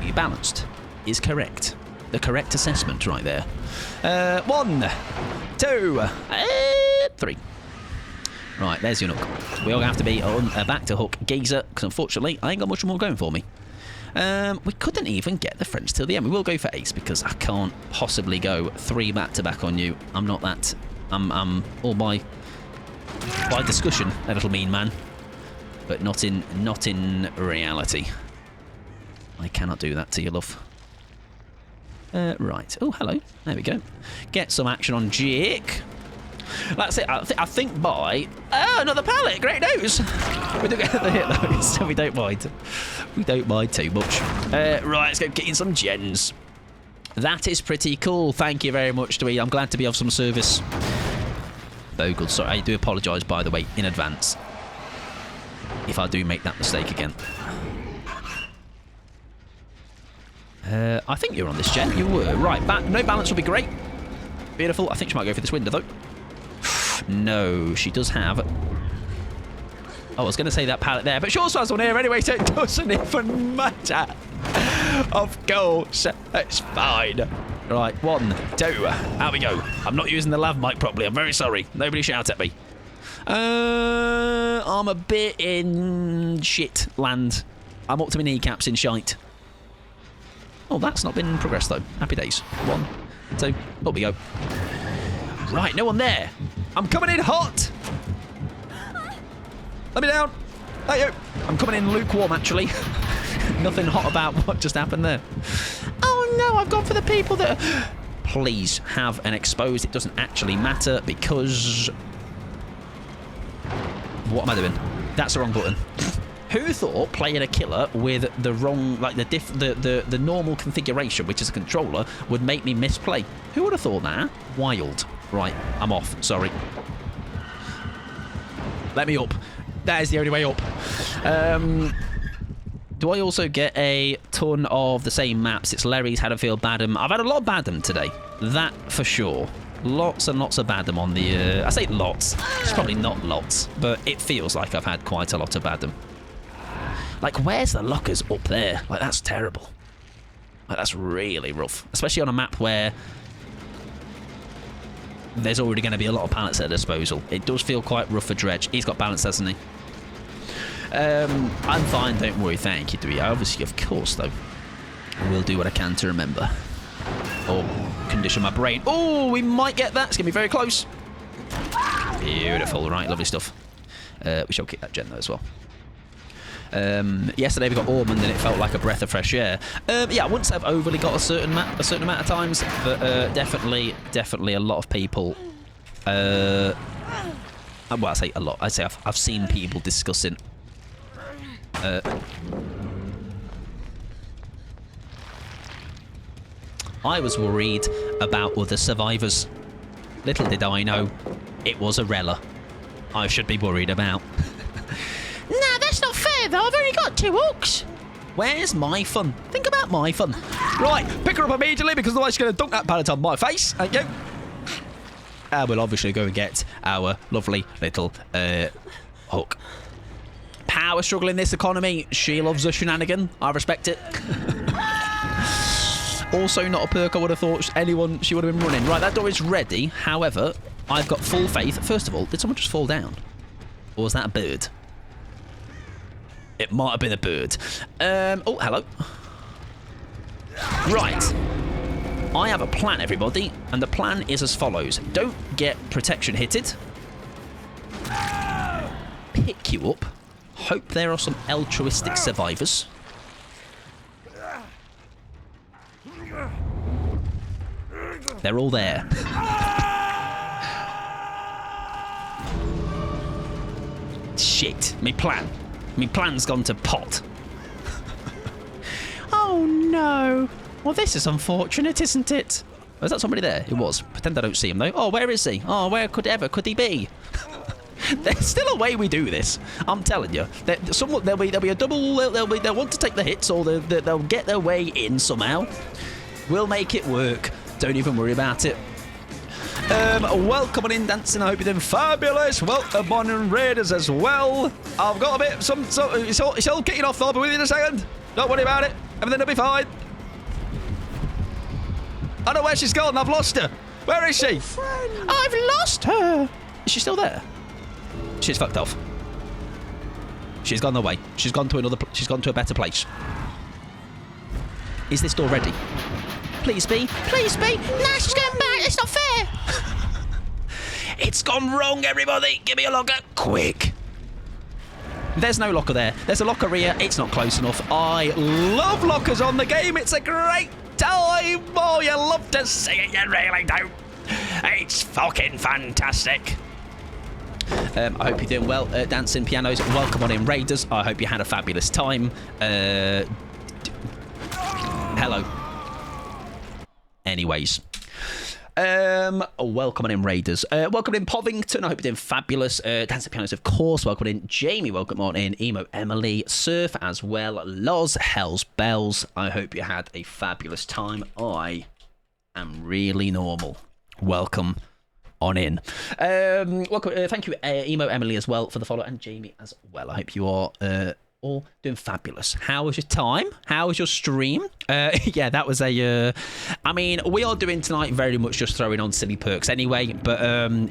You balanced? is correct. The correct assessment right there. 1, 2, 3. Right, there's your Nook. We all have to be on a back to hook geezer, because unfortunately, I ain't got much more going for me. We couldn't even get the French till the end. We will go for ace, because I can't possibly go 3 back-to-back on you. I'm not that... I'm all by discussion, a little mean man. But not in reality. I cannot do that to you, love. Right. Oh, hello. There we go. Get some action on Jake. That's it. I think by... Oh, another pallet. Great news. We do get the hit, though, so we don't mind. We don't mind too much. Right, let's go get in some gens. That is pretty cool. Thank you very much, Dewey. I'm glad to be of some service. Bogle, sorry. I do apologise, by the way, in advance, if I do make that mistake again. I think you were on this gen. You were. Right, no balance would be great. Beautiful. I think she might go for this window, though. No, she does have... Oh, I was going to say that pallet there, but she also has one here anyway, so it doesn't even matter. Of course, it's fine. Right, 1, 2, out we go. I'm not using the lav mic properly. I'm very sorry. Nobody shout at me. I'm a bit in shit land. I'm up to my kneecaps in shite. Oh, that's not been progressed, though. Happy days. 1, 2, up we go. Right, no one there. I'm coming in hot. Let me down. Thank you. I'm coming in lukewarm, actually. Nothing hot about what just happened there. Oh, no, I've gone for the people that... Please have an exposed. It doesn't actually matter because... What am I doing? That's the wrong button. Who thought playing a killer with the wrong, like the normal configuration, which is a controller, would make me misplay? Who would have thought that? Wild. Right, I'm off. Sorry. Let me up. That is the only way up. Do I also get a ton of the same maps? It's Larry's, Haddonfield, Badham. I've had a lot of Badham today. That for sure. Lots and lots of Badham on the... I say lots. It's probably not lots, but it feels like I've had quite a lot of Badham. Like, where's the lockers up there? Like, that's terrible. Like, that's really rough. Especially on a map where there's already going to be a lot of pallets at disposal. It does feel quite rough for Dredge. He's got balance, hasn't he? I'm fine, don't worry. Thank you, Dewey. Obviously, of course, though. I will do what I can to remember. Or condition my brain. Oh, we might get that. It's going to be very close. Beautiful. Right, lovely stuff. We shall kick that gen, though, as well. Yesterday we got Ormond and it felt like a breath of fresh air. Yeah, I wouldn't say I've overly got a certain amount of times, but definitely a lot of people. Well, I say a lot. I say I've seen people discussing. I was worried about other survivors. Little did I know, it was a Rella I should be worried about. Nah, that's not fair, though. I've only got 2 hooks. Where's my fun? Think about my fun. Right, pick her up immediately because otherwise she's going to dunk that pallet on my face. Thank you. We'll obviously go and get our lovely little hook. Power struggle in this economy. She loves a shenanigan. I respect it. Also not a perk I would have thought she would have been running. Right, that door is ready. However, I've got full faith. First of all, did someone just fall down? Or was that a bird? It might have been a bird. Oh, hello. Right. I have a plan, everybody, and the plan is as follows. Don't get protection hitted. Pick you up. Hope there are some altruistic survivors. They're all there. Shit. Me plan's gone to pot. Oh, no. Well, this is unfortunate, isn't it? Oh, is that somebody there? It was. Pretend I don't see him, though. Oh, where is he? Oh, where could he be? There's still a way we do this. I'm telling you. There'll be a double... They'll want to take the hits, or they'll get their way in somehow. We'll make it work. Don't even worry about it. Welcome on in, dancing. I hope you're doing fabulous. Welcome on in, Raiders as well. I've got a bit... It's all kicking off, though. I'll be with you in a second. Don't worry about it. Everything will be fine. I know where she's gone. I've lost her. Where is she? I've lost her. Is she still there? She's fucked off. She's gone away. She's gone to another. She's gone to a better place. Is this door ready? Please be. Please be. Nah, she's going back. It's not fair. It's gone wrong, everybody. Give me a locker, quick. There's no locker there. There's a locker here. It's not close enough. I love lockers on the game. It's a great time. Oh, you love to see it. You really do. It's fucking fantastic. I hope you're doing well. Dancing pianos. Welcome on in, Raiders. I hope you had a fabulous time. Hello. Anyways. Welcome on in, Raiders. Welcome in, Povington. I hope you're doing fabulous. Dancing pianos, of course. Welcome in, Jamie. Welcome on in, Emo Emily. Surf as well. Loz, Hells Bells. I hope you had a fabulous time. I am really normal. Welcome on in. Welcome. Thank you, Emo Emily, as well, for the follow, and Jamie as well. I hope you are all doing fabulous. How was your time? How was your stream? Yeah, that was a I mean, we are doing tonight very much just throwing on silly perks anyway, but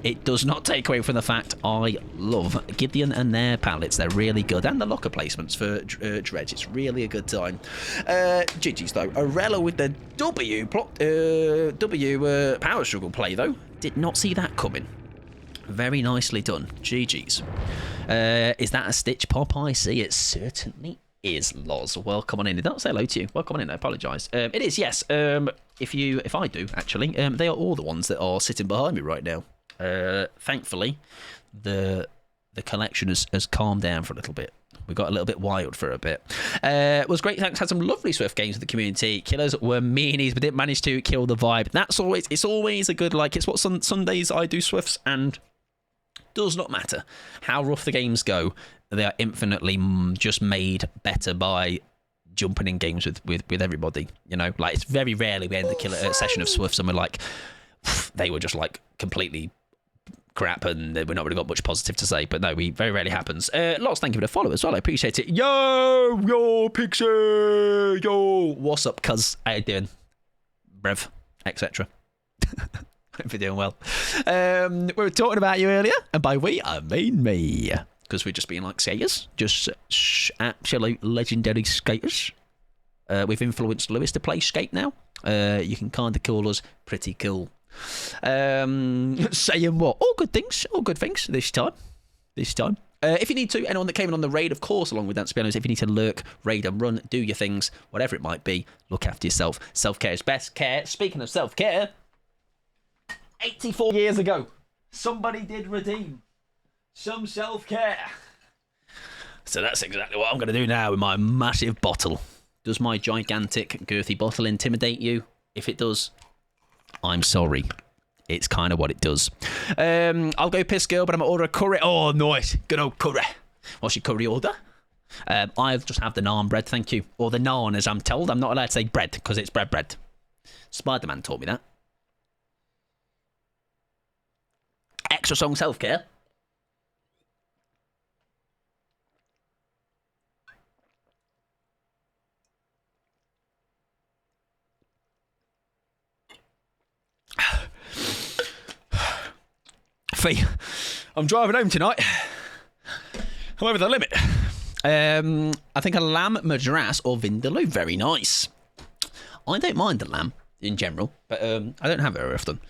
it does not take away from the fact I love Gideon and their palettes. They're really good, and the locker placements for Dredge. It's really a good time. GG's though. Arella with the W power struggle play though. Did not see that coming. Very nicely done. GG's. Is that a Stitch Pop? I see. It certainly is, Loz. Welcome on in. Did not say hello to you. Welcome on in. I apologise. It is, yes. If I do, actually, they are all the ones that are sitting behind me right now. Thankfully, the collection has calmed down for a little bit. We got a little bit wild for a bit. It was great. Thanks. Had some lovely Swift games with the community. Killers were meanies, but didn't manage to kill the vibe. It's always a good, like, it's what Sundays I do Swifts, and does not matter how rough the games go. They are infinitely just made better by jumping in games with everybody. You know, like, it's very rarely we end a session of Swifts and we're like, they were just like completely crap and we're not really got much positive to say. But no, very rarely happens. Lots, thank you for the follow as well. I appreciate it. Yo, Pixie, yo, what's up, cuz? How you doing, brev, etc. Hope you're doing well. We were talking about you earlier, and by we, I mean me. Because we're just being like skaters. Just absolute legendary skaters. We've influenced Lewis to play skate now. You can kind of call us pretty cool. Saying what? All good things this time. If you need to, anyone that came in on the raid, of course, along with Dance Pianos, if you need to lurk, raid and run, do your things, whatever it might be, look after yourself. Self-care is best care. Speaking of self-care, 84 years ago, somebody did redeem some self-care. So that's exactly what I'm going to do now with my massive bottle. Does my gigantic, girthy bottle intimidate you? If it does, I'm sorry. It's kind of what it does. I'll go piss girl, but I'm going to order a curry. Oh, nice. Good old curry. What's your curry order? I'll just have the naan bread, thank you. Or the naan, as I'm told. I'm not allowed to say bread, because it's bread. Spider-Man taught me that. Extra song self-care. Fee, I'm driving home tonight. I'm over the limit. I think a lamb, madras or vindaloo. Very nice. I don't mind the lamb in general, but I don't have it very often.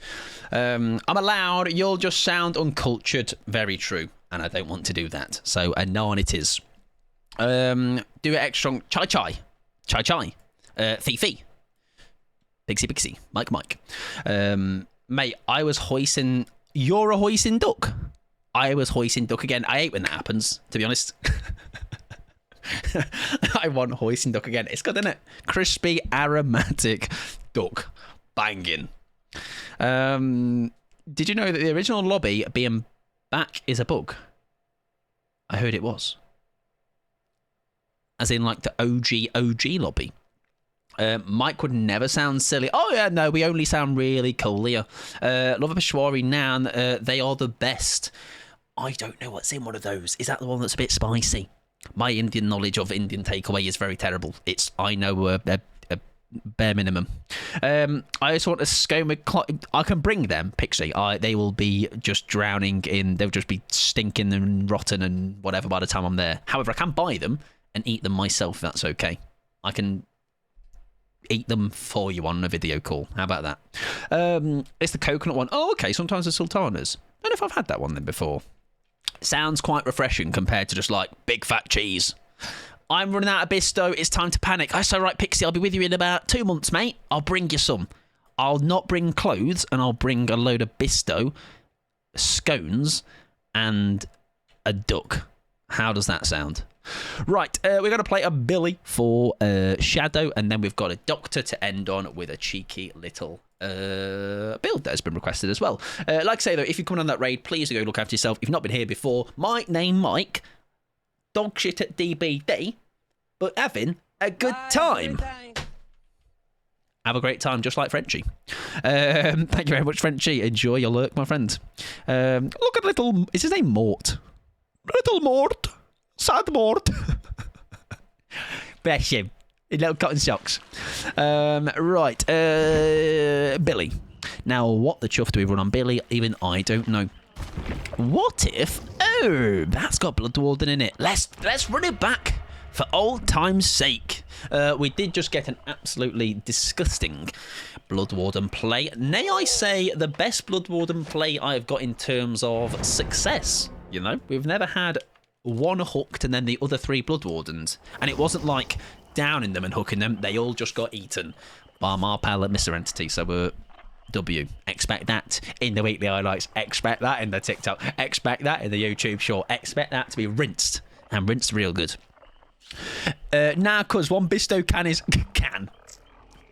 I'm allowed. You'll just sound uncultured. Very true, and I don't want to do that. So a naan it is. Do it extra strong. Chai. Fee. Pixie. Mike. Mate, I was hoisting. You're a hoisin' duck. I was hoisin' duck again. I hate when that happens, to be honest. I want hoisin' duck again. It's good, isn't it? Crispy, aromatic duck. Banging. Did you know that the original lobby being back is a bug? I heard it was. As in, like, the OG lobby. Mike would never sound silly. Oh, yeah, no, we only sound really cool here. Love a Peshwari Nan. They are the best. I don't know what's in one of those. Is that the one that's a bit spicy? My Indian knowledge of Indian takeaway is very terrible. I know a bare minimum. I also want to scone with... I can bring them, Pixie. They will be just drowning in... They'll just be stinking and rotten and whatever by the time I'm there. However, I can buy them and eat them myself, if that's okay. I can eat them for you on a video call. How about that? It's the coconut one. Oh, okay. Sometimes the sultanas. I don't know if I've had that one then before. Sounds quite refreshing compared to just like big fat cheese. I'm running out of Bisto. It's time to panic. I say, right, Pixie, I'll be with you in about 2 months, mate. I'll bring you some. I'll not bring clothes, and I'll bring a load of Bisto, scones, and a duck. How does that sound? Right, we're going to play a Billy for Shadow, and then we've got a Doctor to end on with a cheeky little build that has been requested as well. Like I say, though, if you're coming on that raid, please go look after yourself. If you've not been here before, my name, Mike. Dog shit at DBD, but having a good time. Have a great time, just like Frenchie. Thank you very much, Frenchie. Enjoy your lurk, my friend. Look at little... Is his name Mort? Little Mort. Sad Mort. Bless him. In little cotton socks. Right. Billy. Now, what the chuff do we run on Billy? Even I don't know. What if... Oh, that's got Blood Warden in it. Let's run it back for old time's sake. We did just get an absolutely disgusting Blood Warden play. Nay, I say the best Blood Warden play I've got in terms of success. You know, we've never had one hooked and then the other 3 Blood Wardens. And it wasn't like downing them and hooking them. They all just got eaten by my pal at Mr. Entity. So W. Expect that in the weekly highlights. Expect that in the TikTok. Expect that in the YouTube short. Expect that to be rinsed. And rinsed real good. Now, cuz one Bisto can is... Can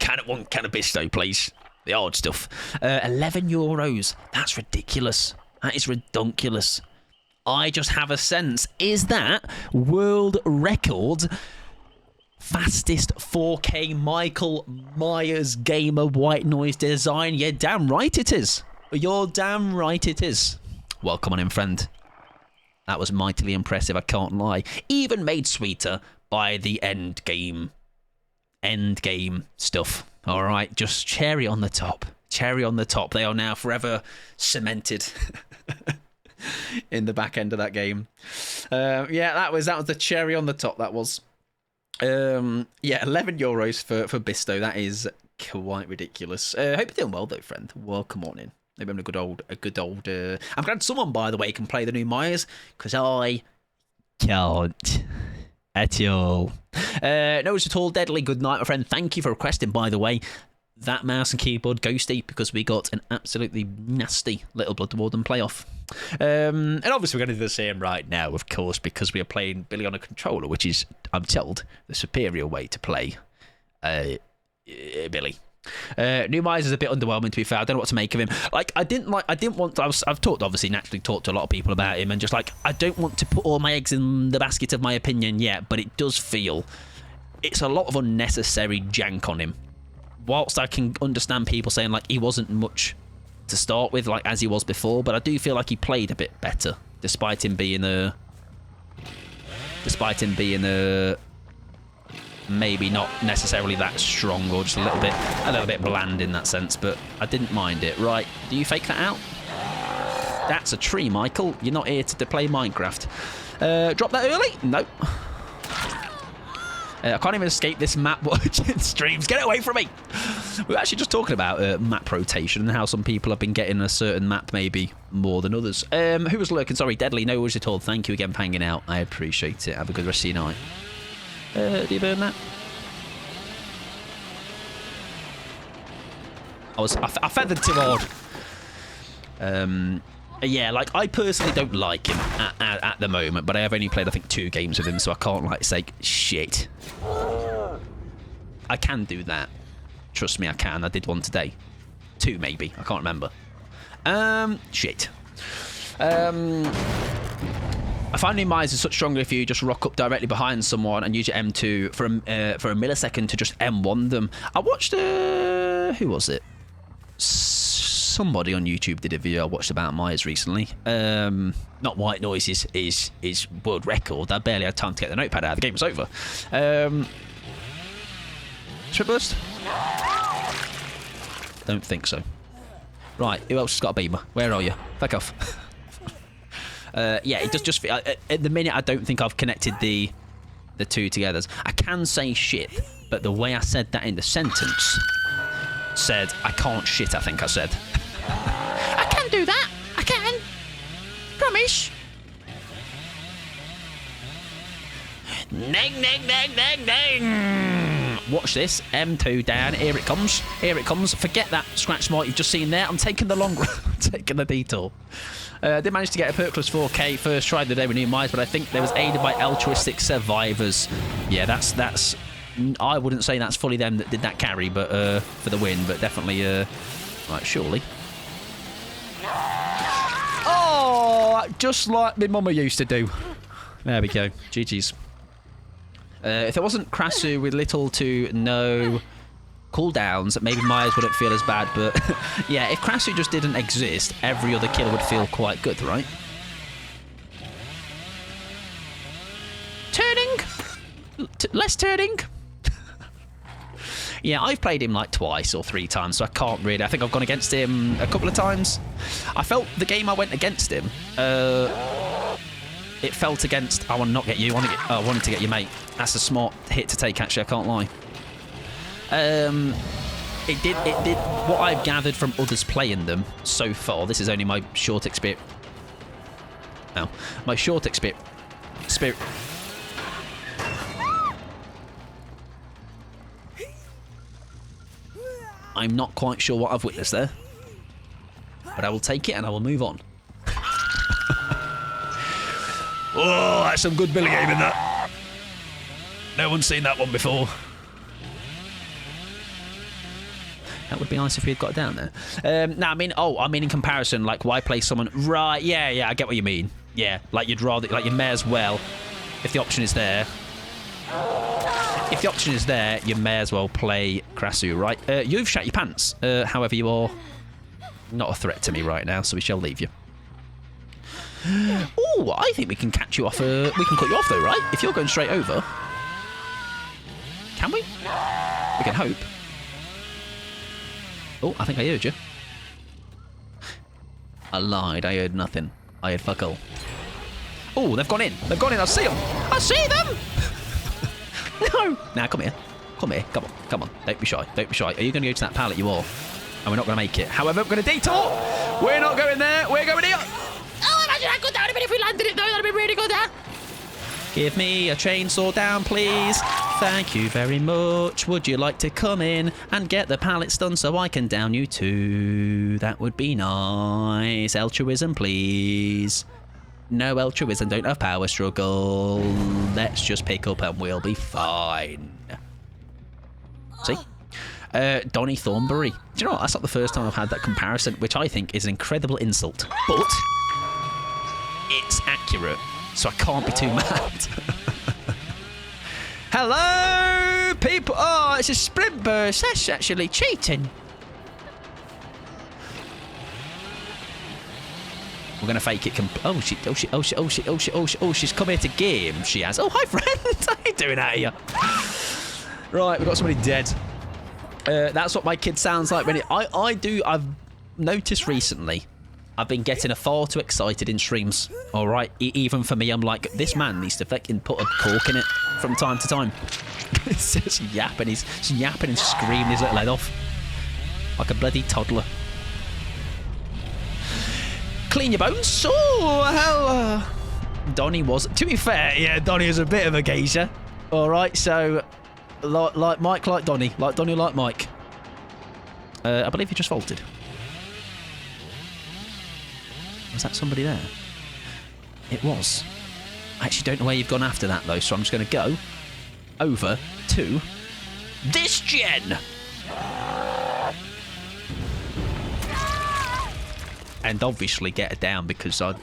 it one can of Bisto, please? The odd stuff. €11. That's ridiculous. That is redonkulous. I just have a sense. Is that world record... fastest 4K Michael Myers gamer white noise design? You're damn right it is. You're damn right it is. Well, come on in, friend. That was mightily impressive, I can't lie. Even made sweeter by the end game stuff. All right, just cherry on the top. Cherry on the top. They are now forever cemented in the back end of that game. Yeah, that was the cherry on the top. That was. Yeah, €11 for Bisto. That is quite ridiculous. Hope you're doing well though, friend. Welcome on in. Maybe having a good old. I'm glad someone, by the way, can play the new Myers because I can't at all. No, it's at all deadly. Good night, my friend. Thank you for requesting, by the way, that mouse and keyboard ghosty because we got an absolutely nasty little Blood Warden playoff. And obviously we're going to do the same right now, of course, because we are playing Billy on a controller, which is, I'm told, the superior way to play Billy. New Myers is a bit underwhelming, to be fair. I don't know what to make of him. Like, I've naturally talked to a lot of people about him, and just like, I don't want to put all my eggs in the basket of my opinion yet, but it does feel it's a lot of unnecessary jank on him. Whilst I can understand people saying like he wasn't much to start with, like as he was before, but I do feel like he played a bit better, despite him being maybe not necessarily that strong, or just a little bit bland in that sense. But I didn't mind it. Right? Do you fake that out? That's a tree, Michael. You're not here to play Minecraft. Drop that early? Nope. I can't even escape this map watching streams. Get away from me! We were actually just talking about map rotation and how some people have been getting a certain map maybe more than others. Who was lurking? Sorry, Deadly. No worries at all. Thank you again for hanging out. I appreciate it. Have a good rest of your night. Do you burn that? I feathered too hard. Yeah, like, I personally don't like him at the moment, but I have only played, I think, 2 games with him, so I can't, like, say, shit. I can do that. Trust me, I can. I did one today. 2, maybe. I can't remember. Shit. I find new Myers is such stronger if you just rock up directly behind someone and use your M2 for a millisecond to just M1 them. I watched, who was it? Somebody on YouTube did a video I watched about Myers recently. Not White Noise is world record. I barely had time to get the notepad out. The game was over. Strip burst? Don't think so. Right, who else has got a beamer? Where are you? Fuck off. Yeah, it does just feel... At the minute, I don't think I've connected the two together. I can say shit, but the way I said that in the sentence said, I can't shit, I think I said. I can do that. I can. Promise. Ding, ding, ding, ding, ding. Watch this. M2 down. Here it comes. Here it comes. Forget that scratch smart you've just seen there. I'm taking the long run. I'm taking the detour. I did manage to get a Perkless 4K first try of the day with new mice, but I think there was aided by altruistic survivors. Yeah, that's. I wouldn't say that's fully them that did that carry, but for the win, but definitely. Right, surely. Oh, just like my mama used to do. There we go. GG's. If it wasn't Krasu with little to no cooldowns, maybe Myers wouldn't feel as bad, but yeah, if Krasu just didn't exist, every other kill would feel quite good, right? Turning. Less turning. Yeah, I've played him like twice or 3 times, so I can't really... I think I've gone against him a couple of times. I felt the game I went against him, it felt against... I want to not get you. I wanted to get your mate. That's a smart hit to take, actually. I can't lie. It did. What I've gathered from others playing them so far. This is only my short experience. No, my short experience. I'm not quite sure what I've witnessed there, but I will take it and I will move on. Oh, that's some good Billy game in that. No one's seen that one before. That would be nice if we had got down there. No, I mean in comparison, like, why play someone? Right, yeah, I get what you mean. Yeah, like you may as well, if the option is there. If the option is there, you may as well play Krasu, right? You've shat your pants. However, you are not a threat to me right now, so we shall leave you. Oh, I think we can catch you off. We can cut you off though, right? If you're going straight over, can we? We can hope. Oh, I think I heard you. I lied. I heard nothing. I heard fuck all. Oh, they've gone in. They've gone in. I see them. I see them. No. Now, come here. Come here. Come on. Come on. Don't be shy. Don't be shy. Are you going to go to that pallet? You are. And we're not going to make it. However, we're going to detour. We're not going there. We're going here. Oh, imagine I could down a bit if we landed it though. That'd be really good, huh? Give me a chainsaw down, please. Thank you very much. Would you like to come in and get the pallets done so I can down you too? That would be nice. Altruism, please. No altruism, don't have power struggle. Let's just pick up and we'll be fine. See? Donny Thornbury. Do you know what? That's not the first time I've had that comparison, which I think is an incredible insult. But it's accurate, so I can't be too mad. Hello, people. Oh, it's a sprint burst. That's actually cheating. We're gonna fake it. Oh shit! She's come here to game. She has. Oh, hi, friend. How you doing out here? Right, we've got somebody dead. That's what my kid sounds like when I've noticed recently. I've been getting far too excited in streams. All right, even for me, I'm like, this man needs to fucking put a cork in it from time to time. He's just yapping. He's yapping and screaming his little head off like a bloody toddler. Clean your bones. So how Donny was. To be fair, yeah, Donny is a bit of a geezer. All right, so like Mike, like Donny, like Mike. I believe he just vaulted. Was that somebody there? It was. I actually don't know where you've gone after that, though, so I'm just going to go over to this gen. And obviously get her down because I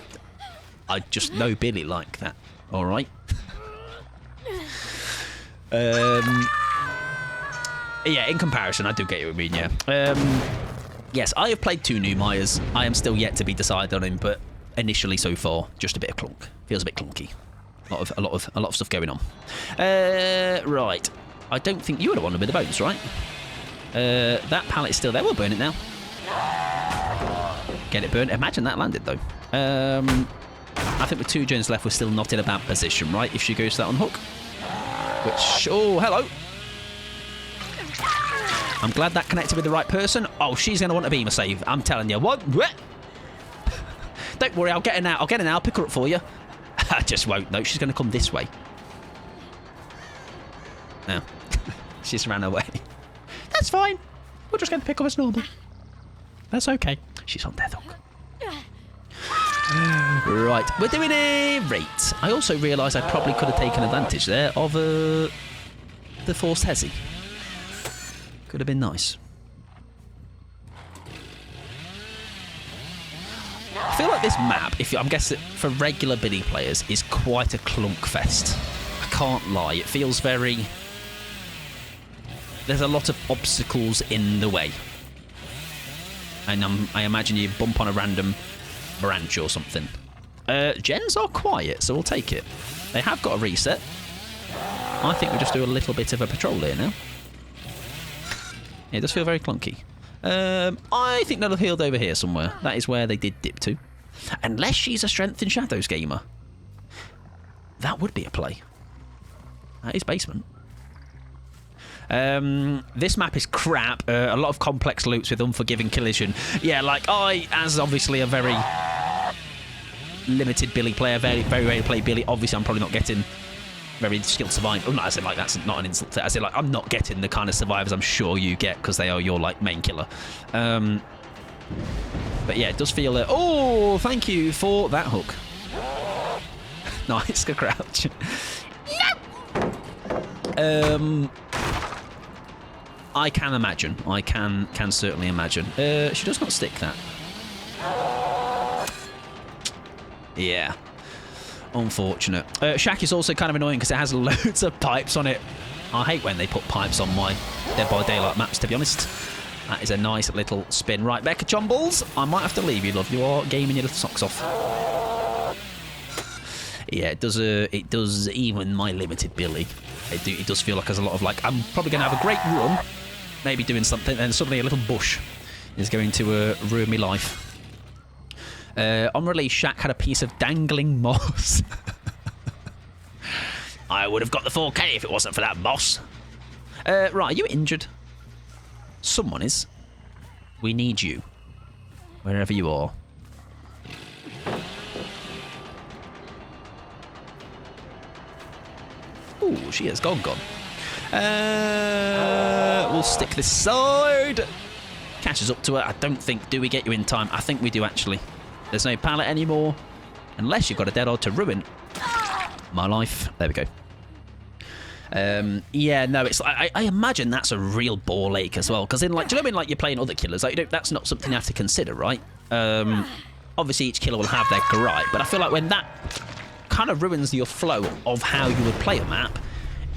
just know Billy like that. All right? Yeah, in comparison, I do get what you mean, yeah. Yes, I have played 2 new Myers. I am still yet to be decided on him, but initially so far, just a bit of clunk. Feels a bit clunky. A lot of stuff going on. Right. I don't think you would have wanted a bit of bones, right? That pallet is still there. We'll burn it now. Get it burned. Imagine that landed, though. I think with 2 gens left, we're still not in a bad position, right? If she goes to that on hook. Which... Oh, hello. I'm glad that connected with the right person. Oh, she's going to want a beamer save. I'm telling you. What? Don't worry, I'll get her now. I'll get her now. I'll pick her up for you. I just won't. No, she's going to come this way. No. She's ran away. That's fine. We're just going to pick up as normal. That's okay. She's on death hook. Right, we're doing a rate. I also realised I probably could have taken advantage there of the forced hezi. Could have been nice. I feel like this map, I'm guessing for regular Billy players, is quite a clunk fest. I can't lie. It feels very... There's a lot of obstacles in the way. And I imagine you bump on a random branch or something. Gens are quiet, so we'll take it. They have got a reset. I think we'll just do a little bit of a patrol here now. Yeah, it does feel very clunky. I think they'll healed over here somewhere. That is where they did dip to. Unless she's a Strength in Shadows gamer. That would be a play. That is basement. This map is crap. A lot of complex loops with unforgiving collision. Yeah, like as obviously a very limited Billy player, very rarely play Billy. Obviously, I'm probably not getting very skilled survivors. Oh, no, as in like that's not an insult. As in like I'm not getting the kind of survivors I'm sure you get because they are your like main killer. But yeah, it does feel. Oh, thank you for that hook. Nice, good crouch. No. I can imagine. I can certainly imagine. She does not stick that. Yeah. Unfortunate. Shack is also kind of annoying because it has loads of pipes on it. I hate when they put pipes on my Dead by Daylight maps, to be honest. That is a nice little spin. Right, Becca Chombles, I might have to leave you, love. You are gaming your little socks off. Yeah, it does even my limited Billy. It does feel like there's a lot of like, I'm probably going to have a great run, maybe doing something, and suddenly a little bush is going to ruin my life. On release, Shaq had a piece of dangling moss. I would have got the 4K if it wasn't for that moss. Right, are you injured? Someone is. We need you. Wherever you are. Ooh, she has gone. We'll stick this side. Catches up to her. I don't think... Do we get you in time? I think we do, actually. There's no pallet anymore. Unless you've got a dead odd to ruin my life. There we go. Yeah, no, it's... I imagine that's a real ball ache as well. Because in, like... Do you know what I mean? Like, you're playing other killers. Like, that's not something you have to consider, right? Obviously, each killer will have their gripe. But I feel like when that kind of ruins your flow of how you would play a map,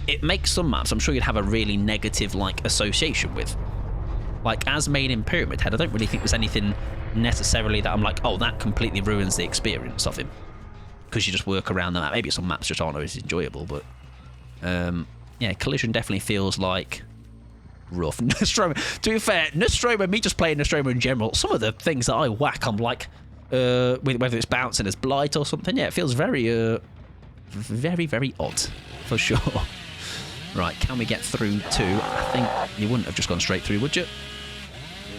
it makes some maps I'm sure you'd have a really negative like association with. Like as made in Pyramid Head, I don't really think there's anything necessarily that I'm like, oh, that completely ruins the experience of him, because you just work around the map. Maybe some maps just aren't always enjoyable, but yeah, Collision definitely feels like rough. Nostromo, to be fair, Nostromo, me just playing Nostromo in general, some of the things that I whack on, like whether it's bouncing as blight or something, yeah, it feels very very odd for sure. Right, can we get through to... I think you wouldn't have just gone straight through, would you?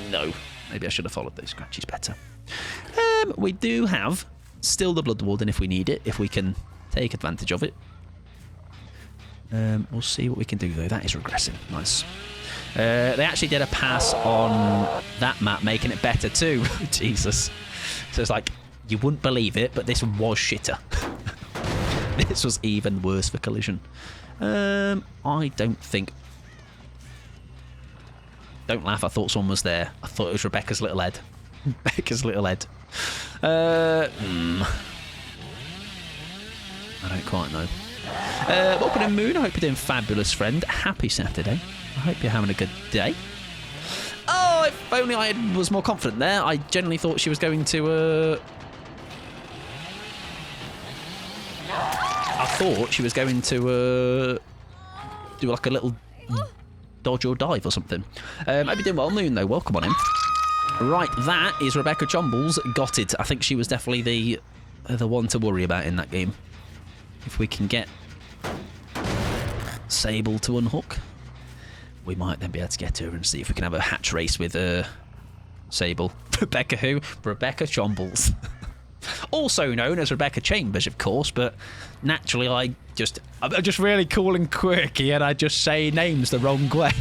No. Maybe I should have followed those scratches better. We do have still the Blood Warden if we need it, if we can take advantage of it. We'll see what we can do, though. That is regressing. Nice. They actually did a pass on that map, making it better, too. Jesus. So it's like, you wouldn't believe it, but this was shitter. This was even worse for Collision. I don't think... Don't laugh, I thought someone was there. I thought it was Rebecca's little head. Rebecca's little head. I don't quite know. Welcome to Moon. I hope you're doing fabulous, friend. Happy Saturday. I hope you're having a good day. Oh, if only I was more confident there. I genuinely thought she was going to... I thought she was going to do like a little dodge or dive or something. Hope you're doing well, Moon, though. Welcome on in. Right, that is Rebecca Chombles. Got it. I think she was definitely the one to worry about in that game. If we can get Sable to unhook, we might then be able to get her and see if we can have a hatch race with Sable. Rebecca who? Rebecca Chombles. Also known as Rebecca Chambers, of course, but naturally I'm just really cool and quirky and I just say names the wrong way.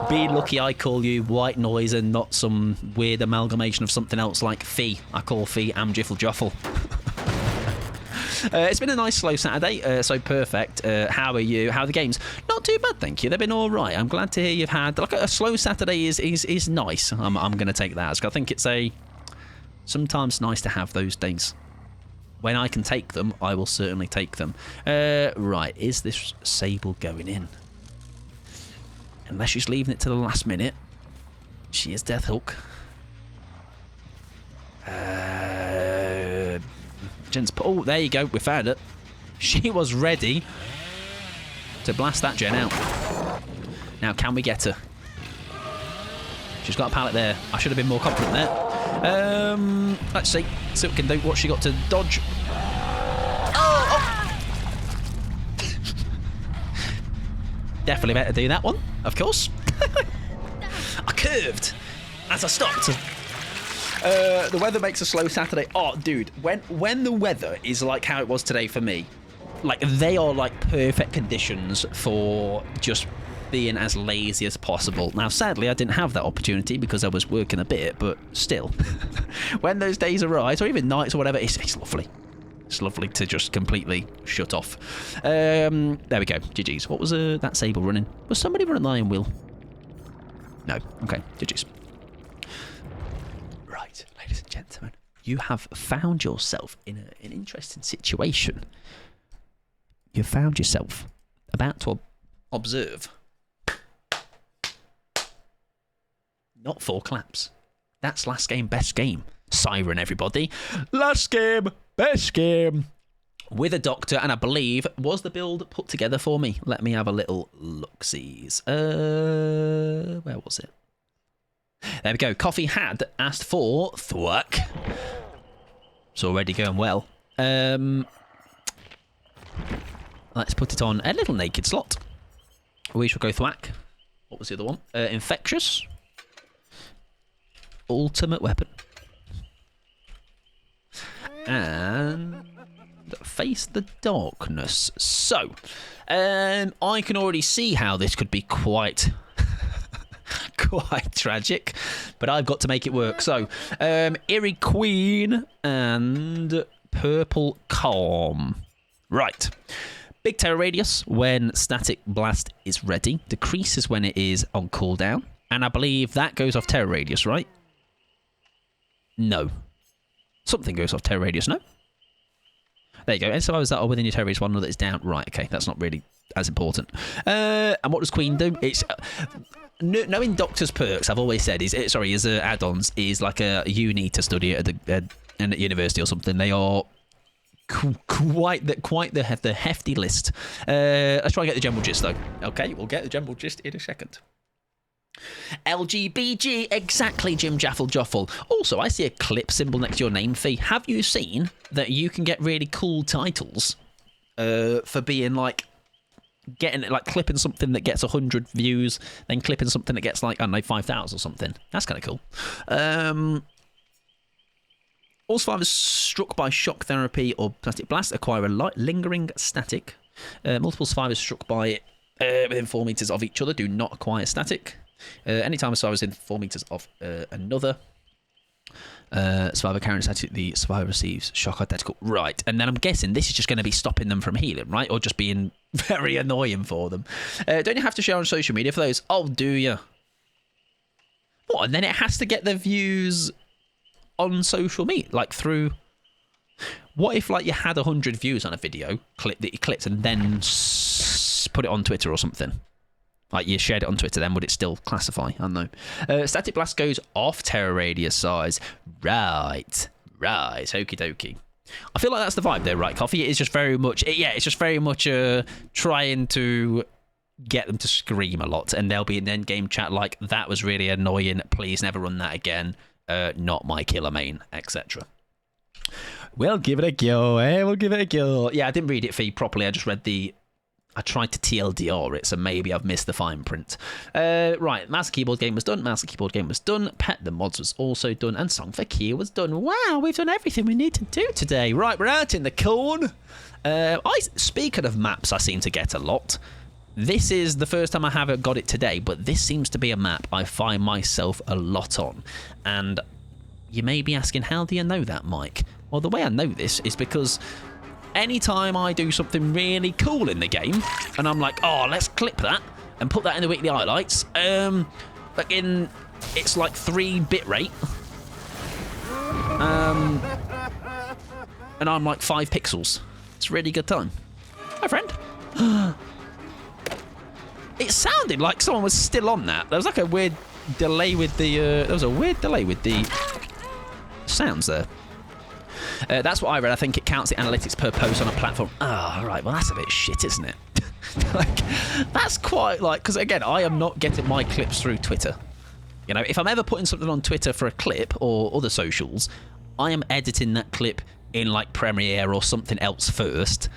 Be lucky I call you White Noise and not some weird amalgamation of something else like Fee. I call Fee Amjiffle Joffle. It's been a nice slow Saturday, so perfect. How are you? How are the games? Not too bad, thank you. They've been all right. I'm glad to hear you've had like a slow Saturday is nice. I'm going to take that. I think it's sometimes nice to have those days. When I can take them, I will certainly take them. Right, is this Sable going in? Unless she's leaving it to the last minute. She is Death Hook. Oh, there you go. We found it. She was ready to blast that gen out. Now, can we get her? She's got a pallet there. I should have been more confident there. Let's see. See what we can do. What's she got to dodge? Oh! Definitely better do that one, of course. I curved as I stopped. The weather makes a slow Saturday. Oh, dude, when the weather is like how it was today for me, like they are like perfect conditions for just being as lazy as possible. Now, sadly, I didn't have that opportunity because I was working a bit, but still, when those days arise, or even nights or whatever, it's lovely. It's lovely to just completely shut off. There we go. GG's. What was that Sable running? Was somebody running the Iron Wheel? No. Okay. GG's. Right, ladies and gentlemen, you have found yourself in an interesting situation. You found yourself about to observe. Not 4 claps. That's last game, best game. Siren, everybody. Last game, best game. With a doctor, and I believe, was the build put together for me? Let me have a little look-sees. Where was it? There we go. Coffee had asked for Thwack. It's already going well. Let's put it on a little naked slot. We shall go Thwack. What was the other one? Infectious. Ultimate weapon. And face the darkness. So, I can already see how this could be quite tragic, but I've got to make it work. So, Eerie Queen and Purple Calm. Right. Big Terror Radius when Static Blast is ready. Decreases when it is on cooldown. And I believe that goes off Terror Radius, right? No. Something goes off Terror Radius, no? There you go. Any survivors that are within your Terror Radius, one that is down. Right, okay. That's not really as important. And what does Queen do? It's... knowing Doctor's perks, I've always said, as add-ons, is like you need to study at at university or something. They are quite the hefty list. Let's try and get the general gist, though. Okay, we'll get the general gist in a second. LGBG, exactly, Jim Jaffle Joffle. Also, I see a clip symbol next to your name, Fee. Have you seen that you can get really cool titles for being like clipping something that gets 100 views, then clipping something that gets like, I don't know, 5,000 or something? That's kind of cool. All survivors struck by shock therapy or static blast acquire a lingering static. Multiple survivors struck by it within 4 meters of each other do not acquire static. Anytime a survivor is in 4 meters of another survivor carrying static, the survivor receives shock identical. Right, and then I'm guessing this is just going to be stopping them from healing, right? Or just being very annoying for them. Don't you have to share on social media for those? Oh, do you? What? And then it has to get the views on social media, like through... What if like you had 100 views on a video clip that you clipped and then put it on Twitter or something? Like you shared it on Twitter, then would it still classify? I don't know. Static Blast goes off Terror Radius size. Right. Okie dokie. I feel like that's the vibe there, right, Coffee? It is just very much... it's just very much trying to get them to scream a lot, and they'll be in end-game chat like, that was really annoying, please never run that again, not my killer main, etc. We'll give it a go, eh? We'll give it a go. Yeah, I didn't read it for you properly. I just read I tried to TLDR it, so maybe I've missed the fine print. Right, Mouse and Keyboard game was done. Mouse and Keyboard game was done. Pet the Mods was also done. And Song for Kia was done. Wow, we've done everything we need to do today. Right, we're out in the corn. Speaking of maps, I seem to get a lot. This is the first time I haven't got it today, but this seems to be a map I find myself a lot on. And you may be asking, how do you know that, Mike? Well, the way I know this is because anytime I do something really cool in the game, and I'm like, oh, let's clip that and put that in the weekly highlights, it's like 3 bitrate, and I'm like 5 pixels. It's a really good time. Hi, friend. It sounded like someone was still on that. There was like a weird delay with the sounds there. That's what I read. I think it counts the analytics per post on a platform. Ah, right. Well, that's a bit shit, isn't it? Like, that's quite like... Because, again, I am not getting my clips through Twitter. You know, if I'm ever putting something on Twitter for a clip or other socials, I am editing that clip in, like, Premiere or something else first.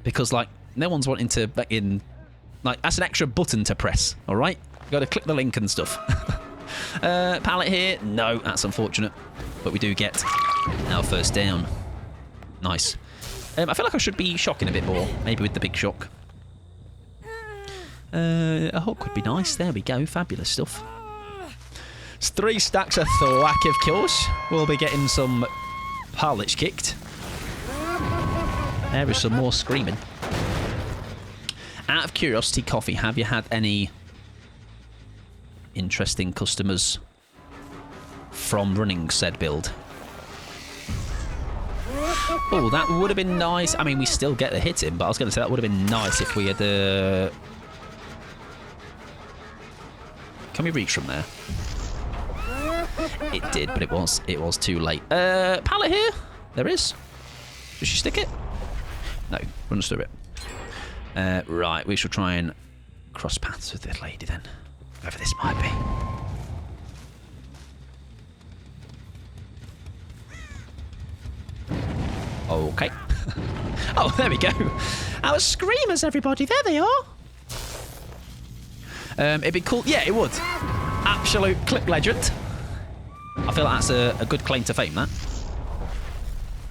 Because, like, no one's wanting to... Like, that's an extra button to press, all right? You got to click the link and stuff. Pallet here. No, that's unfortunate. But we do get our first down. Nice. I feel like I should be shocking a bit more. Maybe with the big shock. A hook would be nice. There we go. Fabulous stuff. It's 3 stacks of thwack, of course. We'll be getting some pallets kicked. There is some more screaming. Out of curiosity, Coffee, have you had any interesting customers from running said build? Oh, that would have been nice. I mean, we still get the hit in, but I was going to say that would have been nice if we had... Can we reach from there? It did, but it was too late. Pallet here? There is. Does she stick it? No, runs through it. Right, we shall try and cross paths with this lady then. Whoever this might be. Okay. Oh, there we go. Our screamers, everybody. There they are. It'd be cool. Yeah, it would. Absolute clip legend. I feel like that's a good claim to fame, that.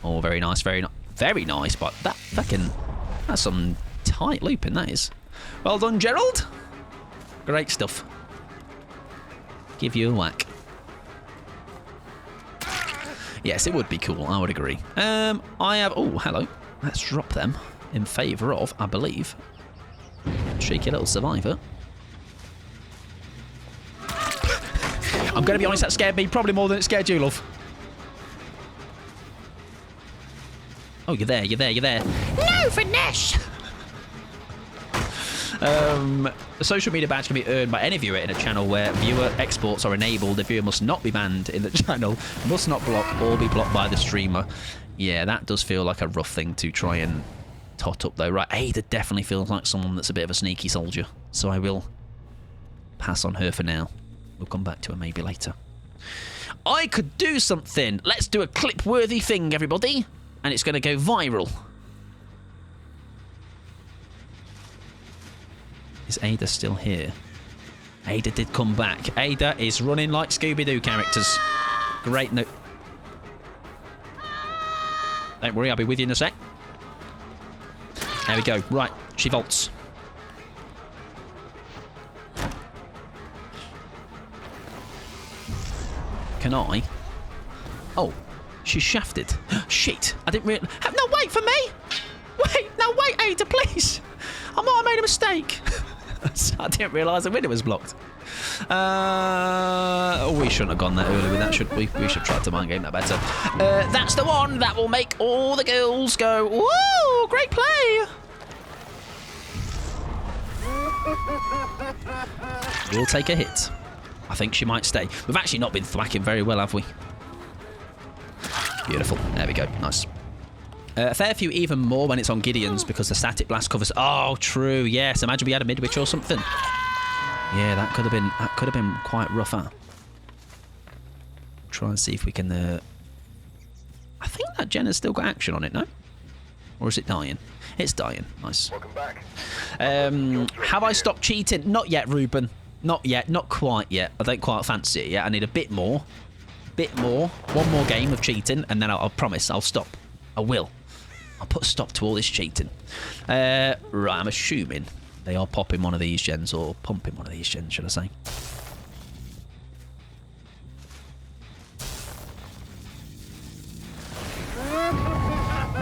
Oh, very nice, very nice. But that's some tight looping, that is. Well done, Gerald. Great stuff. Give you a whack. Yes, it would be cool. I would agree. I have... Oh, hello. Let's drop them in favour of, I believe, cheeky little survivor. I'm going to be honest, that scared me probably more than it scared you, love. Oh, you're there. No, finesse! The social media badge can be earned by any viewer in a channel where viewer exports are enabled. The viewer must not be banned in the channel, must not block or be blocked by the streamer. Yeah, that does feel like a rough thing to try and tot up, though. Right, Ada definitely feels like someone that's a bit of a sneaky soldier, so I will pass on her for now. We'll come back to her maybe later. I could do something. Let's do a clip-worthy thing, everybody. And it's going to go viral. Is Ada still here? Ada did come back. Ada is running like Scooby-Doo characters. Great note. Don't worry, I'll be with you in a sec. There we go. Right, she vaults. Can I? Oh, she's shafted. Shit, I didn't really... No, wait for me! Wait, Ada, please! I might have made a mistake. I didn't realise the window was blocked. We shouldn't have gone that early with that, should we? We should try to mind game that better. That's the one that will make all the girls go, woo! Great play! We'll take a hit. I think she might stay. We've actually not been thwacking very well, have we? Beautiful. There we go. Nice. A fair few even more when it's on Gideon's because the static blast covers. Oh, true. Yes. Imagine we had a midwich or something. Yeah, that could have been quite rough. Huh? Try and see if we can. I think that gen has still got action on it, no? Or is it dying? It's dying. Nice. Welcome back. Have I stopped cheating? Not yet, Ruben. Not yet. Not quite yet. I don't quite fancy it yet. I need a bit more. One more game of cheating, and then I'll promise I'll stop. I will. I'll put a stop to all this cheating. Right, I'm assuming they are popping one of these gens, or pumping one of these gens, should I say.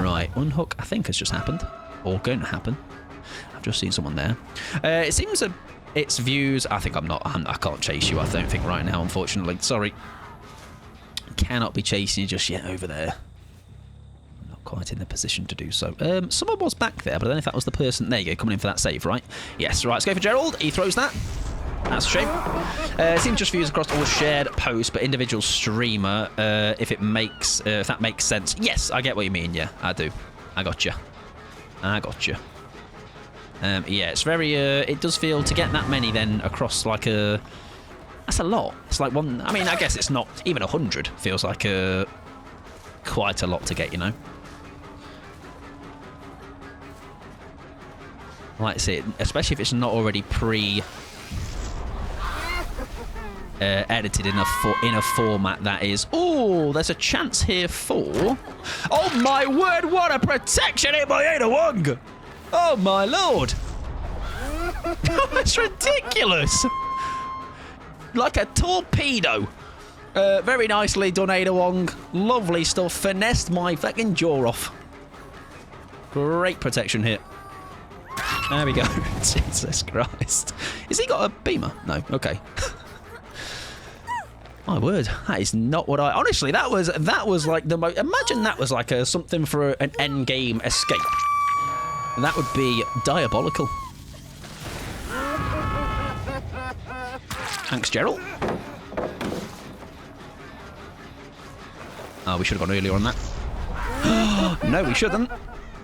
Right, unhook, I think has just happened. Or going to happen. I've just seen someone there. It seems its views... I think I can't chase you, I don't think, right now, unfortunately. Sorry. Cannot be chasing you just yet over there. I'm not quite in the position to do so. Someone was back there, but I don't know if that was the person... There you go, coming in for that save, right? Yes, right, let's go for Gerald. He throws that. That's a shame. It seems just views across all shared posts, but individual streamer, if that makes sense. Yes, I get what you mean. Yeah, I do. I got you. Yeah, it's very. It does feel to get that many then across like a. That's a lot. It's like one. I mean, I guess it's not even 100. Feels like quite a lot to get, you know. Like I say, especially if it's not already edited in a format that is. Oh, there's a chance here for. Oh my word! What a protection hit by Ada Wong! Oh my lord! That's ridiculous! Like a torpedo. Very nicely done, Ada Wong. Lovely stuff. Finessed my fucking jaw off. Great protection hit. There we go. Jesus Christ. Has he got a beamer? No. Okay. My word, that is not what I... Honestly, that was like the most... Imagine that was like something for an endgame escape. That would be diabolical. Thanks, Gerald. Oh, we should have gone earlier on that. No, we shouldn't.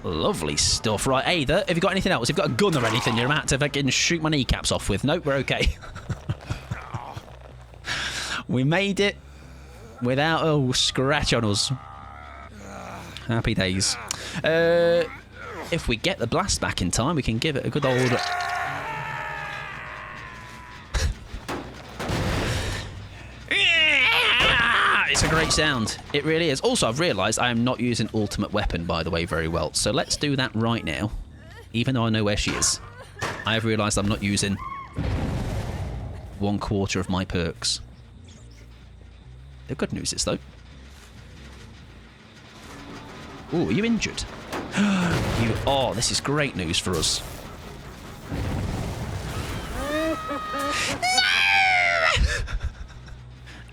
Lovely stuff. Right, Ada, have you got anything else? If you've got a gun or anything you're about to fucking shoot my kneecaps off with? Nope, we're okay. We made it without a scratch on us. Happy days. If we get the blast back in time, we can give it a good old... It's a great sound. It really is. Also, I've realised I am not using ultimate weapon, by the way, very well. So let's do that right now. Even though I know where she is. I have realised I'm not using 1/4 of my perks. The good news is, though... Ooh, are you injured? You are. This is great news for us.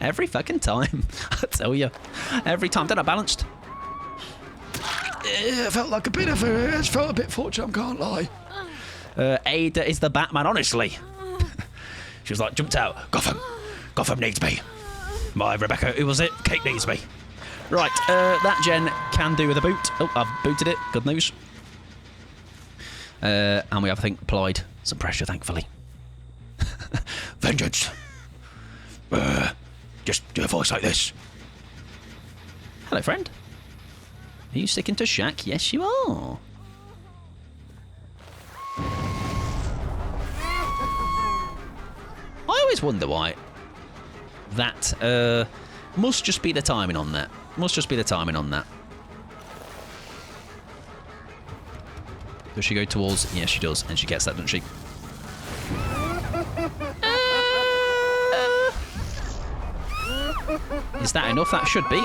Every fucking time. I tell you. Every time. Did I balanced? It felt like a bit of a... It felt a bit fortunate, I can't lie. Ada is the Batman, honestly. She was like, jumped out. Gotham. Gotham needs me. My Rebecca, who was it? Kate needs me. Right, that gen can do with a boot. Oh, I've booted it. Good news. And we have, I think, applied some pressure, thankfully. Vengeance. Just do a voice like this. Hello, friend. Are you sticking to Shaq? Yes, you are. I always wonder why. That must just be the timing on that. Must just be the timing on that. Does she go towards... Yes, she does. And she gets that, doesn't she? Is that enough? That should be.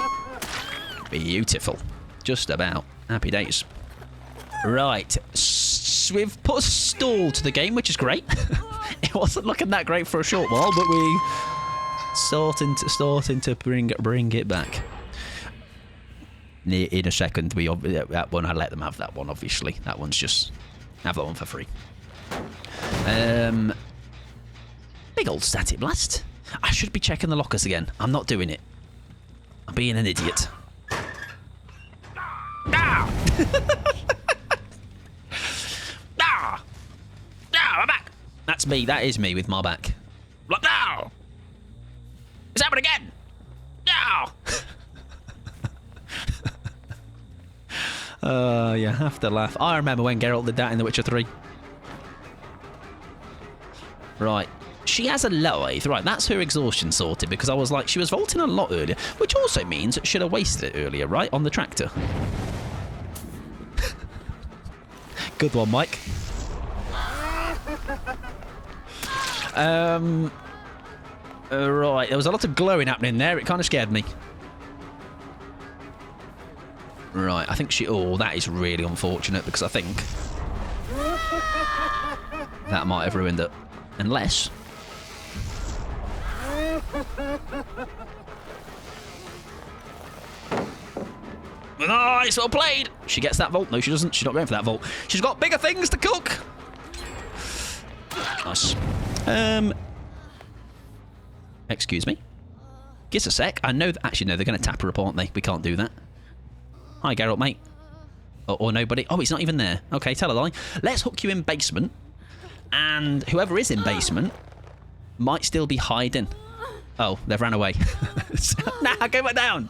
Beautiful. Just about. Happy days. Right. We've put a stall to the game, which is great. It wasn't looking that great for a short while, but we... starting to bring it back. In a second, that one, I'd let them have that one, obviously. That one's just... Have that one for free. Big old static blast. I should be checking the lockers again. I'm not doing it. I'm being an idiot. Ah! Ah! Ah, I'm back! That's me. That is me with my back. Look now! It's happening again! No! You have to laugh. I remember when Geralt did that in The Witcher 3. Right. She has a lithe. Right, that's her exhaustion sorted, because I was like, she was vaulting a lot earlier, which also means should have wasted it earlier, right, on the tractor. Good one, Mike. Right, there was a lot of glowing happening there. It kind of scared me. Right, I think she... Oh, that is really unfortunate, because I think that might have ruined it. Unless... Nice, well played. She gets that vault. No, she doesn't. She's not going for that vault. She's got bigger things to cook. Nice. Excuse me. Give us a sec. I know... Actually, no, they're going to tap her up, aren't they? We can't do that. Hi, Geralt, mate. Or nobody. Oh, he's not even there. Okay, tell a lie. Let's hook you in basement. And whoever is in basement might still be hiding. Oh, they've ran away. Nah, go back down.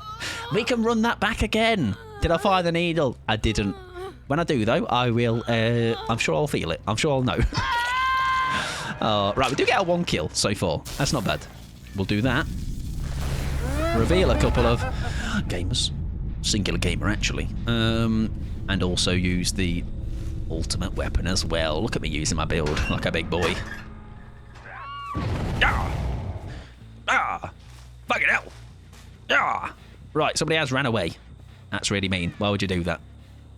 We can run that back again. Did I fire the needle? I didn't. When I do, though, I will... I'm sure I'll feel it. I'm sure I'll know. Right, we do get a 1 kill so far. That's not bad. We'll do that. Reveal a couple of gamers. Singular gamer, actually. And also use the ultimate weapon as well. Look at me using my build like a big boy. Fucking hell. Right, somebody has ran away. That's really mean. Why would you do that?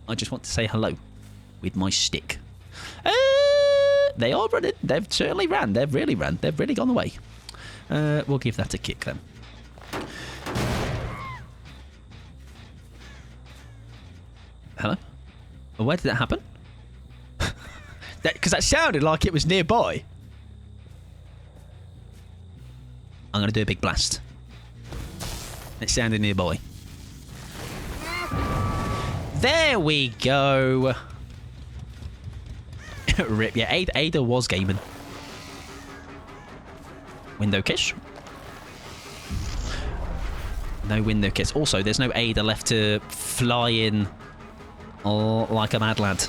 I just want to say hello with my stick. They are running. They've certainly ran. They've really ran. They've really gone away. We'll give that a kick then. Hello? Well, where did that happen? Because that sounded like it was nearby. I'm going to do a big blast. It sounded nearby. There we go. Rip. Yeah, Ada was gaming. Window kiss. No window kiss. Also, there's no Ada left to fly in like a mad lad.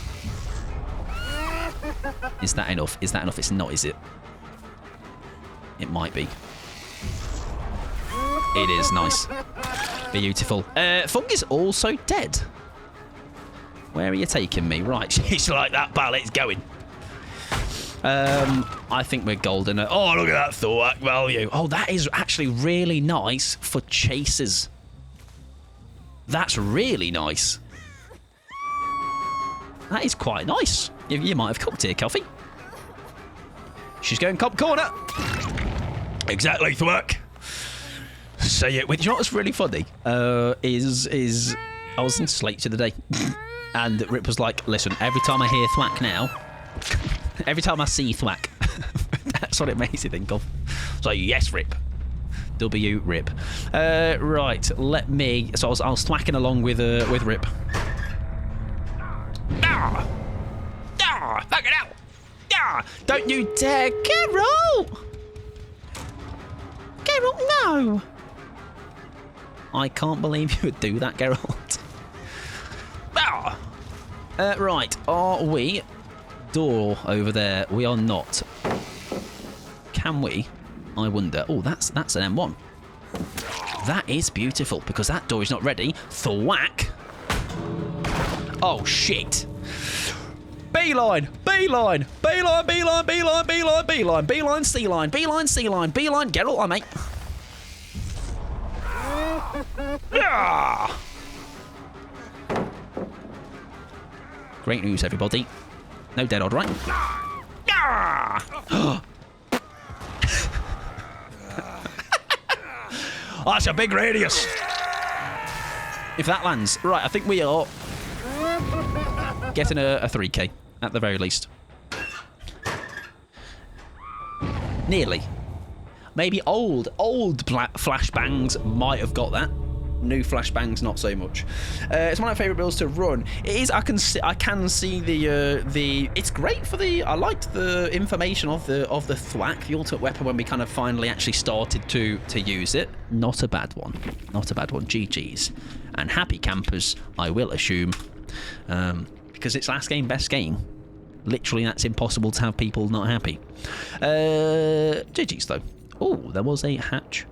Is that enough? Is that enough? It's not, is it? It might be. It is nice. Beautiful. Fung is also dead. Where are you taking me? Right, she's like, that pallet's going. I think we're golden. Oh, look at that Thorwak value. Oh, that is actually really nice for chasers. That's really nice. That is quite nice. You might have cooked here, Coffee. She's going cop corner. Exactly, Thorwak. Say it with... You know what's really funny? Is I was in Slate the other day, and Rip was like, listen, every time I hear thwack now, every time I see thwack, that's what it makes you think of. So, yes, Rip. W, Rip. Right, let me... So I was thwacking along with Rip. Fuck it out! Don't you dare, Geralt! Geralt, no! I can't believe you would do that, Geralt. Right, are we? Door over there. We are not. Can we? I wonder. Oh, that's an M1. That is beautiful, because that door is not ready. Thwack. Oh, shit. Beeline, beeline, beeline, beeline, beeline, beeline, beeline, beeline, C-line, beeline, C-line, beeline, Geralt, I mate. Great news, everybody. No dead odd, right? Oh, that's a big radius. If that lands. Right, I think we are getting a 3k, at the very least. Nearly. Maybe old flashbangs might have got that. New flashbangs, not so much. It's one of my favourite builds to run. It is. I can see the. It's great for the. I liked the information of the thwack, the ultimate weapon, when we kind of finally actually started to use it. Not a bad one. Not a bad one. GG's and happy campers, I will assume, because it's last game, best game. Literally, that's impossible to have people not happy. GG's though. Oh, there was a hatch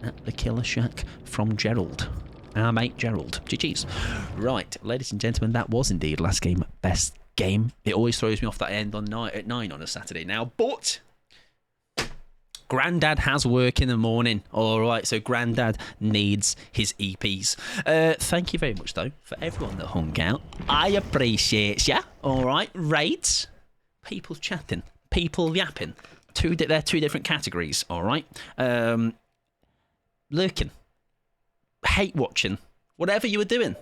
at the Killer Shack from Gerald. Our mate Gerald. GG's. Right, ladies and gentlemen, that was indeed last game, best game. It always throws me off that end on at 9 on a Saturday now, but Grandad has work in the morning. All right, so Grandad needs his EPs. Thank you very much, though, for everyone that hung out. I appreciate ya. All right, raids, people chatting, people yapping. They're two different categories, all right? Lurking, hate watching, whatever you were doing.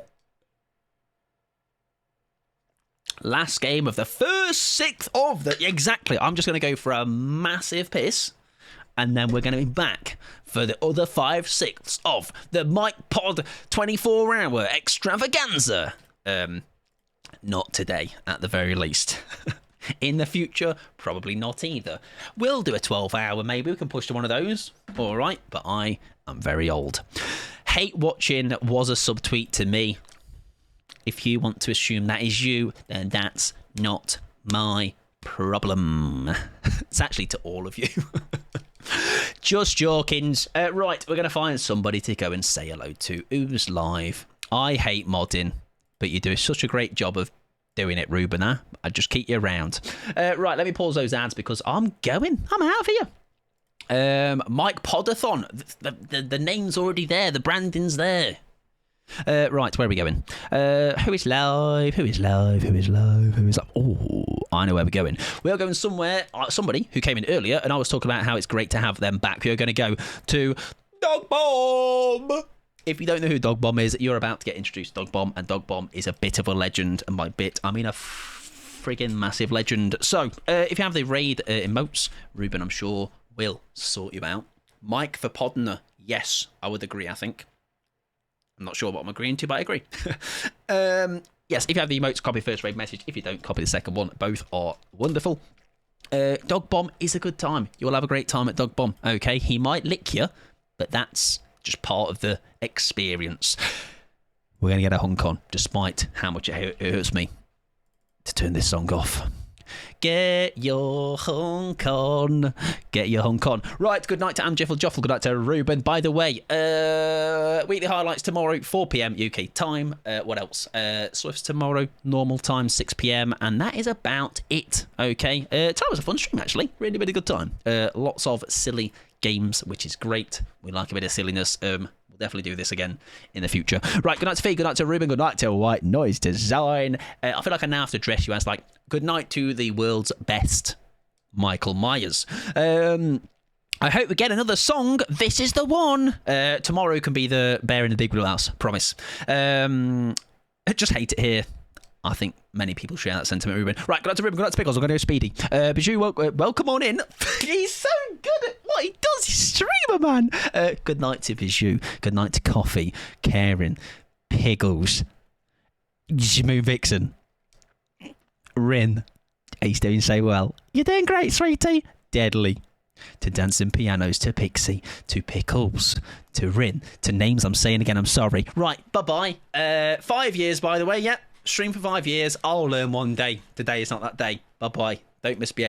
Last game of the first sixth of the... Exactly, I'm just going to go for a massive piss, and then we're going to be back for the other 5/6 of the Mike Pod 24-hour extravaganza. Not today, at the very least. In the future, probably not either. We'll do a 12-hour, maybe. We can push to one of those. All right, but I am very old. Hate watching was a subtweet to me. If you want to assume that is you, then that's not my problem. It's actually to all of you. Just jokings. Right, we're going to find somebody to go and say hello to. Who's live? I hate modding, but you do such a great job of doing it, Ruben. I'd just keep you around. Right, let me pause those ads because I'm going. I'm out of here. Mike Podathon. The name's already there. The branding's there. Right, where are we going? Who is live? Who is live? Who is live? Who is live? Oh, I know where we're going. We're going somewhere. Somebody who came in earlier, and I was talking about how it's great to have them back. We're going to go to Dog Bomb. If you don't know who Dog Bomb is, you're about to get introduced to Dog Bomb, and Dog Bomb is a bit of a legend, and by bit, I mean a friggin' massive legend. So, if you have the raid emotes, Ruben, I'm sure, will sort you out. Mike for Podner, yes, I would agree, I think. I'm not sure what I'm agreeing to, but I agree. Yes, if you have the emotes, copy first raid message. If you don't, copy the second one. Both are wonderful. Dog Bomb is a good time. You'll have a great time at Dog Bomb. Okay, he might lick you, but that's just part of the experience. We're going to get a hunk on, despite how much it hurts me to turn this song off. Get your hunk on. Get your hunk on. Right, good night to Amjiffle Joffle. Good night to Ruben. By the way, weekly highlights tomorrow, 4 p.m. UK time. What else? Swifts tomorrow, normal time, 6 p.m. And that is about it. Okay. Tonight was a fun stream, actually. Really, really good time. Lots of silly games, which is great. We like a bit of silliness. We'll definitely do this again in the future. Right, good night to Fee, good night to Ruben, good night to White Noise Design. I feel like I now have to address you as like, good night to the world's best Michael Myers. I hope we get another song. This is the one. Tomorrow can be the Bear in the Big Blue House, promise. I just hate it here. I think many people share that sentiment, Ruben. Right, good night to Ruben, good night to Pickles. I'm going to go speedy. Bijou, welcome on in. He's so good at what he does. He's a streamer, man. Good night to Bijou. Good night to Coffee, Karen, Pickles, Jimmy Vixen, Rin. He's doing so well. You're doing great, sweetie. Deadly. To Dancing Pianos, to Pixie, to Pickles, to Rin, to names I'm saying again, I'm sorry. Right, bye-bye. 5 years, by the way, yep. Stream for 5 years. I'll learn one day. Today is not that day. Bye-bye. Don't misbehave.